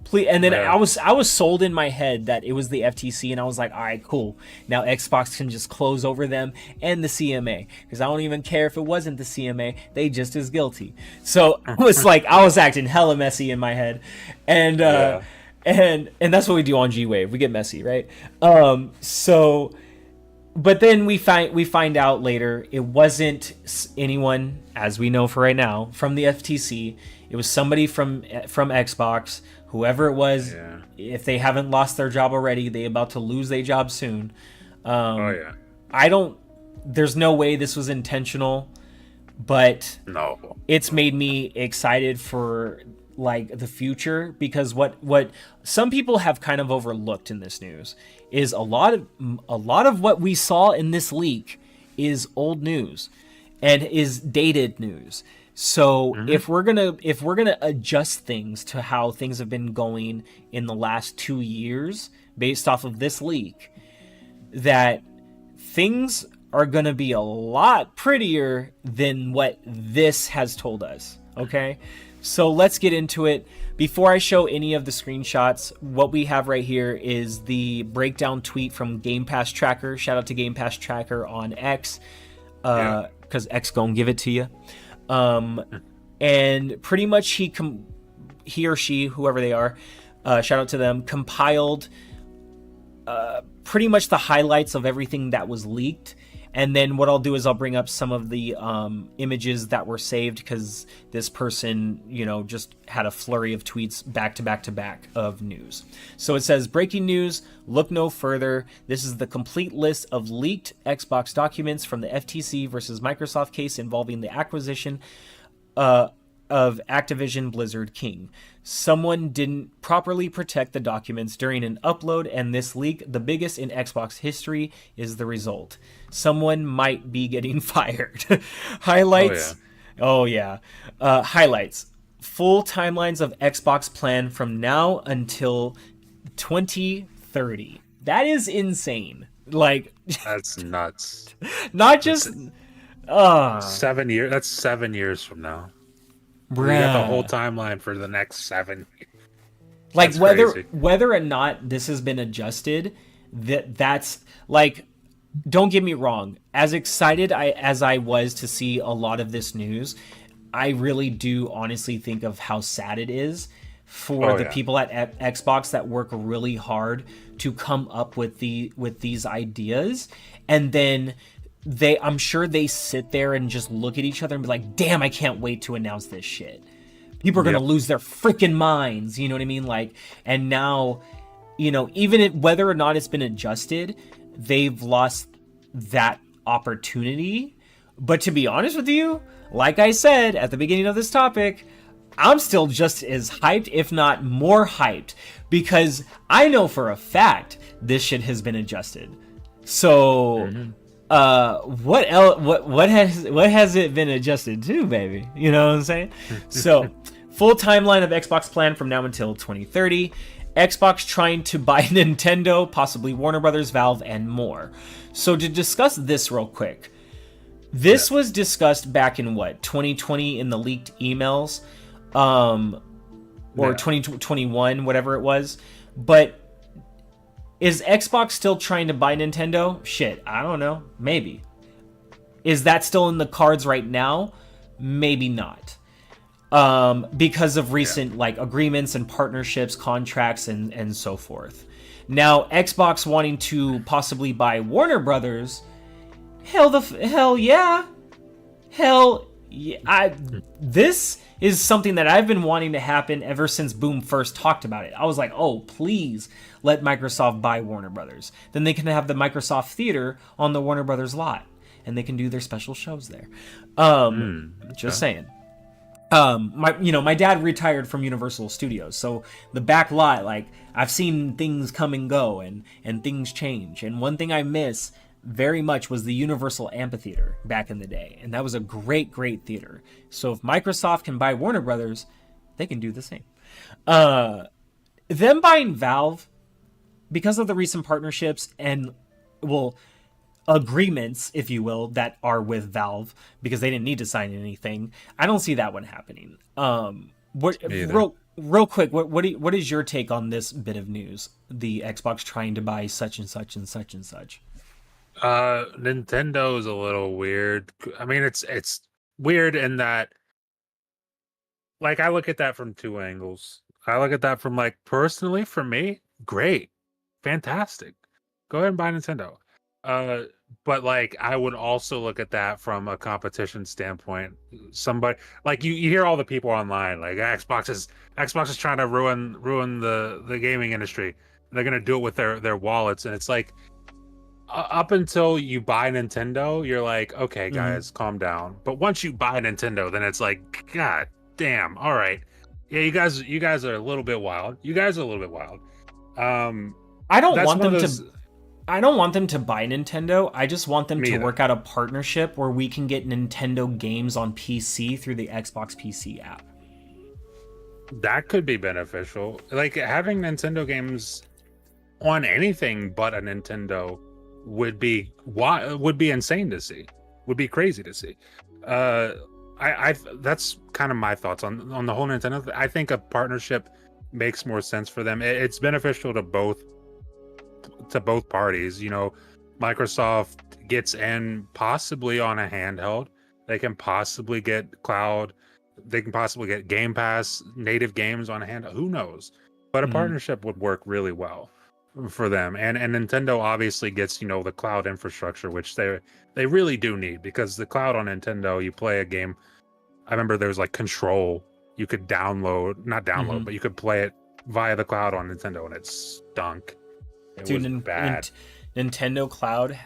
Please, and then I was sold in my head that it was the FTC, and I was like, "All right, cool. Now Xbox can just close over them and the CMA because I don't even care if it wasn't the CMA; they just as guilty." So I was acting hella messy in my head, and that's what we do on G-Wave. We get messy, right? But then we find out later it wasn't anyone, as we know for right now, from the FTC. It was somebody from Xbox, whoever it was. Yeah. If they haven't lost their job already, they about to lose their job soon. There's no way this was intentional, but no, it's made me excited for the future, because what some people have kind of overlooked in this news is a lot of what we saw in this leak is old news and is dated news. So if we're gonna adjust things to how things have been going in the last 2 years based off of this leak, that things are gonna be a lot prettier than what this has told us. Okay, so let's get into it. Before I show any of the screenshots, what we have right here is the breakdown tweet from Game Pass Tracker. Shout out to Game Pass Tracker on X, because X gonna give it to you. And pretty much he or she, whoever they are, shout out to them, compiled pretty much the highlights of everything that was leaked. And then what I'll do is I'll bring up some of the images that were saved, because this person, just had a flurry of tweets back to back to back of news. So it says, breaking news, look no further. This is the complete list of leaked Xbox documents from the FTC versus Microsoft case involving the acquisition of Activision Blizzard King. Someone didn't properly protect the documents during an upload, and this leak, the biggest in Xbox history, is the result. Someone might be getting fired. Highlights. Highlights. Full timelines of Xbox plan from now until 2030. That is insane. That's nuts. Not just 7 years. That's 7 years from now. Bruh. We got the whole timeline for the next 7 years. Whether or not this has been adjusted, that's don't get me wrong. As excited as I was to see a lot of this news, I really do honestly think of how sad it is for the people at Xbox that work really hard to come up with these ideas, and then I'm sure they sit there and just look at each other and be like, damn, I can't wait to announce this shit. People are going to lose their freaking minds. You know what I mean? Like, and now, you know, even whether or not it's been adjusted, they've lost that opportunity. But to be honest with you, like I said at the beginning of this topic, I'm still just as hyped, if not more hyped, because I know for a fact this shit has been adjusted. So, what else? What has it been adjusted to, baby? You know what I'm saying? So, full timeline of Xbox plan from now until 2030. Xbox trying to buy Nintendo, possibly Warner Brothers, Valve, and more. So to discuss this real quick, this was discussed back in what, 2020 in the leaked emails, or 2021, whatever it was. But is Xbox still trying to buy Nintendo? Shit, I don't know. Maybe. Is that still in the cards right now? Maybe not. Because of recent like agreements and partnerships, contracts, and so forth. Now, Xbox wanting to possibly buy Warner Brothers, hell yeah. This is something that I've been wanting to happen ever since Boom first talked about it. I was like, oh, please let Microsoft buy Warner Brothers. Then they can have the Microsoft Theater on the Warner Brothers lot, and they can do their special shows there. Just saying. My dad retired from Universal Studios, so the back lot, like, I've seen things come and go and things change. And one thing I miss very much was the Universal Amphitheater back in the day, and that was a great theater. So if Microsoft can buy Warner Brothers, they can do the same. Them buying Valve, because of the recent partnerships and, well, agreements, if you will, that are with Valve, because they didn't need to sign anything, I don't see that one happening. Real quick, what is your take on this bit of news? The Xbox trying to buy such and such and such and such. Nintendo is a little weird. I mean, it's weird in that, like, I look at that from two angles. I look at that from, like, personally, for me, great, fantastic, go ahead and buy Nintendo. But like, I would also look at that from a competition standpoint. Somebody, like, you hear all the people online, like, Xbox is trying to ruin the gaming industry. They're gonna do it with their wallets, and it's like, up until you buy Nintendo, you're like, okay, guys, calm down. But once you buy Nintendo, then it's like, god damn, all right, yeah, you guys are a little bit wild. I don't want them to buy Nintendo. I just want them to work out a partnership where we can get Nintendo games on PC through the Xbox PC app. That could be beneficial. Like, having Nintendo games on anything but a Nintendo would be insane to see. Would be crazy to see. I that's kind of my thoughts on the whole Nintendo. I think a partnership makes more sense for them. It's beneficial to both parties. You know, Microsoft gets in possibly on a handheld. They can possibly get cloud. They can possibly get Game Pass native games on a handheld. Who knows? But a partnership would work really well for them. And Nintendo obviously gets, you know, the cloud infrastructure, which they really do need, because the cloud on Nintendo, you play a game. I remember there was like Control. You could not download, but you could play it via the cloud on Nintendo, and it stunk. Dude, bad. Nintendo Cloud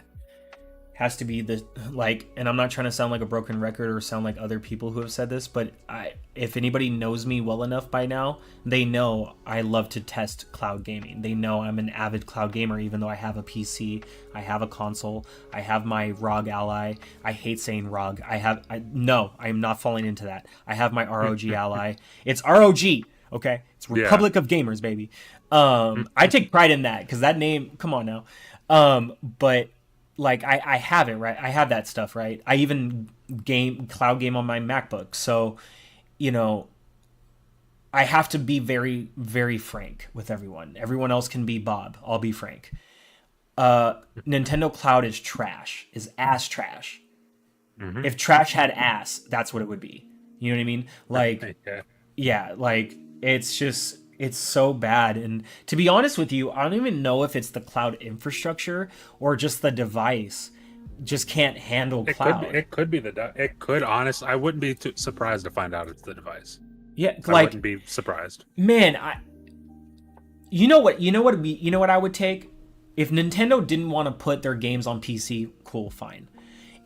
has to be and I'm not trying to sound like a broken record or sound like other people who have said this, but if anybody knows me well enough by now, they know I love to test cloud gaming. They know I'm an avid cloud gamer, even though I have a PC, I have a console, I have my ROG Ally. I hate saying ROG. No, I am not falling into that. I have my ROG Ally. It's ROG, okay? It's Republic of Gamers, baby. I take pride in that, because that name, come on now. But like, I have it, right? I have that stuff, right? I even cloud game on my MacBook. So, you know, I have to be very, very frank with everyone. Everyone else can be Bob. I'll be frank. Nintendo Cloud is trash, is ass trash. If trash had ass, that's what it would be. You know what I mean? Like, yeah, like, it's just, it's so bad. And to be honest with you, I don't even know if it's the cloud infrastructure or just the device. just can't handle It cloud. it could be it could, honestly. I wouldn't be too surprised to find out it's the device. Yeah, I like, wouldn't be surprised. man, you know what I would take? If Nintendo didn't want to put their games on PC, cool, fine.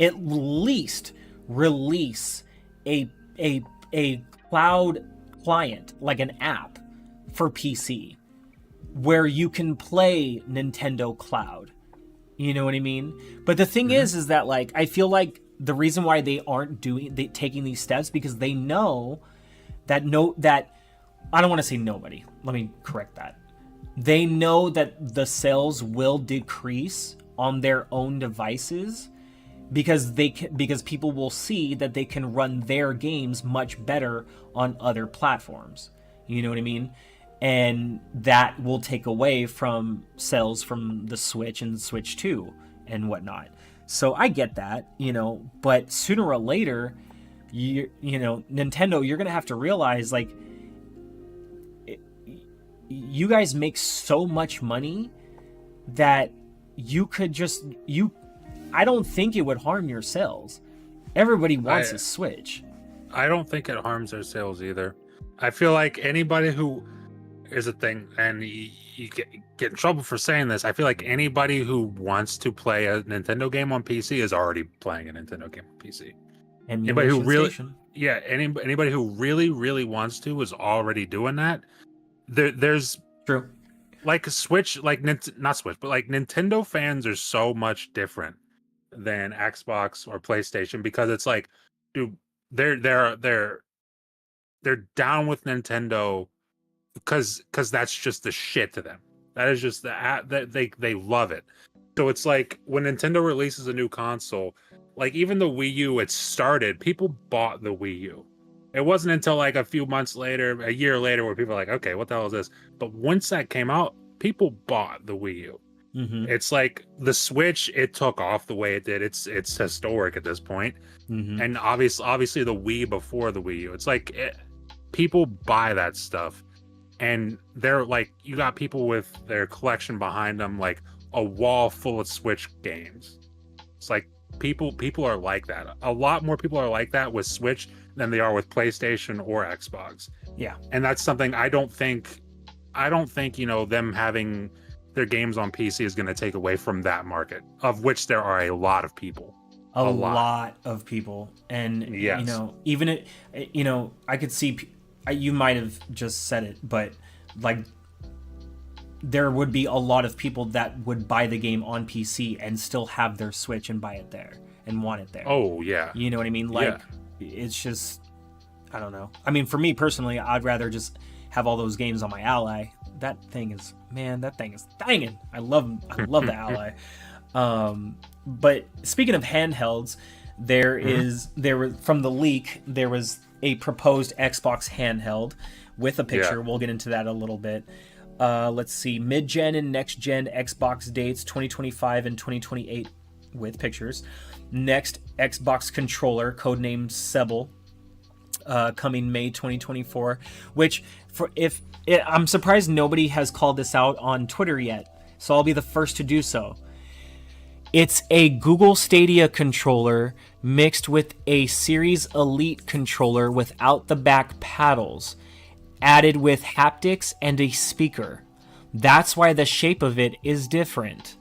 At least release a cloud client, like an app for PC, where you can play Nintendo Cloud. You know what I mean? But the thing is that, like, I feel like the reason why they aren't taking these steps, because they know that I don't want to say nobody. Let me correct that. They know that the sales will decrease on their own devices because people will see that they can run their games much better on other platforms. You know what I mean? And that will take away from sales from the Switch and the Switch 2 and whatnot. So I get that, but sooner or later, Nintendo, you're going to have to realize, like, you guys make so much money that you could I don't think it would harm your sales. Everybody wants a Switch. I don't think it harms their sales either. I feel like anybody who is a thing, and you get in trouble for saying this, I feel like anybody who wants to play a Nintendo game on PC is already playing a Nintendo game on PC. Anybody who really, anybody who really wants to is already doing that. There's true, like a Switch, like not Switch, but like Nintendo fans are so much different than Xbox or PlayStation, because it's like, dude, they're down with Nintendo because that's just the shit to them. That is just that they love it. So it's like when Nintendo releases a new console, like even the Wii U, it started, people bought the Wii U. It wasn't until like a few months later, a year later, where people are like, okay, what the hell is this? But once that came out, people bought the Wii U. It's like the Switch, it took off the way it did. It's historic at this point. And obviously the Wii before the Wii U. It's like people buy that stuff, and they're like, you got people with their collection behind them, like a wall full of Switch games. It's like people are like that. A lot more people are like that with Switch than they are with PlayStation or Xbox. Yeah. And that's something I don't think, them having their games on PC is going to take away from that market, of which there are a lot of people. A lot of people. And, yes. Even I could see, you might have just said it, but like, there would be a lot of people that would buy the game on PC and still have their Switch and buy it there and want it there. Oh, yeah. You know what I mean? Like, it's just, I don't know. I mean, for me personally, I'd rather just have all those games on my Ally. That thing is banging. I love the Ally. But speaking of handhelds, there was from the leak, there was a proposed Xbox handheld with a picture. We'll get into that a little bit. Let's see, mid-gen and next-gen Xbox dates 2025 and 2028 with pictures. Next Xbox controller, codenamed Sebel, coming May 2024. Which, I'm surprised nobody has called this out on Twitter yet, so I'll be the first to do so. It's a Google Stadia controller mixed with a Series Elite controller without the back paddles, added with haptics and a speaker. That's why the shape of it is different.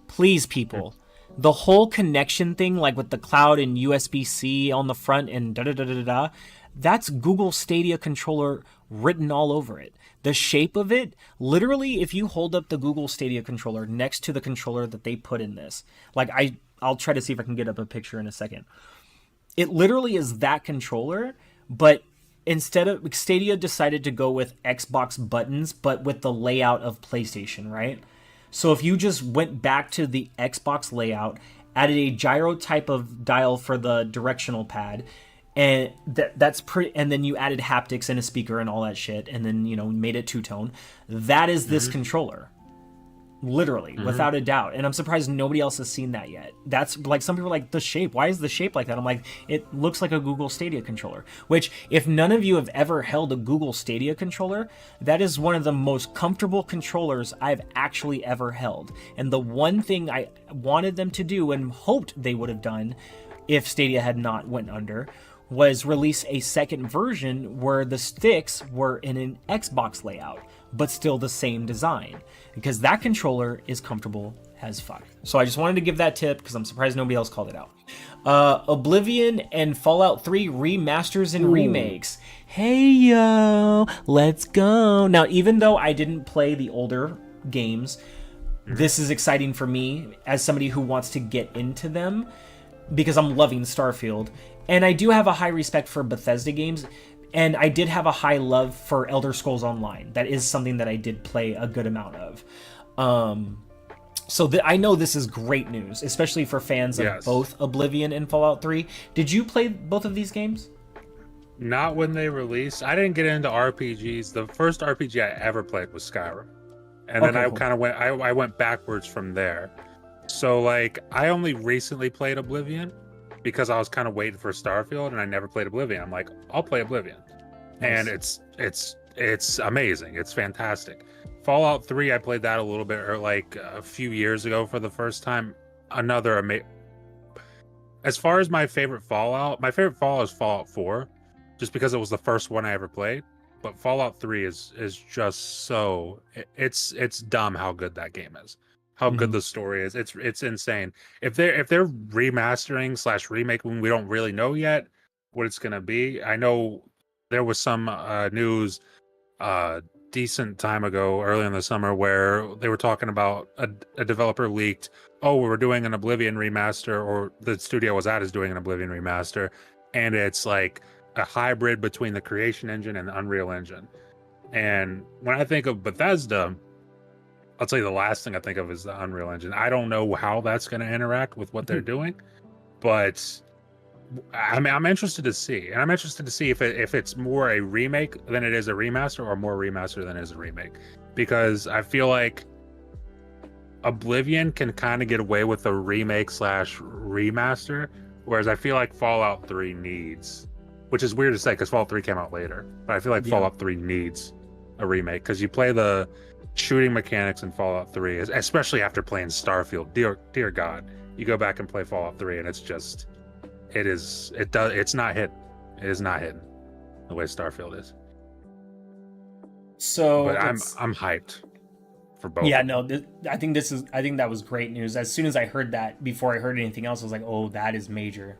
Please, people. The whole connection thing, like with the cloud and USB-C on the front and da-da-da-da-da, that's Google Stadia controller written all over it. The shape of it, literally, if you hold up the Google Stadia controller next to the controller that they put in this, like I'll try to see if I can get up a picture in a second. It literally is that controller, but instead of Stadia decided to go with Xbox buttons, but with the layout of PlayStation, right? So if you just went back to the Xbox layout, added a gyro type of dial for the directional pad, and that's pretty, and then you added haptics and a speaker and all that shit, and then made it two-tone. That is this controller. literally, without a doubt. And I'm surprised nobody else has seen that yet. That's like, some people are like, the shape, why is the shape like that? I'm like, it looks like a Google Stadia controller, which, if none of you have ever held a Google Stadia controller, that is one of the most comfortable controllers I've actually ever held. And the one thing I wanted them to do and hoped they would have done if Stadia had not went under was release a second version where the sticks were in an Xbox layout, but still the same design, because that controller is comfortable as fuck. So I just wanted to give that tip because I'm surprised nobody else called it out. Oblivion and Fallout 3 remasters and remakes. Hey yo, let's go. Now, even though I didn't play the older games, this is exciting for me as somebody who wants to get into them, because I'm loving Starfield. And I do have a high respect for Bethesda games, and I did have a high love for Elder Scrolls Online. That is something that I did play a good amount of. So I know this is great news, especially for fans of both Oblivion and Fallout 3. Did you play both of these games? Not when they released. I didn't get into RPGs. The first RPG I ever played was Skyrim. And then I kind of went, I went backwards from there. So like, I only recently played Oblivion because I was kind of waiting for Starfield, and I never played Oblivion. I'm like, I'll play Oblivion. Nice. And it's amazing. It's fantastic. Fallout 3, I played that a little bit, or like a few years ago for the first time. Another as far as my favorite Fallout is Fallout 4, just because it was the first one I ever played. But Fallout 3 is just so, it's dumb how good that game is. How good the story is. It's insane. If they're remastering / remaking, we don't really know yet what it's gonna be. I know there was some news decent time ago, early in the summer, where they were talking about a developer leaked, oh, we're doing an Oblivion remaster, or the studio was at is doing an Oblivion remaster, and it's like a hybrid between the Creation Engine and the Unreal Engine. And when I think of Bethesda, I'll tell you the last thing I think of is the Unreal Engine. I don't know how that's going to interact with what they're doing, but I mean, I'm interested to see. And I'm interested to see if it's more a remake than it is a remaster, or more remaster than it is a remake. Because I feel like Oblivion can kind of get away with a remake / remaster, whereas I feel like Fallout 3 needs, which is weird to say because Fallout 3 came out later, but I feel like Fallout 3 needs a remake, because you play the shooting mechanics in Fallout 3, especially after playing Starfield. Dear God, you go back and play Fallout 3, and it's just, it's not hidden. It is not hidden the way Starfield is. So, but I'm hyped for both. Yeah, no, I think that was great news. As soon as I heard that, before I heard anything else, I was like, oh, that is major.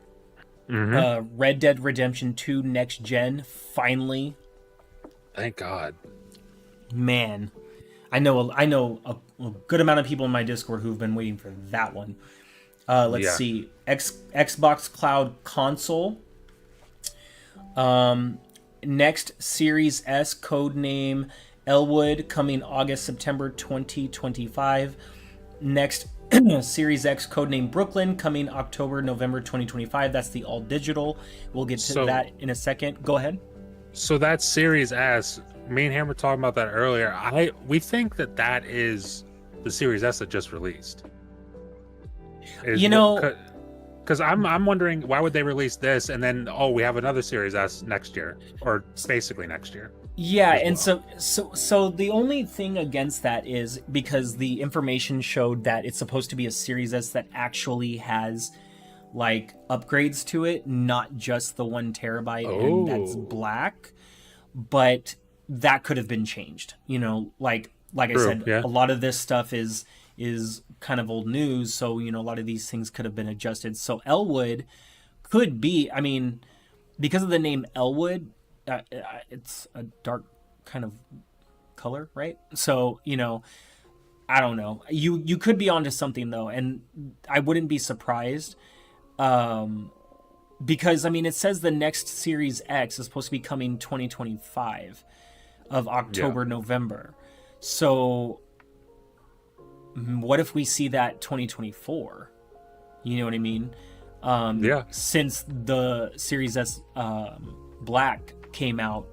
Red Dead Redemption 2 next gen, finally. Thank God. Man, I know a good amount of people in my Discord who've been waiting for that one. Let's see. Xbox Cloud console. Next, Series S, codename Elwood, coming September 2025. Next, Series X, codename Brooklyn, coming November 2025. That's the all digital. We'll get to that in a second. Go ahead. So that Series S, me and Ham were talking about that earlier. We think that is the Series S that just released. Because I'm wondering, why would they release this and then, we have another Series S next year, or basically next year? Yeah, and so the only thing against that is because the information showed that it's supposed to be a Series S that actually has like upgrades to it, not just the 1 terabyte and that's black, but that could have been changed. Like I said, a lot of this stuff is kind of old news, so a lot of these things could have been adjusted. So Elwood could be, I mean, because of the name Elwood, it's a dark kind of color, right? So I don't know. You could be onto something though, and I wouldn't be surprised, because I mean, it says the next Series X is supposed to be coming 2025 of October, November. So what if we see that 2024? You know what I mean? Since the Series S Black came out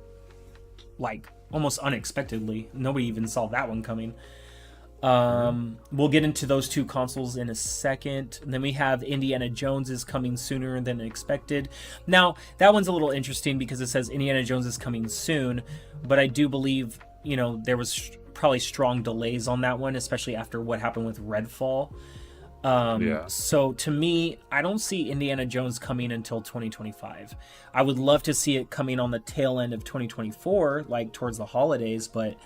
like almost unexpectedly, nobody even saw that one coming. We'll get into those two consoles in a second. And then we have Indiana Jones is coming sooner than expected. Now, that one's a little interesting because it says Indiana Jones is coming soon, but I do believe, you know, there was probably strong delays on that one, especially after what happened with Redfall. So to me, I don't see Indiana Jones coming until 2025. I would love to see it coming on the tail end of 2024, like towards the holidays, but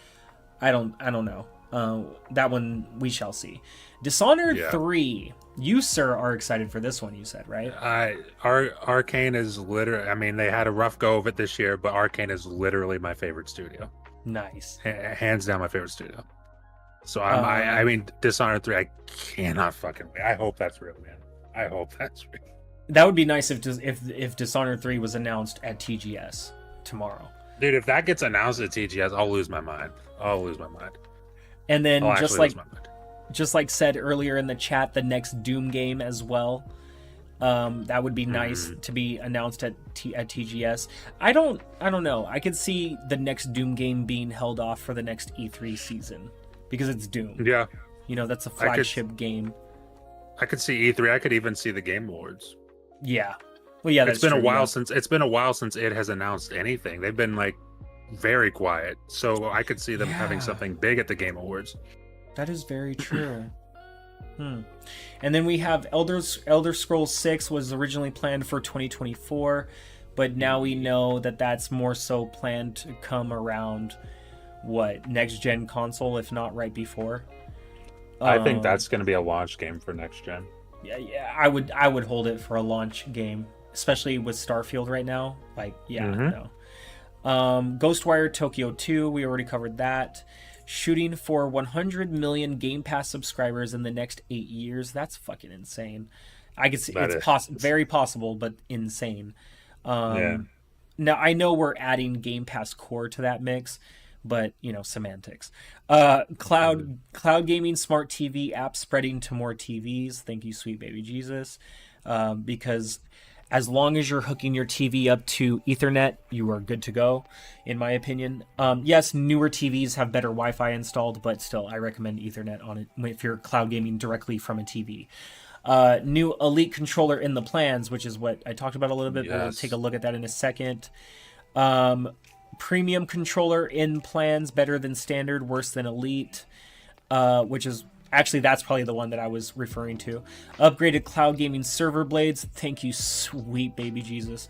I don't know. That one we shall see. Dishonored 3. You, sir, are excited for this one, you said, right? Arcane is literally, I mean, they had a rough go of it this year, but Arcane is literally my favorite studio. Nice. Hands down my favorite studio. So I mean, Dishonored 3, I cannot fucking wait. I hope that's real, man. I hope that's real. That would be nice if Dishonored 3 was announced at TGS tomorrow. Dude, if that gets announced at TGS, I'll lose my mind. And then just like said earlier in the chat, the next Doom game as well. That would be nice to be announced at TGS. I don't know. I could see the next Doom game being held off for the next E3 season because it's Doom. Yeah. You know, that's a flagship game. I could see E3. I could even see the Game Awards. Yeah. Well, yeah, it's been a while since it has announced anything. They've been like very quiet. So I could see them having something big at the Game Awards. That is very true. And then we have Elder Scrolls 6 was originally planned for 2024, but now we know that that's more so planned to come around next gen console, if not right before. I think that's going to be a launch game for next gen. Yeah, I would hold it for a launch game, especially with Starfield right now. Like, no. Ghostwire Tokyo 2, we already covered that. Shooting for 100 million Game Pass subscribers in the next 8 years. That's fucking insane. I could see it's very possible, but insane. Now I know we're adding Game Pass Core to that mix, but you know, semantics. Cloud gaming smart TV app spreading to more TVs. Thank you, sweet baby Jesus. Because as long as you're hooking your TV up to Ethernet, you are good to go, in my opinion. Yes, newer TVs have better Wi-Fi installed, but still, I recommend Ethernet on it if you're cloud gaming directly from a TV. New Elite controller in the plans, which is what I talked about a little bit, but we'll take a look at that in a second. Premium controller in plans, better than standard, worse than Elite, which is... Actually, that's probably the one that I was referring to. Upgraded cloud gaming server blades. Thank you, sweet baby Jesus.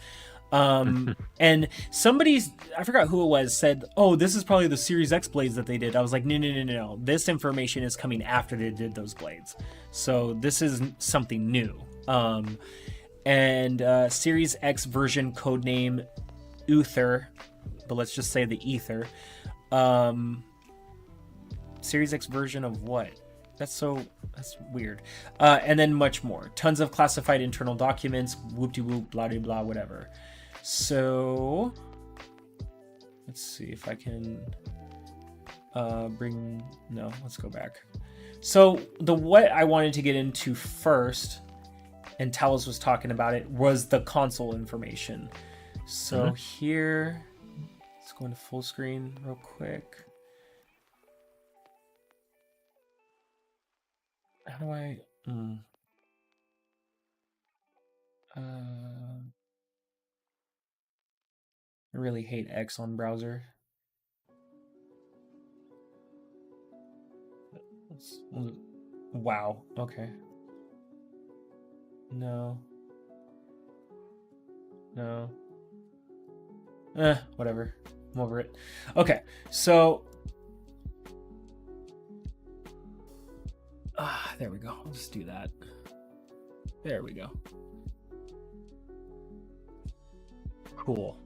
And I forgot who it was, said, oh, this is probably the Series X blades that they did. I was like, no. This information is coming after they did those blades. So this is something new. And Series X version codename Uther, but let's just say the Ether. Series X version of what? That's weird. And then much more. Tons of classified internal documents, whoop-de-whoop, blah-de-blah, whatever. So, let's see if I can let's go back. So, what I wanted to get into first, and Talos was talking about it, was the console information. So here, let's go into full screen real quick. How do I... I really hate X on browser. Wow, okay. No. Whatever. I'm over it. Okay, so... there we go. I'll just do that. There we go. Cool.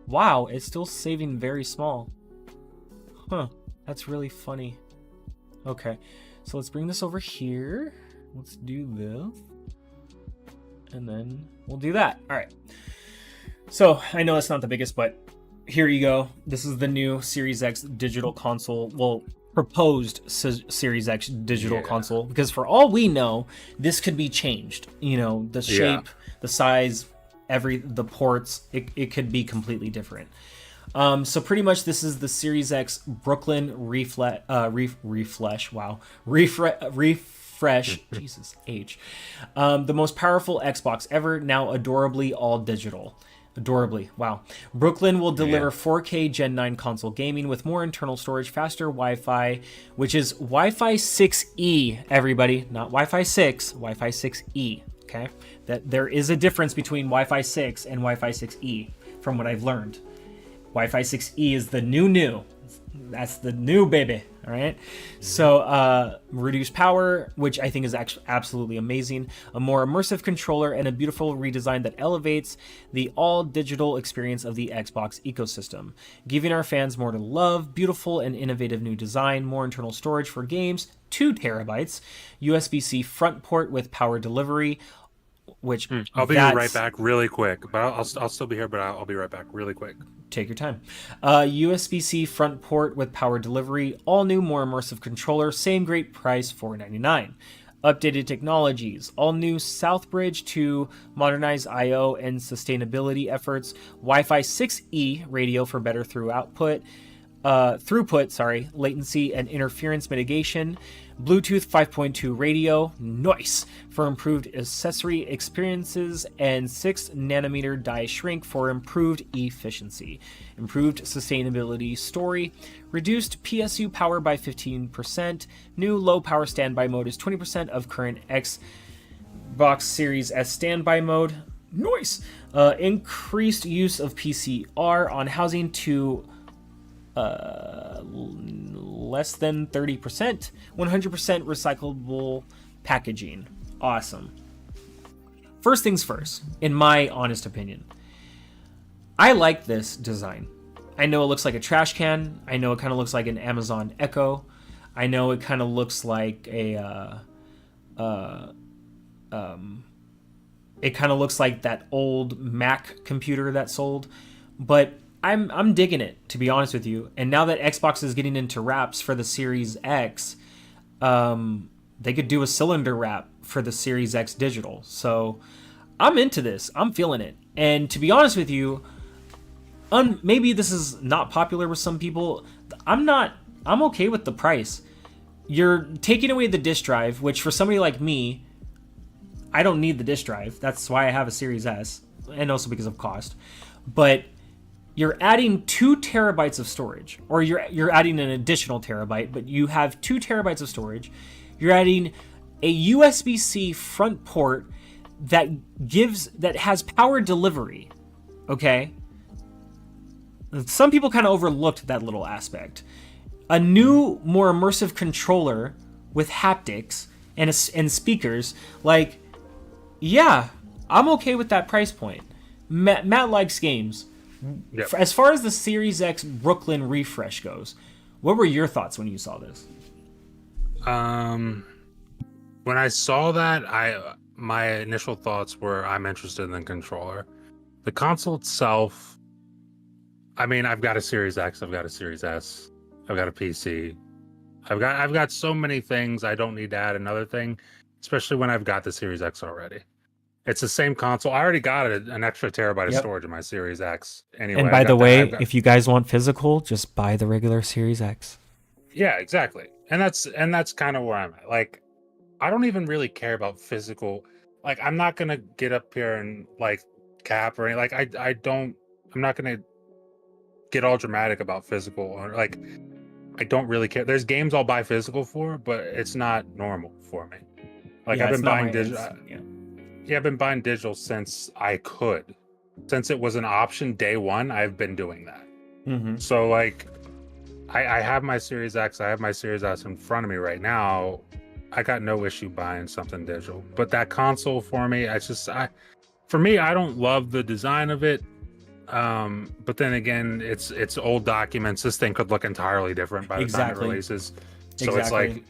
Wow, it's still saving very small. Huh. That's really funny. Okay. So let's bring this over here. Let's do this. And then we'll do that. All right. So I know it's not the biggest, but here you go. This is the new Series X digital console. Well, proposed Series X digital console, because for all we know, this could be changed. You know, the shape, the size, the ports, it could be completely different. So pretty much this is the Series X Brooklyn refresh. Jesus H. The most powerful Xbox ever, now adorably all digital. Adorably, wow. Brooklyn will deliver 4K Gen 9 console gaming with more internal storage, faster Wi-Fi, which is Wi-Fi 6E, everybody, not Wi-Fi 6, Wi-Fi 6E, okay? That there is a difference between Wi-Fi 6 and Wi-Fi 6E, from what I've learned. Wi-Fi 6E is the new. That's the new baby, all right? So reduced power, which I think is actually absolutely amazing. A more immersive controller and a beautiful redesign that elevates the all-digital experience of the Xbox ecosystem, giving our fans more to love. Beautiful and innovative new design, more internal storage for games, 2 terabytes, USB-C front port with power delivery, which I'll be right back really quick, but I'll still be here, but I'll be right back really quick. Take your time. USB-C front port with power delivery, all new, more immersive controller, same great price, $499. Updated technologies, all new South Bridge to modernize I/O and sustainability efforts, Wi-Fi 6E radio for better throughput, latency and interference mitigation, Bluetooth 5.2 radio, nice, for improved accessory experiences, and 6 nanometer die shrink for improved efficiency, improved sustainability story, reduced PSU power by 15%, new low power standby mode is 20% of current Xbox Series S standby mode, nice, increased use of PCR on housing to less than 30%, 100% recyclable packaging. Awesome. First things first, in my honest opinion, I like this design. I know it looks like a trash can. I know it kind of looks like an Amazon Echo. I know it kind of looks like it kind of looks like that old Mac computer that sold, but I'm digging it, to be honest with you. And now that Xbox is getting into wraps for the Series X, they could do a cylinder wrap for the Series X digital. So I'm into this. I'm feeling it. And to be honest with you, maybe this is not popular with some people. I'm okay with the price. You're taking away the disk drive, which for somebody like me, I don't need the disk drive. That's why I have a Series S, and also because of cost. But you're adding 2 terabytes of storage, or you're adding an additional terabyte, but you have 2 terabytes of storage. You're adding a USB-C front port that has power delivery. Okay? Some people kind of overlooked that little aspect. A new, more immersive controller with haptics and speakers. Like, yeah, I'm okay with that price point. Matt likes games. Yep. As far as the Series X Brooklyn refresh goes, what were your thoughts when you saw this? When I saw that, my initial thoughts were I'm interested in the controller. The console itself, I mean, I've got a Series X, I've got a Series S, I've got a PC. I've got so many things. I don't need to add another thing, especially when I've got the Series X already. It's the same console. I already got an extra terabyte of storage in my Series X. Anyway, and by the way, if you guys want physical, just buy the regular Series X. Yeah, exactly. And that's kind of where I'm at. Like, I don't even really care about physical. Like, I'm not gonna get up here and like cap or anything. Like, I'm not gonna get all dramatic about physical, or like, I don't really care. There's games I'll buy physical for, but it's not normal for me. Like, I've been buying digital. Yeah, I've been buying digital since I could. Since it was an option day one, I've been doing that. Mm-hmm. So, like, I have my Series X, I have my Series S in front of me right now. I got no issue buying something digital. But that console for me, I don't love the design of it. But then again, it's old documents. This thing could look entirely different by the time it releases. So it's like,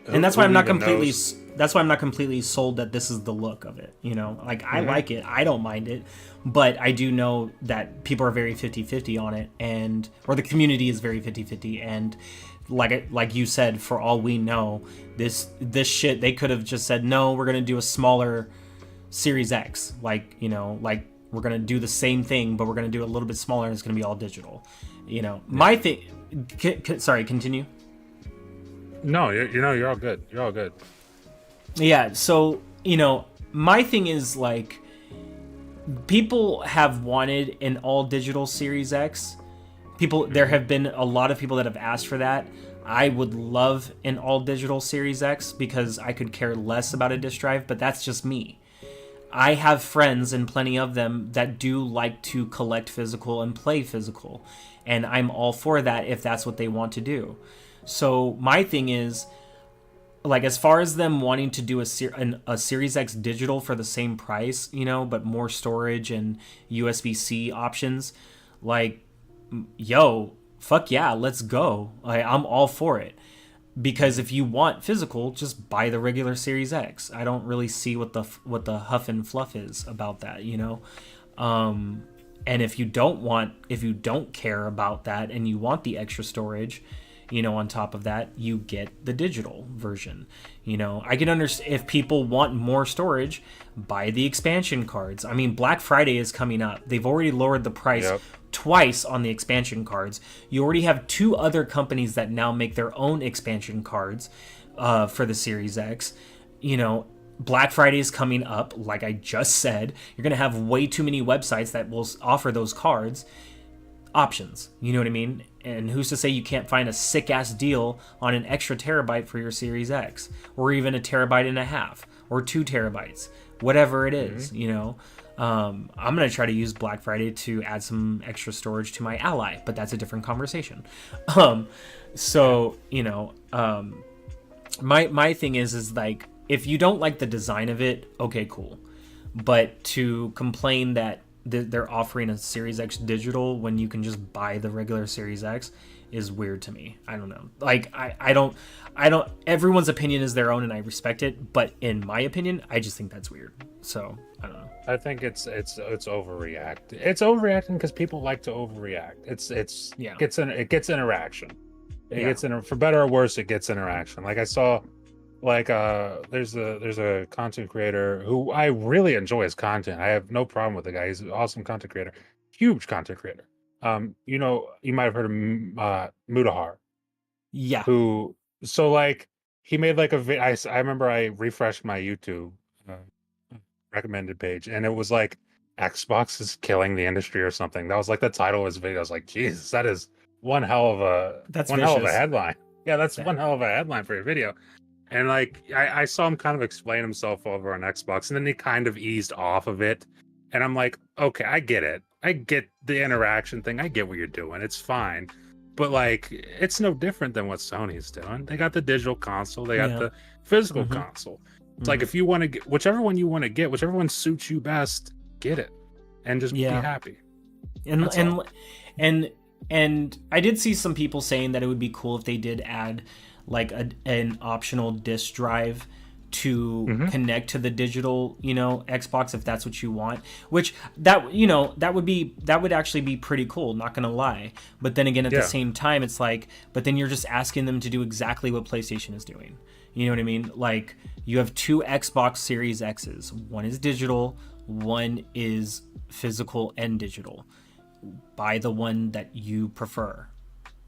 and that's why I'm not completely. That's why I'm not completely sold that this is the look of it. You know, like, I like it, I don't mind it, but I do know that people are very 50-50 on it, or the community is very 50-50, and like you said, for all we know, this shit, they could have just said, no, we're gonna do a smaller Series X, like, you know, like We're going to do the same thing, but we're going to do it a little bit smaller, and it's going to be all digital. My thing. Sorry, continue. No, you're all good. You're all good. Yeah. So my thing is like, people have wanted an all digital Series X. There have been a lot of people that have asked for that. I would love an all digital Series X because I could care less about a disk drive, but that's just me. I have friends, and plenty of them, that do like to collect physical and play physical. And I'm all for that if that's what they want to do. So my thing is, like, as far as them wanting to do a Series X digital for the same price, but more storage and USB-C options, like, yo, fuck yeah, let's go. I'm all for it. Because if you want physical, just buy the regular Series X. I don't really see what the huff and fluff is about that, And if you don't care about that and you want the extra storage, on top of that, you get the digital version. I can understand if people want more storage, buy the expansion cards. I mean, Black Friday is coming up. They've already lowered the price twice on the expansion cards. You already have 2 other companies that now make their own expansion cards for the Series X. Black Friday is coming up, like I just said. You're going to have way too many websites that will offer those cards options. You know what I mean? And who's to say you can't find a sick-ass deal on an extra terabyte for your Series X, or even a terabyte and a half, or 2 terabytes, whatever it is, I'm going to try to use Black Friday to add some extra storage to my Ally, but that's a different conversation. My thing is like, if you don't like the design of it, okay, cool. But to complain that they're offering a Series X digital when you can just buy the regular Series X is weird to me. I don't know. Like, I don't, everyone's opinion is their own and I respect it. But in my opinion, I just think that's weird. So I don't know. I think it's overreact. It's overreacting because people like to overreact. It gets interaction. For better or worse, it gets interaction. Like I saw, there's a content creator who I really enjoy his content. I have no problem with the guy. He's an awesome content creator, huge content creator. You might have heard of Mudahar. Yeah. He made like I remember I refreshed my YouTube recommended page, and it was like Xbox is killing the industry or something. That was like the title of his video. I was like, Jesus, that is one hell of a headline. Yeah, that's one hell of a headline for your video. And like I saw him kind of explain himself over on Xbox, and then he kind of eased off of it. And I'm like, okay, I get it. I get the interaction thing. I get what you're doing. It's fine. But like, it's no different than what Sony's doing. They got the digital console. They got the physical console. It's like, if you want to get whichever one you want to get, whichever one suits you best, get it, and just be happy. And I did see some people saying that it would be cool if they did add like an optional disk drive to connect to the digital, Xbox, if that's what you want. Which that would actually be pretty cool, not gonna lie. But then again, at the same time, it's like, but then you're just asking them to do exactly what PlayStation is doing. You know what I mean? Like, you have 2 Xbox Series X's. One is digital, one is physical and digital. Buy the one that you prefer,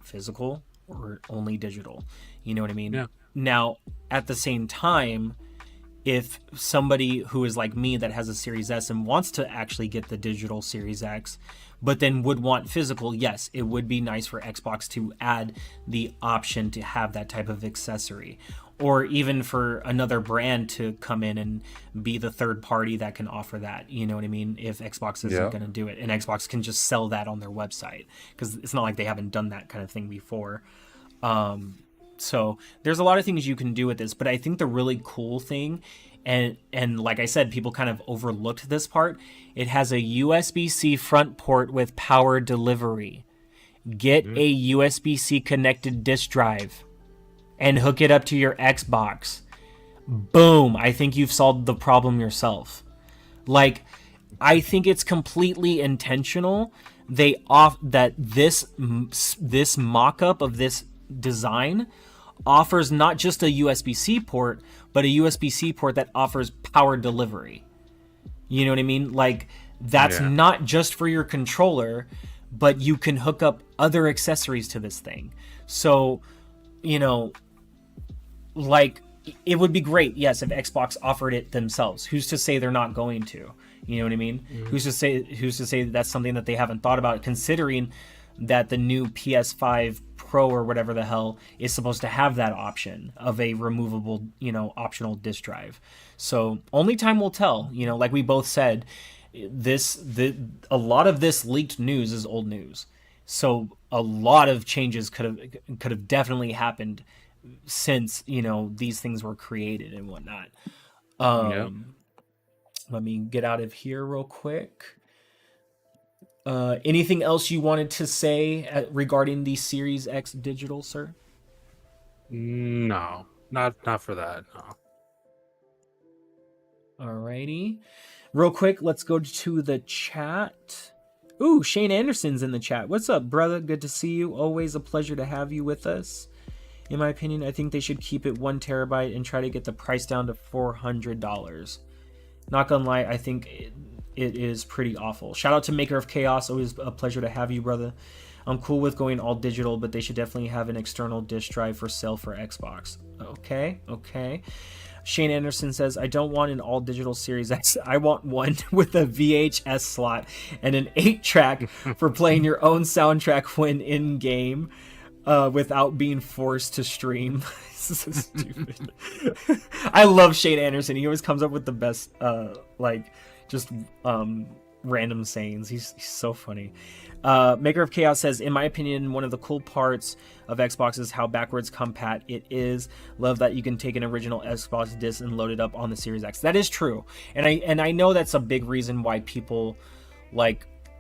physical or only digital. You know what I mean? Yeah. Now, at the same time, if somebody who is like me that has a Series S and wants to actually get the digital Series X, but then would want physical, yes, it would be nice for Xbox to add the option to have that type of accessory. Or even for another brand to come in and be the third party that can offer that. You know what I mean? If Xbox isn't going to do it, and Xbox can just sell that on their website, because it's not like they haven't done that kind of thing before. So there's a lot of things you can do with this, but I think the really cool thing, and like I said, people kind of overlooked this part, it has a USB-C front port with power delivery. Get a USB-C connected disk drive and hook it up to your Xbox. Boom. I think you've solved the problem yourself. Like, I think it's completely intentional. That this mock-up of this design offers not just a USB-C port, but a USB-C port that offers power delivery. You know what I mean? Like, That's not just for your controller, but you can hook up other accessories to this thing. So, you know, like, it would be great, yes, if Xbox offered it themselves. Who's to say they're not going to? You know what I mean? Mm-hmm. Who's to say that's something that they haven't thought about, considering that the new PS5 Pro or whatever the hell is supposed to have that option of a removable, you know, optional disk drive. So only time will tell. You know, like we both said, a lot of this leaked news is old news. So a lot of changes could have definitely happened since, you know, these things were created and whatnot. Let me get out of here real quick. Anything else you wanted to say regarding the Series X digital, sir? No, not for that. No. Alrighty. Real quick, let's go to the chat. Ooh, Shane Anderson's in the chat. What's up, brother? Good to see you. Always a pleasure to have you with us. In my opinion, I think they should keep it 1 terabyte and try to get the price down to $400. Not gonna lie, I think it is pretty awful. Shout out to Maker of Chaos. Always a pleasure to have you, brother. I'm cool with going all digital, but they should definitely have an external disk drive for sale for Xbox. Okay. Shane Anderson says, I don't want an all digital Series X. I want one with a VHS slot and an 8-track for playing your own soundtrack when in game without being forced to stream. This is so stupid. I love Shane Anderson. He always comes up with the best random sayings. He's so funny. Maker of Chaos says, in my opinion, one of the cool parts of Xbox is how backwards compat it is. Love that you can take an original Xbox disc and load it up on the Series X. That is true, and I know that's a big reason why people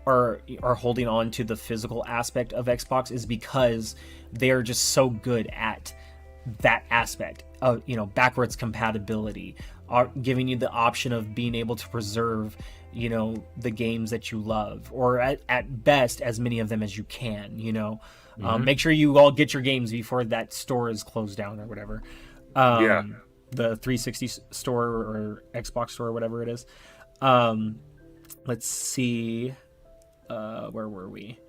are holding on to the physical aspect of Xbox, is because they are just so good at that aspect of, you know, backwards compatibility, are giving you the option of being able to preserve, you know, the games that you love, or at best as many of them as you can, you know. Make sure you all get your games before that store is closed down or whatever. The 360 store or Xbox store or whatever it is. Let's see, where were we?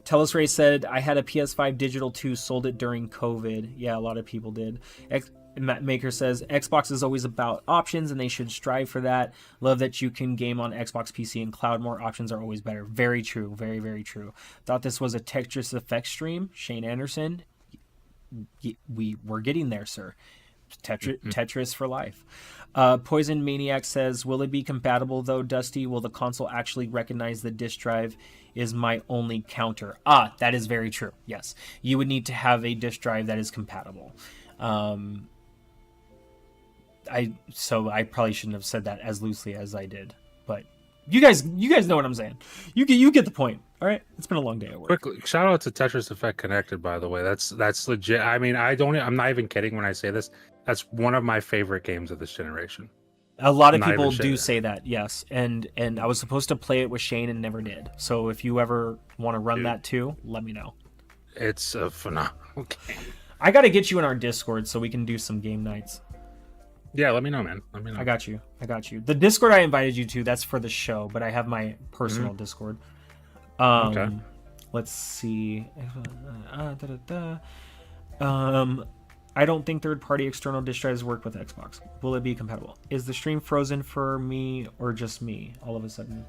Telos Ray said, I had a PS5 digital too, sold it during COVID. Yeah, a lot of people did. Maker says, Xbox is always about options and they should strive for that. Love that you can game on Xbox, PC, and cloud. More options are always better. Very true. Very, very true. Thought this was a Tetris Effect stream. Shane Anderson, we're getting there, sir. Tetris for life. Poison Maniac says, will it be compatible though, Dusty? Will the console actually recognize the disk drive is my only counter? That is very true. Yes. You would need to have a disk drive that is compatible. I probably shouldn't have said that as loosely as I did, but you guys know what I'm saying. You get the point. All right, it's been a long day at work. Quickly, shout out to Tetris Effect Connected, by the way. That's legit. I mean, I'm not even kidding when I say this. That's one of my favorite games of this generation. A lot of people do say that, yes. And I was supposed to play it with Shane and never did. So if you ever want to run that too, let me know. It's a phenomenal game. I got to get you in our Discord so we can do some game nights. Yeah, let me know, man. Let me know. I got you. The Discord I invited you to, that's for the show, but I have my personal Discord. Okay. Let's see. I don't think third-party external disk drives work with Xbox. Will it be compatible? Is the stream frozen for me or just me all of a sudden?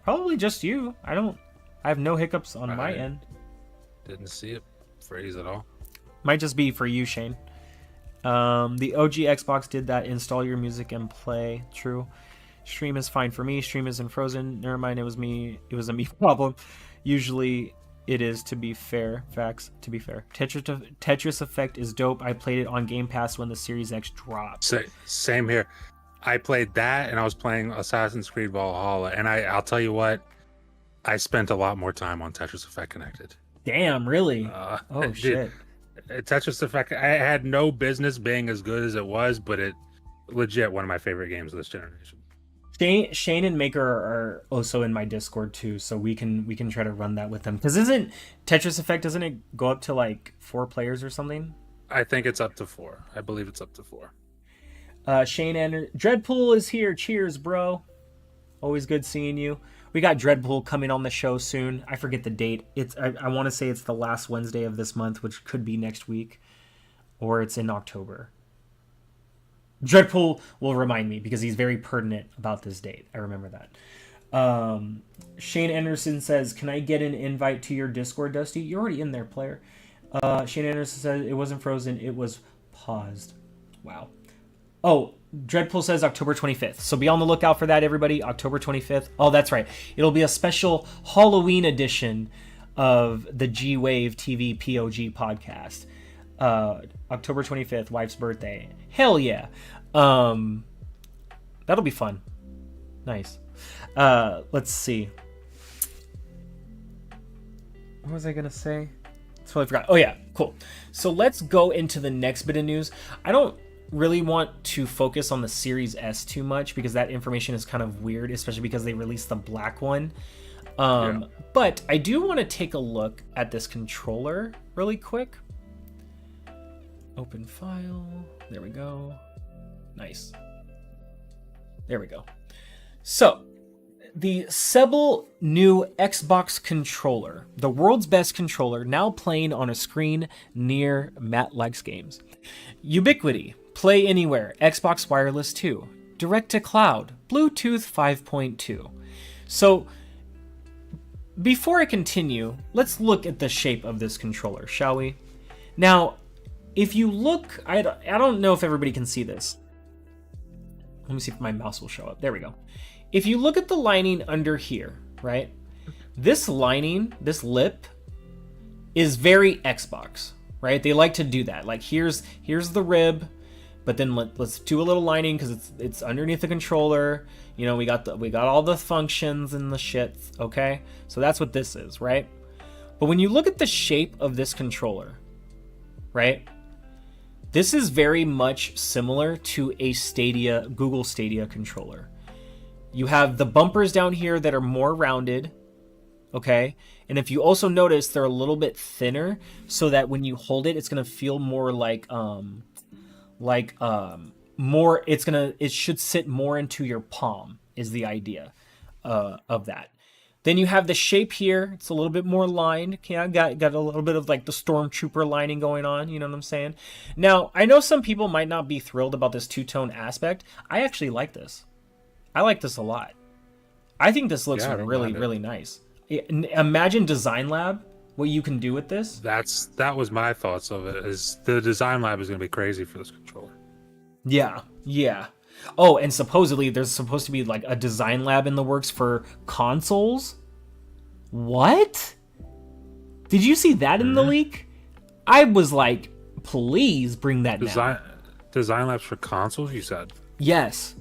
Probably just you. I have no hiccups on my end. Didn't see it freeze at all. Might just be for you, Shane. The OG Xbox did that. Install your music and play. True. Stream is fine for me. Stream isn't frozen. Never mind. It was me. It was a me problem. Usually it is, to be fair. Facts, to be fair. Tetris Effect is dope. I played it on Game Pass when the Series X dropped. Same here. I played that, and I was playing Assassin's Creed Valhalla, and I'll tell you what, I spent a lot more time on Tetris Effect Connected. Damn, really? Shit. Tetris Effect, I had no business being as good as it was, but it legit one of my favorite games of this generation. Shane and Maker are also in my Discord too, so we can try to run that with them. Because isn't Tetris Effect, doesn't it go up to like 4 players or something? I think it's up to 4. I believe it's up to 4. Shane and Dreadpool is here. Cheers, bro. Always good seeing you. We got Dreadpool coming on the show soon. I forget the date. I want to say it's the last Wednesday of this month, which could be next week, or it's in October. Dreadpool will remind me because he's very pertinent about this date. I remember that. Shane Anderson says, "Can I get an invite to your Discord, Dusty?" You're already in there, player. Shane Anderson says it wasn't frozen; it was paused. Wow. Oh, Dreadpool says October 25th. So be on the lookout for that, everybody. October 25th. Oh, that's right. It'll be a special Halloween edition of the G-Wave TV P.O.G podcast. October 25th, wife's birthday. Hell yeah. That'll be fun. Nice. Let's see. What was I going to say? Totally forgot. Oh, yeah. Cool. So let's go into the next bit of news. I don't really want to focus on the Series S too much because that information is kind of weird, especially because they released the black one. But I do want to take a look at this controller really quick. Open file. There we go. Nice. There we go. So, the Sebel new Xbox controller, the world's best controller, now playing on a screen near Matt likes games. Ubiquity, play anywhere, Xbox Wireless 2, Direct to Cloud, Bluetooth 5.2. So, before I continue, let's look at the shape of this controller, shall we? Now, if you look, I don't know if everybody can see this. Let me see if my mouse will show up. There we go. If you look at the lining under here, right? This lining, this lip, is very Xbox, right? They like to do that. Like here's the rib, but then let's do a little lining because it's underneath the controller. You know, we got all the functions and the shit. Okay, so that's what this is, right? But when you look at the shape of this controller, right? This is very much similar to a Google Stadia controller. You have the bumpers down here that are more rounded, okay? And if you also notice, they're a little bit thinner so that when you hold it, it's going to feel more it should sit more into your palm is the idea of that. Then you have the shape here. It's a little bit more lined. Yeah, got a little bit of like the Stormtrooper lining going on. You know what I'm saying? Now, I know some people might not be thrilled about this two-tone aspect. I actually like this. I like this a lot. I think this looks really, really nice. Imagine Design Lab, what you can do with this. That was my thoughts of it. Is the Design Lab is going to be crazy for this controller. Yeah. Oh, and supposedly there's supposed to be like a Design Lab in the works for consoles. What? Did you see that in the leak? I was like, please bring that now. Design Labs for consoles, you said? Yes.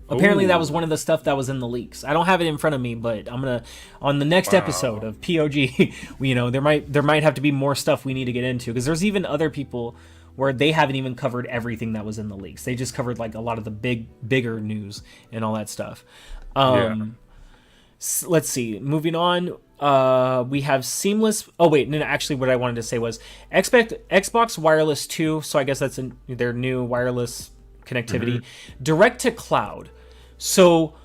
Apparently that was one of the stuff that was in the leaks. I don't have it in front of me, but I'm gonna on the next episode of P.O.G. You know, there might have to be more stuff we need to get into because there's even other people where they haven't even covered everything that was in the leaks. They just covered like a lot of the bigger news and all that stuff. Let's see. Moving on, we have seamless. Oh wait, no, actually, what I wanted to say was Xbox Wireless 2. So I guess that's their new wireless connectivity. Direct to Cloud. So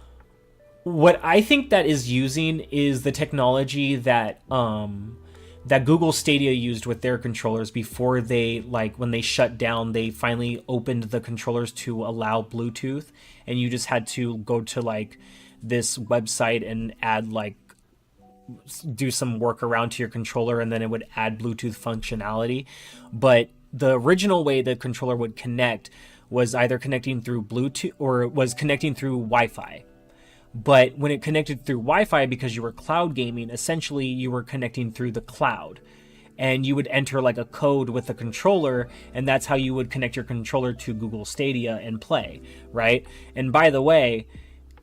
what I think that is using is the technology that that Google Stadia used with their controllers before they, like, when they shut down, they finally opened the controllers to allow Bluetooth, and you just had to go to like this website and add like do some workaround to your controller, and then it would add Bluetooth functionality. But the original way the controller would connect was either connecting through Bluetooth or it was connecting through Wi-Fi. But when it connected through Wi-Fi, because you were cloud gaming, essentially you were connecting through the cloud. And you would enter like a code with the controller, and that's how you would connect your controller to Google Stadia and play, right? And by the way,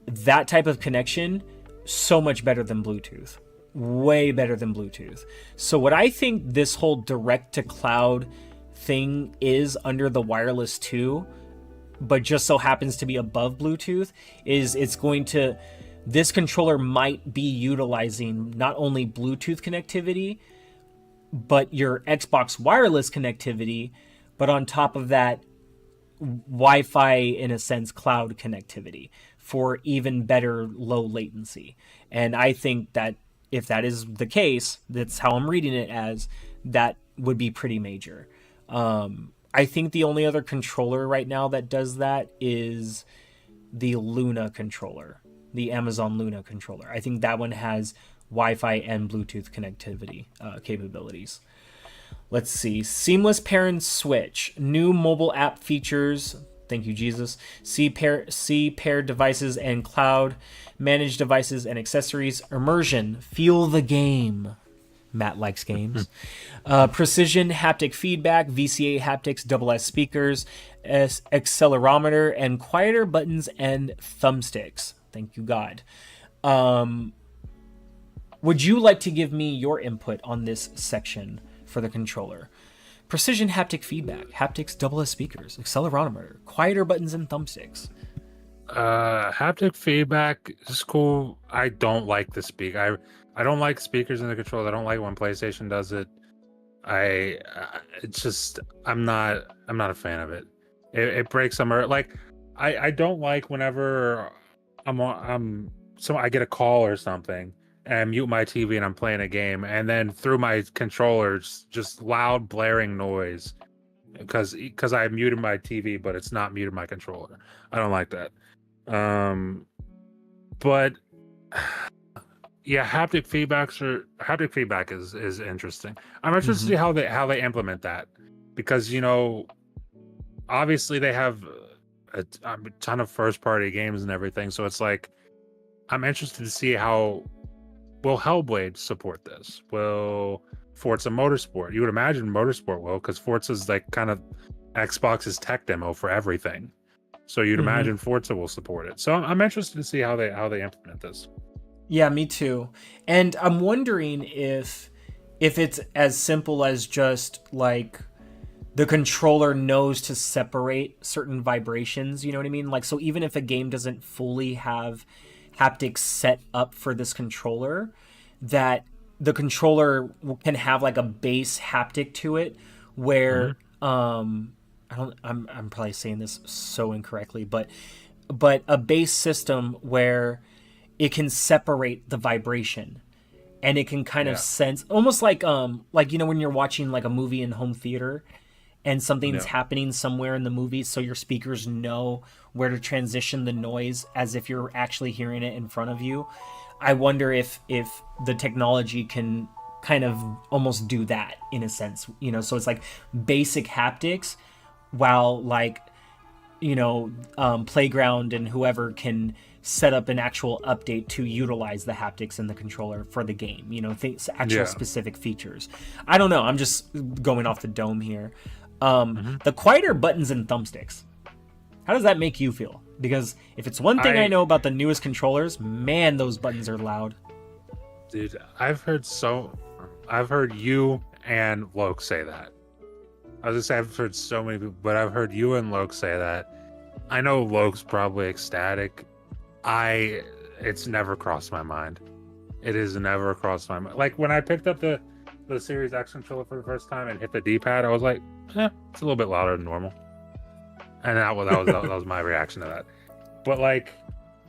that type of connection, so much better than Bluetooth. Way better than Bluetooth. So what I think this whole direct to cloud thing is under the wireless 2, but just so happens to be above Bluetooth, is this controller might be utilizing not only Bluetooth connectivity, but your Xbox wireless connectivity, but on top of that, Wi-Fi, in a sense, cloud connectivity for even better low latency. And I think that if that is the case, that's how I'm reading it as, that would be pretty major. I think the only other controller right now that does that is the Luna controller, the Amazon Luna controller. I think that one has Wi-Fi and Bluetooth connectivity capabilities. Let's see. Seamless pair and switch. New mobile app features. Thank you, Jesus. See pair devices and cloud. Manage devices and accessories. Immersion. Feel the game. Matt likes games. Precision haptic feedback. VCA haptics. Double S speakers. Accelerometer. And quieter buttons and thumbsticks. Thank you, God. Would you like to give me your input on this section for the controller? Precision haptic feedback, haptics, double S speakers, accelerometer, quieter buttons and thumbsticks. Haptic feedback is cool. I don't like the speaker. I don't like speakers in the controller. I don't like when PlayStation does it. It's just I'm not a fan of it. It breaks some. Like I don't like whenever I get a call or something, and I mute my TV and I'm playing a game, and then through my controllers, just loud blaring noise because I muted my TV, but it's not muted my controller. I don't like that. But yeah, haptic feedback is interesting. I'm interested to see how they implement that, because obviously they have a ton of first party games and everything, so it's like I'm interested to see how. Will Hellblade support this? Will Forza Motorsport? You would imagine Motorsport will, because Forza's like kind of Xbox's tech demo for everything. So you'd imagine Forza will support it. So I'm interested to see how they implement this. Yeah, me too. And I'm wondering if it's as simple as just like the controller knows to separate certain vibrations, you know what I mean? Like, so even if a game doesn't fully have haptics set up for this controller, that the controller can have like a base haptic to it where I'm probably saying this so incorrectly, but a base system where it can separate the vibration and it can kind of sense, almost like when you're watching like a movie in home theater and something's happening somewhere in the movie, so your speakers know where to transition the noise as if you're actually hearing it in front of you. I wonder if the technology can kind of almost do that in a sense, so it's like basic haptics, while like, Playground and whoever can set up an actual update to utilize the haptics in the controller for the game, actual specific features. I don't know. I'm just going off the dome here. The quieter buttons and thumbsticks. How does that make you feel? Because if it's one thing I know about the newest controllers, man, those buttons are loud. Dude, I've heard you and Loke say that. I was gonna say I've heard so many people, but I've heard you and Loke say that. I know Loke's probably ecstatic. It's never crossed my mind. It has never crossed my mind. Like when I picked up the Series X controller for the first time and hit the D-pad, I was like, it's a little bit louder than normal. And that was my reaction to that. But like,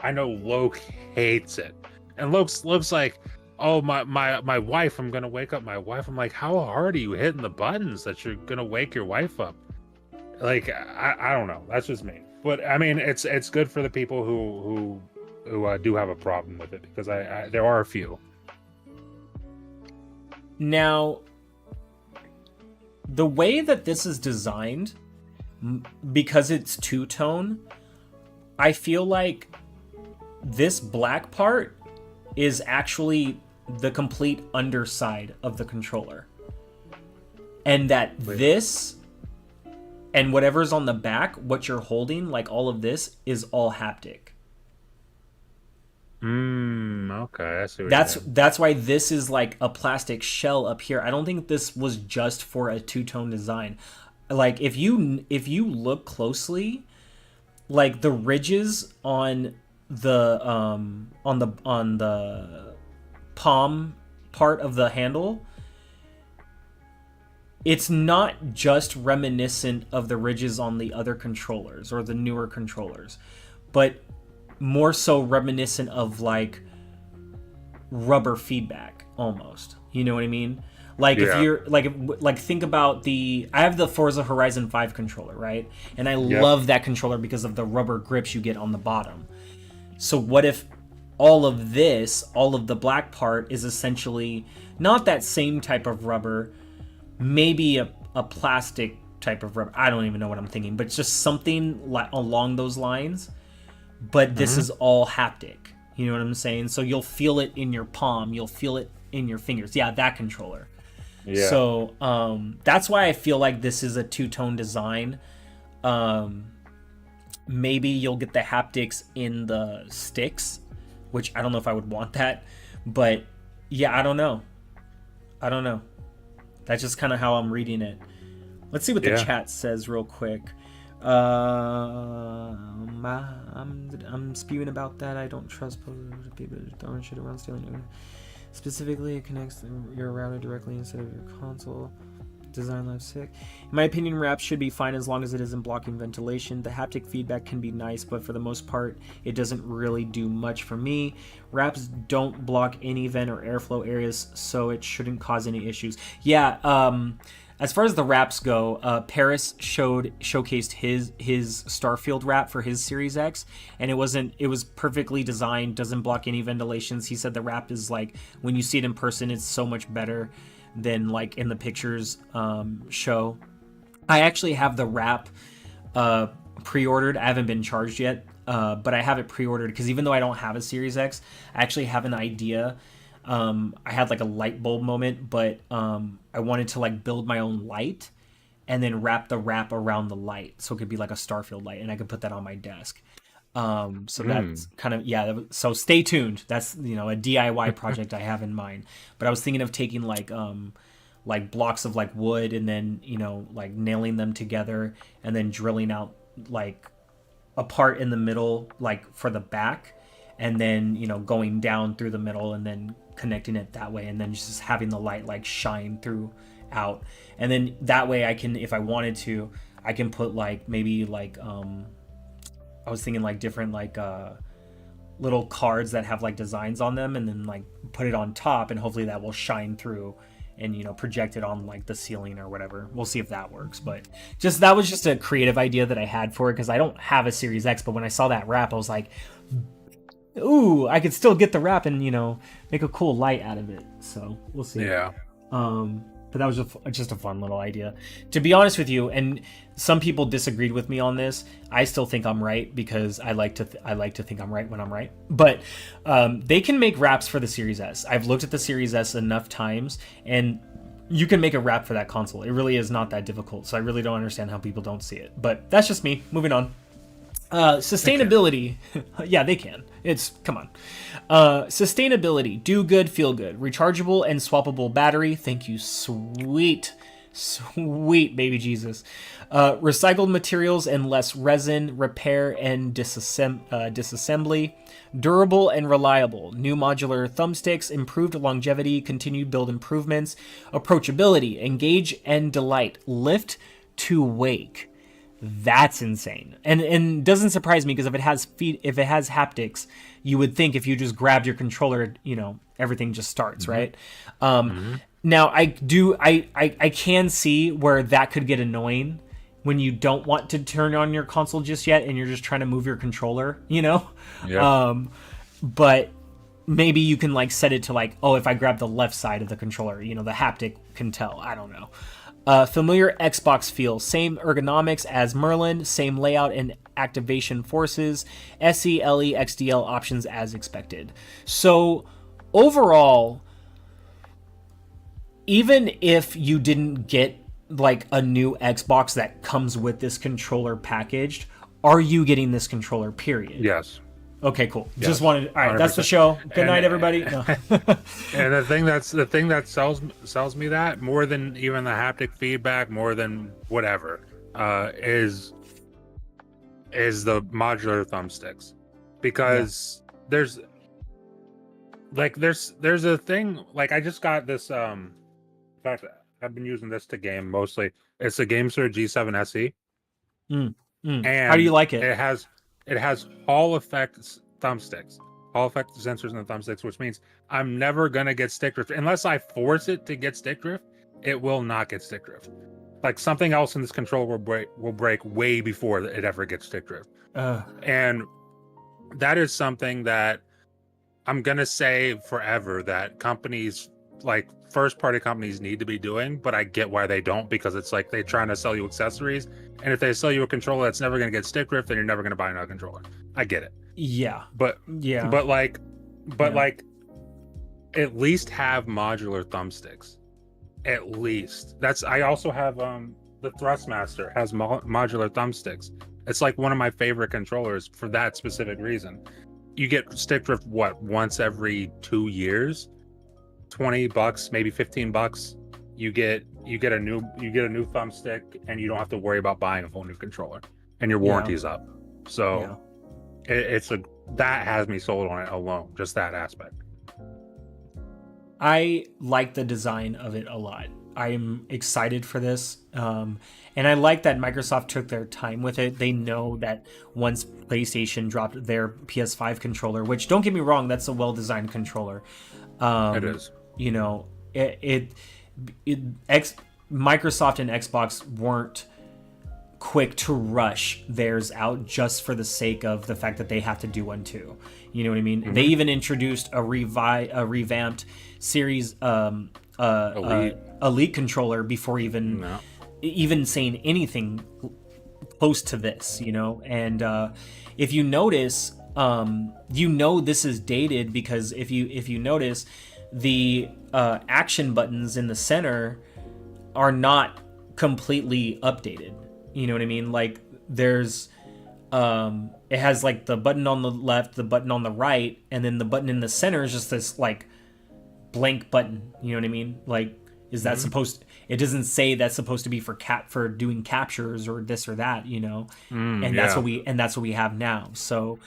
I know Loke hates it, and Loke's like, oh my wife, I'm gonna wake up my wife. I'm like, how hard are you hitting the buttons that you're gonna wake your wife up? Like, I don't know. That's just me. But I mean, it's good for the people who do have a problem with it, because I there are a few. Now, the way that this is designed, because it's two-tone, I feel like this black part is actually the complete underside of the controller. And that this and whatever's on the back, what you're holding, like all of this, is all haptic. Okay, I see what that's why this is like a plastic shell up here. I don't think this was just for a two-tone design. Like if you look closely, like the ridges on the palm part of the handle, it's not just reminiscent of the ridges on the other controllers or the newer controllers, but more so reminiscent of like rubber feedback almost. You know what I mean? Like if you're like think about I have the Forza Horizon 5 controller, right? And I love that controller because of the rubber grips you get on the bottom. So what if all of the black part is essentially not that same type of rubber, maybe a plastic type of rubber. I don't even know what I'm thinking, but just something along those lines. But this is all haptic. You know what I'm saying? So you'll feel it in your palm. You'll feel it in your fingers. Yeah, that controller. Yeah. So that's why I feel like this is a two-tone design. Maybe you'll get the haptics in the sticks, which I don't know if I would want that. But yeah, I don't know. That's just kind of how I'm reading it. Let's see what the chat says real quick. I'm spewing about that. I don't trust people throwing shit around stealing. Specifically, it connects your router directly instead of your console. Design lab sick. In my opinion, wraps should be fine as long as it isn't blocking ventilation. The haptic feedback can be nice, but for the most part, it doesn't really do much for me. Wraps don't block any vent or airflow areas, so it shouldn't cause any issues. Yeah, as far as the wraps go, Paris showcased his Starfield wrap for his Series X, and it was perfectly designed, doesn't block any ventilations. He said the wrap is like, when you see it in person, it's so much better than like in the pictures show. I actually have the wrap pre-ordered. I haven't been charged yet, but I have it pre-ordered because even though I don't have a Series X, I actually have an idea. I had like a light bulb moment, but I wanted to like build my own light and then wrap the wrap around the light so it could be like a Starfield light, and I could put that on my desk. So that's kind of, so stay tuned. That's, a DIY project I have in mind. But I was thinking of taking like blocks of like wood and then, like nailing them together and then drilling out like a part in the middle, like for the back, and then, going down through the middle and then connecting it that way, and then just having the light like shine through out. And then that way I can, if I wanted to, I can put like maybe like, I was thinking like different like little cards that have like designs on them, and then like put it on top, and hopefully that will shine through and project it on like the ceiling or whatever. We'll see if that works. But that was just a creative idea that I had for it because I don't have a Series X, but when I saw that wrap, I was like, ooh, I could still get the wrap and make a cool light out of it. So we'll see. Yeah. But that was just a fun little idea. To be honest with you, and some people disagreed with me on this, I still think I'm right because I like to think I'm right when I'm right. But they can make wraps for the Series S. I've looked at the Series S enough times, and you can make a wrap for that console. It really is not that difficult. So I really don't understand how people don't see it. But that's just me. Moving on. Sustainability. Yeah, they can. Come on. Sustainability. Do good, feel good. Rechargeable and swappable battery. Thank you, sweet baby Jesus. Recycled materials and less resin. Repair and disassembly. Durable and reliable. New modular thumbsticks. Improved longevity. Continued build improvements. Approachability. Engage and delight. Lift to wake. That's insane, and doesn't surprise me because if it has haptics, you would think if you just grabbed your controller, everything just starts, right? Now I can see where that could get annoying when you don't want to turn on your console just yet and you're just trying to move your controller, but maybe you can like set it to like, oh, if I grab the left side of the controller, the haptic can tell. I don't know. Familiar Xbox feel, same ergonomics as Merlin, same layout and activation forces, SE, LE, XDL options as expected. So overall, even if you didn't get like a new Xbox that comes with this controller packaged, are you getting this controller, period? Yes. Okay, cool. Yes. Just wanted. All right, 100%. That's the show. Good night, everybody. No. And the thing that sells me that more than even the haptic feedback, more than whatever, is the modular thumbsticks, because there's a thing like I just got this. In fact, I've been using this to game mostly. It's a GameSir G7 SE, How do you and like it? it has Hall effect thumbsticks, Hall effect sensors in the thumbsticks, which means I'm never gonna get stick drift unless I force it to get stick drift. It will not get stick drift. Like something else in this controller will break way before it ever gets stick drift. And that is something that I'm gonna say forever that companies, like first party companies, need to be doing, but I get why they don't, because it's like they're trying to sell you accessories, and if they sell you a controller that's never gonna get stick drift, then you're never gonna buy another controller. I get it. Yeah. But Yeah. like at least have modular thumbsticks. At least. I also have the Thrustmaster has modular thumbsticks. It's like one of my favorite controllers for that specific reason. You get stick drift once every 2 years, $20, maybe $15. You get a new thumbstick, and you don't have to worry about buying a whole new controller, and your warranty's up. So that has me sold on it alone, just that aspect. I like the design of it a lot. I'm excited for this. And I like that Microsoft took their time with it. They know that once PlayStation dropped their PS5 controller, which, don't get me wrong, that's a well-designed controller. It is. You know, Microsoft and Xbox weren't quick to rush theirs out just for the sake of the fact that they have to do one too. You know what I mean? Mm-hmm. They even introduced a revamped Series Elite controller before even saying anything close to this, you know. And if you notice, this is dated, because if you notice, the action buttons in the center are not completely updated. You know what I mean? Like there's it has like the button on the left, the button on the right, and then the button in the center is just this like blank button. You know what I mean? Like, is that supposed? It doesn't say that's supposed to be for doing captures or this or that. You know, that's what we have now. So,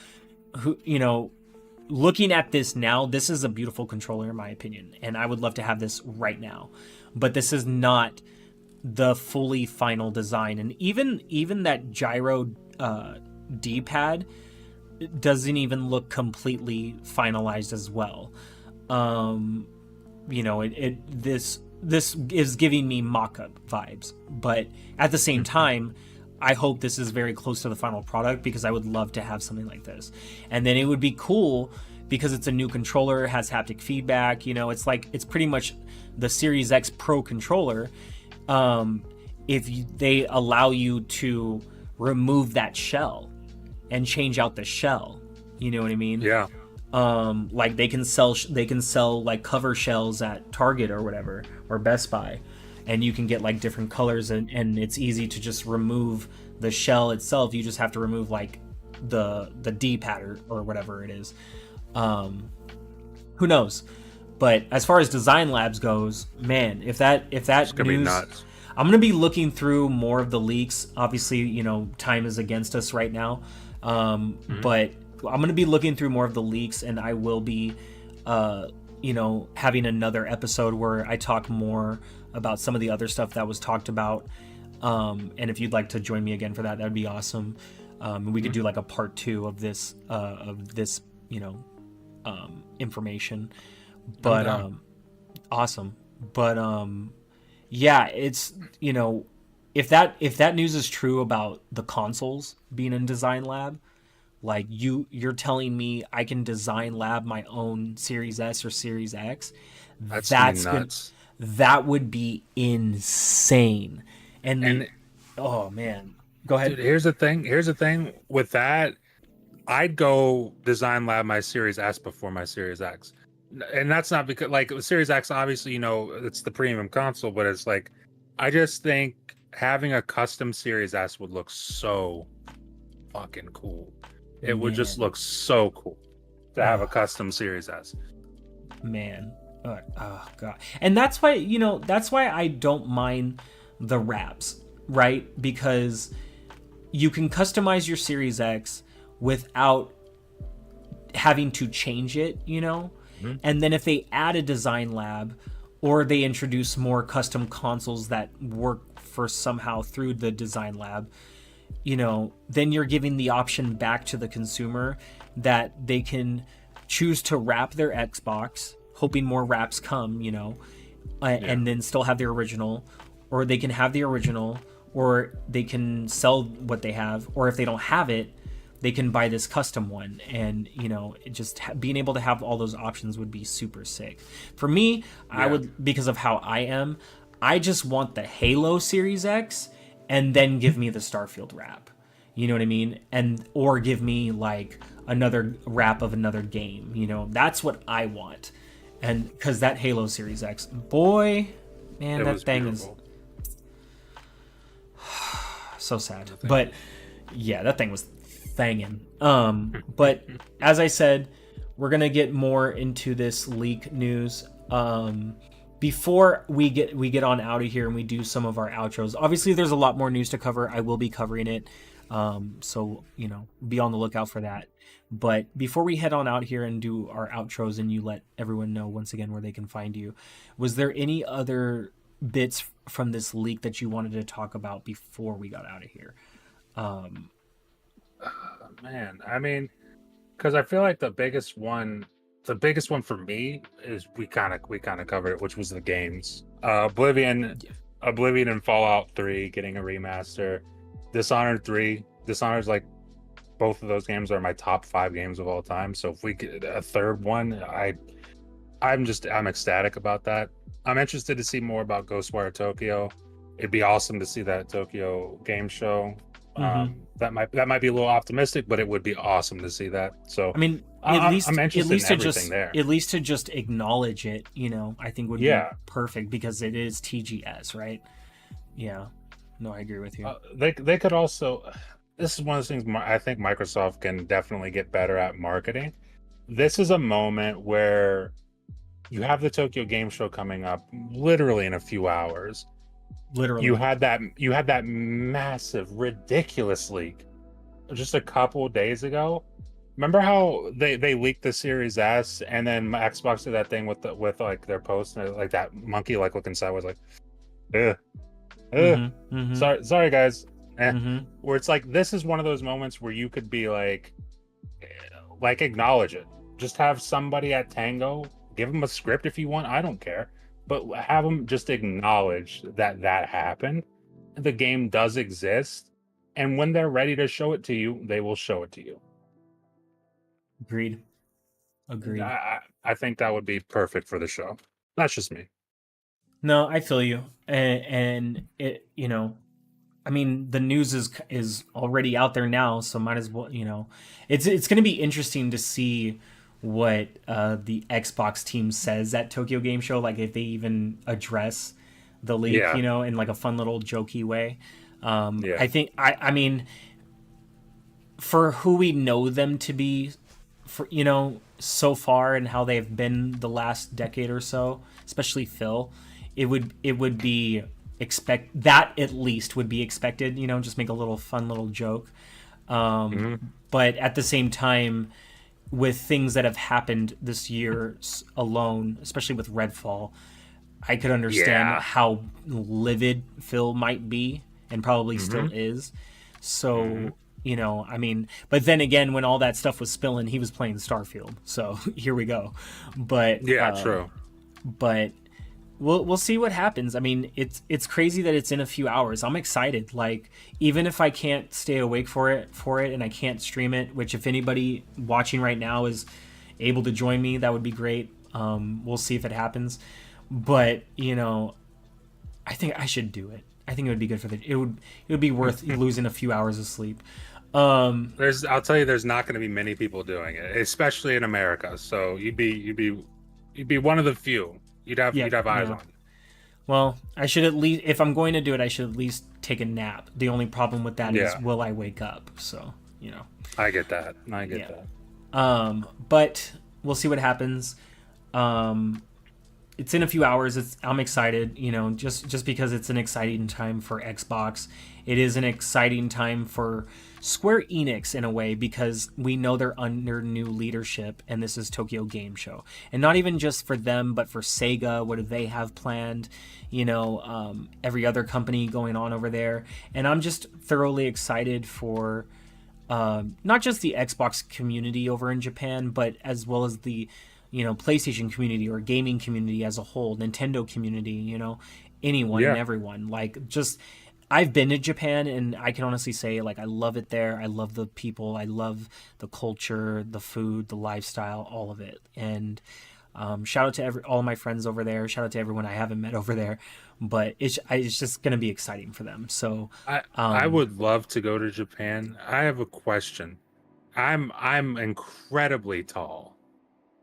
looking at this now, this is a beautiful controller in my opinion, and I would love to have this right now. But this is not the fully final design, and even that gyro D-pad doesn't even look completely finalized as well. This is giving me mock-up vibes, but at the same time, I hope this is very close to the final product, because I would love to have something like this. And then it would be cool because it's a new controller, it has haptic feedback. You know, it's pretty much the Series X Pro controller. If they allow you to remove that shell and change out the shell, you know what I mean? Yeah. Like they can sell like cover shells at Target or whatever, or Best Buy, and you can get like different colors, and it's easy to just remove the shell itself. You just have to remove like the D-pad or whatever it is. Who knows? But as far as Design Labs goes, man, if that it's gonna news, be nuts. I'm gonna be looking through more of the leaks. Obviously, you know, time is against us right now. But I'm gonna be looking through more of the leaks, and I will be, having another episode where I talk more about some of the other stuff that was talked about. And if you'd like to join me again for that, that'd be awesome. We could do like a part 2 of this, information. But awesome. But yeah, it's, if that news is true about the consoles being in Design Lab, like you're telling me I can Design Lab my own Series S or Series X, that's nuts. That would be insane. And oh man, go ahead. Dude, here's the thing with that. I'd go Design Lab my Series S before my Series X. And that's not because, like, Series X, obviously, it's the premium console, but it's like, I just think having a custom Series S would look so fucking cool. It would just look so cool to have a custom Series S. Man. Oh, God. And that's why I don't mind the wraps, right? Because you can customize your Series X without having to change it, And then if they add a Design Lab or they introduce more custom consoles that work for somehow through the design lab, you know, then you're giving the option back to the consumer that they can choose to wrap their Xbox, hoping more wraps come, you know, and then still have their original, or they can have the original, or they can sell what they have, or if they don't have it, they can buy this custom one. And, you know, it just being able to have all those options would be super sick. For me, I would, because of how I am, I just want the Halo Series X and then give me the Starfield wrap. You know what I mean? And or give me like another wrap of another game. You know, that's what I want. And because that Halo Series X, boy, man, that thing beautiful. Is so sad. But yeah, that thing was thangin'. But as I said, we're gonna get more into this leak news. Before we get on out of here and we do some of our outros. Obviously, there's a lot more news to cover. I will be covering it. So, you know, be on the lookout for that. But before we head on out here and do our outros and you let everyone know once again where they can find you, was there any other bits from this leak that you wanted to talk about before we got out of here? Man, I mean, because I feel like the biggest one for me is we kind of covered it, which was the games. Oblivion and Fallout 3 getting a remaster. Dishonored 3. Dishonored's like, both of those games are my top 5 games of all time. So if we get a third one, I'm ecstatic about that. I'm interested to see more about Ghostwire Tokyo. It'd be awesome to see that Tokyo game show. That might be a little optimistic, but it would be awesome to see that. So I mean, I'm interested in everything there. At least to just acknowledge it, you know, I think would be perfect, because it is TGS, right? Yeah. No, I agree with you. They could also. This is one of those things I think Microsoft can definitely get better at marketing. This is a moment where you have the Tokyo Game Show coming up literally in a few hours. Literally, you had that massive, ridiculous leak just a couple of days ago. Remember how they leaked the Series S, and then Xbox did that thing with like their post, and like that monkey like looking sideways like, sorry guys. Where it's like, this is one of those moments where you could be like acknowledge it. Just have somebody at Tango, give them a script if you want. I don't care. But have them just acknowledge that happened. The game does exist. And when they're ready to show it to you, they will show it to you. Agreed. I think that would be perfect for the show. That's just me. No, I feel you. And it, you know, I mean, the news is already out there now, so might as well, you know, it's going to be interesting to see what the Xbox team says at Tokyo Game Show, like if they even address the leak, you know, in like a fun little jokey way. I think I mean, for who we know them to be, for, you know, so far and how they've been the last decade or so, especially Phil, it would be at least would be expected, you know, just make a little fun little joke. But at the same time, with things that have happened this year alone, especially with Redfall, I could understand how livid Phil might be, and probably still is. So, you know, I mean, but then again, when all that stuff was spilling, he was playing Starfield. So here we go. But true. But we'll see what happens. I mean, it's crazy that it's in a few hours. I'm excited. Like, even if I can't stay awake for it and I can't stream it, which if anybody watching right now is able to join me, that would be great. We'll see if it happens. But, you know, I think I should do it. I think it would be good for it would be worth losing a few hours of sleep. I'll tell you, there's not going to be many people doing it, especially in America. So you'd be one of the few. You'd have eyes on it. Well, I should at least, if I'm going to do it, I should at least take a nap. The only problem with that is, will I wake up? So, you know. I get that. That. But we'll see what happens. it's in a few hours. I'm excited, just because it's an exciting time for Xbox. It is an exciting time for Square Enix in a way, because we know they're under new leadership, and this is Tokyo Game Show. And not even just for them, but for Sega. What do they have planned? Every other company going on over there. And I'm just thoroughly excited for not just the Xbox community over in Japan, but as well as the PlayStation community or gaming community as a whole, Nintendo community, anyone and everyone. Like, just, I've been to Japan, and I can honestly say, like, I love it there. I love the people. I love the culture, the food, the lifestyle, all of it. And shout out to all of my friends over there. Shout out to everyone I haven't met over there. But it's just going to be exciting for them. So I would love to go to Japan. I have a question. I'm incredibly tall.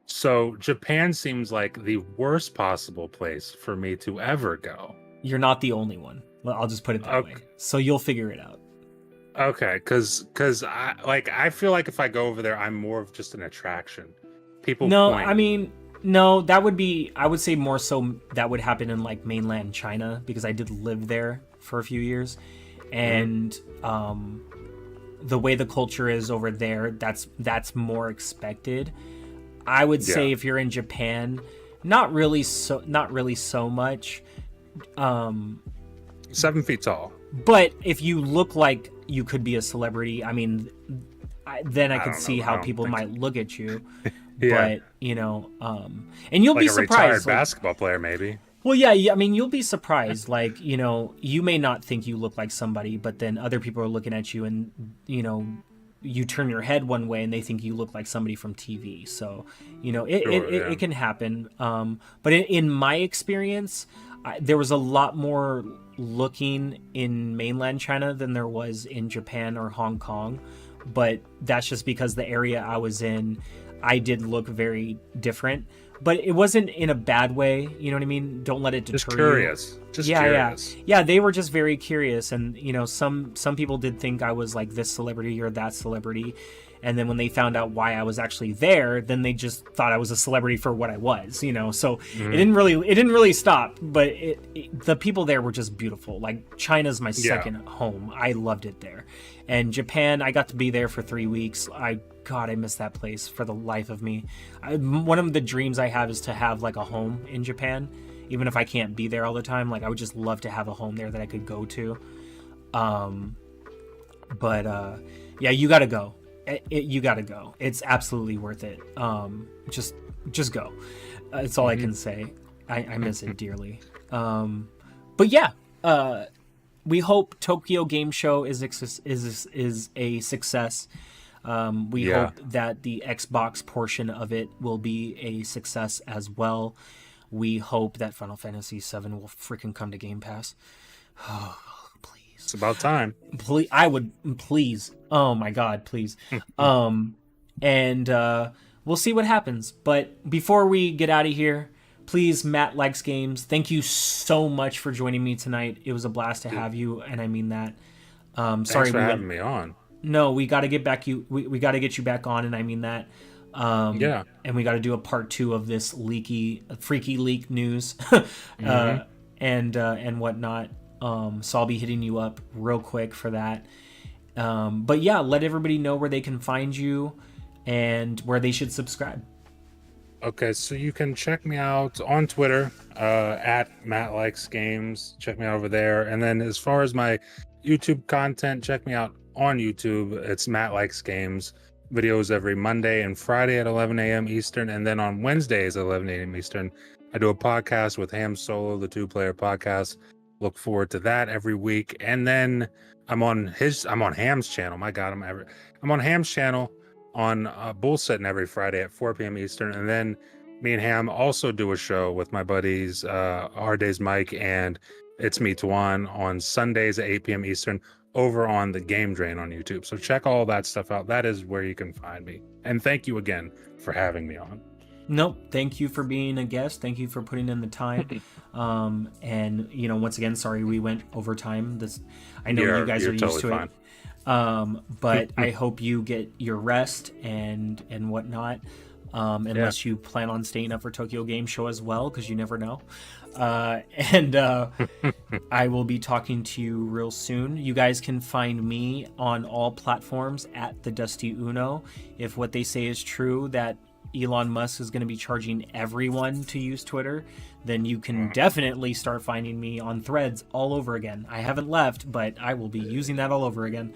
So Japan seems like the worst possible place for me to ever go. You're not the only one. Well, I'll just put it that way. So you'll figure it out. Okay, because I feel like if I go over there, I'm more of just an attraction. People. No, point. I mean, no, that would be. I would say more so that would happen in like mainland China, because I did live there for a few years, and the way the culture is over there, that's more expected. I would say if you're in Japan, not really so much. 7 feet tall. But if you look like you could be a celebrity, I mean, then I could see how people might look at you. But and you'll be surprised. A retired basketball player, maybe. Well, yeah. I mean, you'll be surprised. Like, you may not think you look like somebody, but then other people are looking at you, and you turn your head one way and they think you look like somebody from TV. So, it can happen. But in my experience, there was a lot more looking in mainland China than there was in Japan or Hong Kong. But that's just because the area I was in, I did look very different. But it wasn't in a bad way, you know what I mean? Don't let it deter just curious. you. Just curious. Yeah, they were just very curious. And, some people did think I was like this celebrity or that celebrity. And then when they found out why I was actually there, then they just thought I was a celebrity for what I was, So it didn't really stop. But the people there were just beautiful. Like, China's my second home. I loved it there. And Japan, I got to be there for 3 weeks. God, I miss that place for the life of me. One of the dreams I have is to have like a home in Japan, even if I can't be there all the time. Like, I would just love to have a home there that I could go to. Yeah, you gotta go. You gotta go. It's absolutely worth it. Just go. That's all I can say. I miss it dearly. But yeah, we hope Tokyo Game Show is a success. We hope that the Xbox portion of it will be a success as well. We hope that Final Fantasy VII will freaking come to Game Pass. Oh, please. It's about time. Please. Oh my God, please. And we'll see what happens. But before we get out of here, please, Matt Likes Games, thank you so much for joining me tonight. It was a blast to have you, and I mean that. Thanks sorry for having me on. No, we got to get back we got to get you back on, and I mean that. And we got to do a part 2 of this freaky leak news, and whatnot. So I'll be hitting you up real quick for that. But yeah, let everybody know where they can find you and where they should subscribe. Okay, so you can check me out on Twitter at Matt Likes Games. Check me out over there. And then as far as my YouTube content, check me out on YouTube. It's Matt Likes Games. Videos every Monday and Friday at 11 a.m. Eastern. And then on Wednesdays at 11 a.m. Eastern, I do a podcast with Ham Solo, the 2-player podcast. Look forward to that every week. And then I'm on Ham's channel. My God, I'm on Ham's channel on Bullsitting every Friday at 4 p.m. Eastern. And then me and Ham also do a show with my buddies, Hard Days Mike and It's Me Tuan on Sundays at 8 p.m. Eastern over on the Game Drain on YouTube. So check all that stuff out. That is where you can find me. And thank you again for having me on. Nope. Thank you for being a guest. Thank you for putting in the time. And once again, sorry we went over time. I know you guys are used to it. But I hope you get your rest and whatnot. unless you plan on staying up for Tokyo Game Show as well, because you never know. And I will be talking to you real soon. You guys can find me on all platforms at the Dusty Uno. If what they say is true, that Elon Musk is going to be charging everyone to use Twitter, then you can definitely start finding me on Threads all over again. I haven't left, but I will be using that all over again.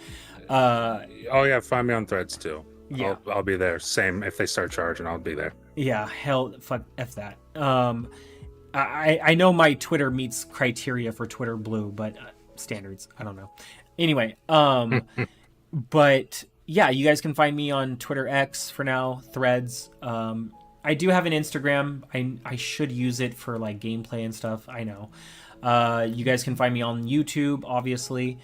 Oh yeah, find me on Threads too. Yeah. I'll be there. Same, if they start charging, I'll be there. Yeah, hell, fuck, F that. I know my Twitter meets criteria for Twitter Blue, but standards, I don't know. Anyway, but yeah, you guys can find me on Twitter X for now, Threads. I do have an Instagram. I should use it for like gameplay and stuff. I know. You guys can find me on YouTube, obviously.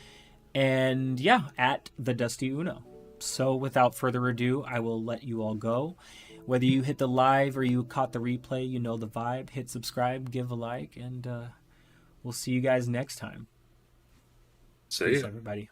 And yeah, at the Dusty Uno. So without further ado, I will let you all go. Whether you hit the live or you caught the replay, you know the vibe. Hit subscribe, give a like, and we'll see you guys next time. See Peace, ya. everybody.